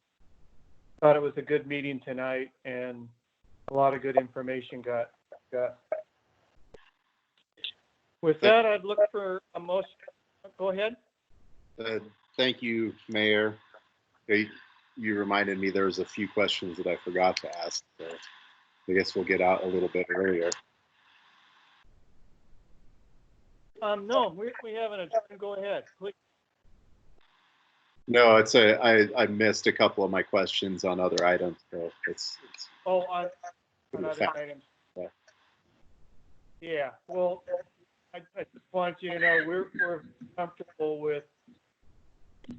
Thought it was a good meeting tonight, and a lot of good information got. With that, I'd look for a motion. Go ahead. Thank you, Mayor. You reminded me there was a few questions that I forgot to ask, so I guess we'll get out a little bit earlier. No, we haven't adjourned. Go ahead, please. No, I missed a couple of my questions on other items, so it's on other items. Yeah. Yeah. Well, I just want you to know we're comfortable with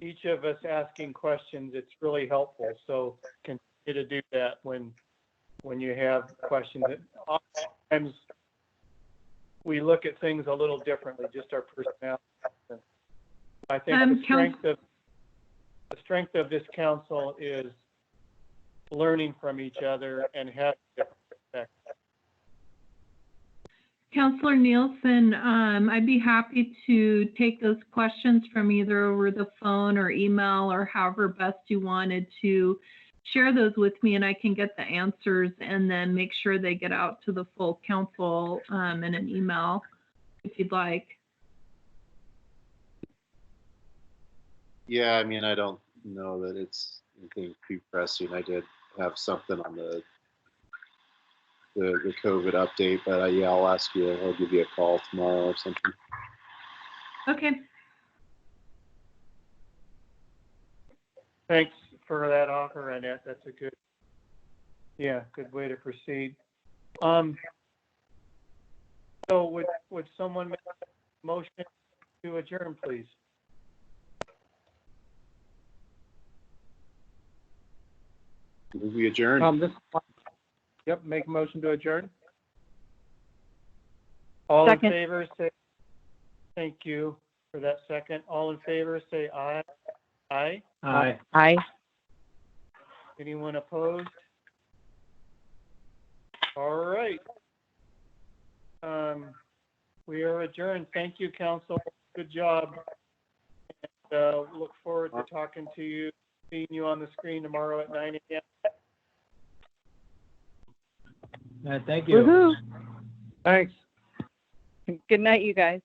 each of us asking questions. It's really helpful. So continue to do that when you have questions. Oftentimes we look at things a little differently, just our personality. I think the strength of this council is learning from each other and having different perspectives. Counselor Nielsen, I'd be happy to take those questions from either over the phone or email or however best you wanted to share those with me, and I can get the answers and then make sure they get out to the full council in an email if you'd like. Yeah, I mean, I don't know that it's anything too pressing. I did have something on the COVID update, but yeah, I'll ask you. I'll give you a call tomorrow or something. Okay. Thanks for that offer, Annette. That's a good way to proceed. So would someone make a motion to adjourn, please? We adjourn. Yep, make a motion to adjourn. All Second. in favor, say thank you for that second. All in favor, say aye. Aye. Aye. Aye. Anyone opposed? All right. We are adjourned. Thank you, council. Good job. And look forward to talking to you, seeing you on the screen tomorrow at 9 a.m. Thank you. Woohoo. Thanks. Good night, you guys.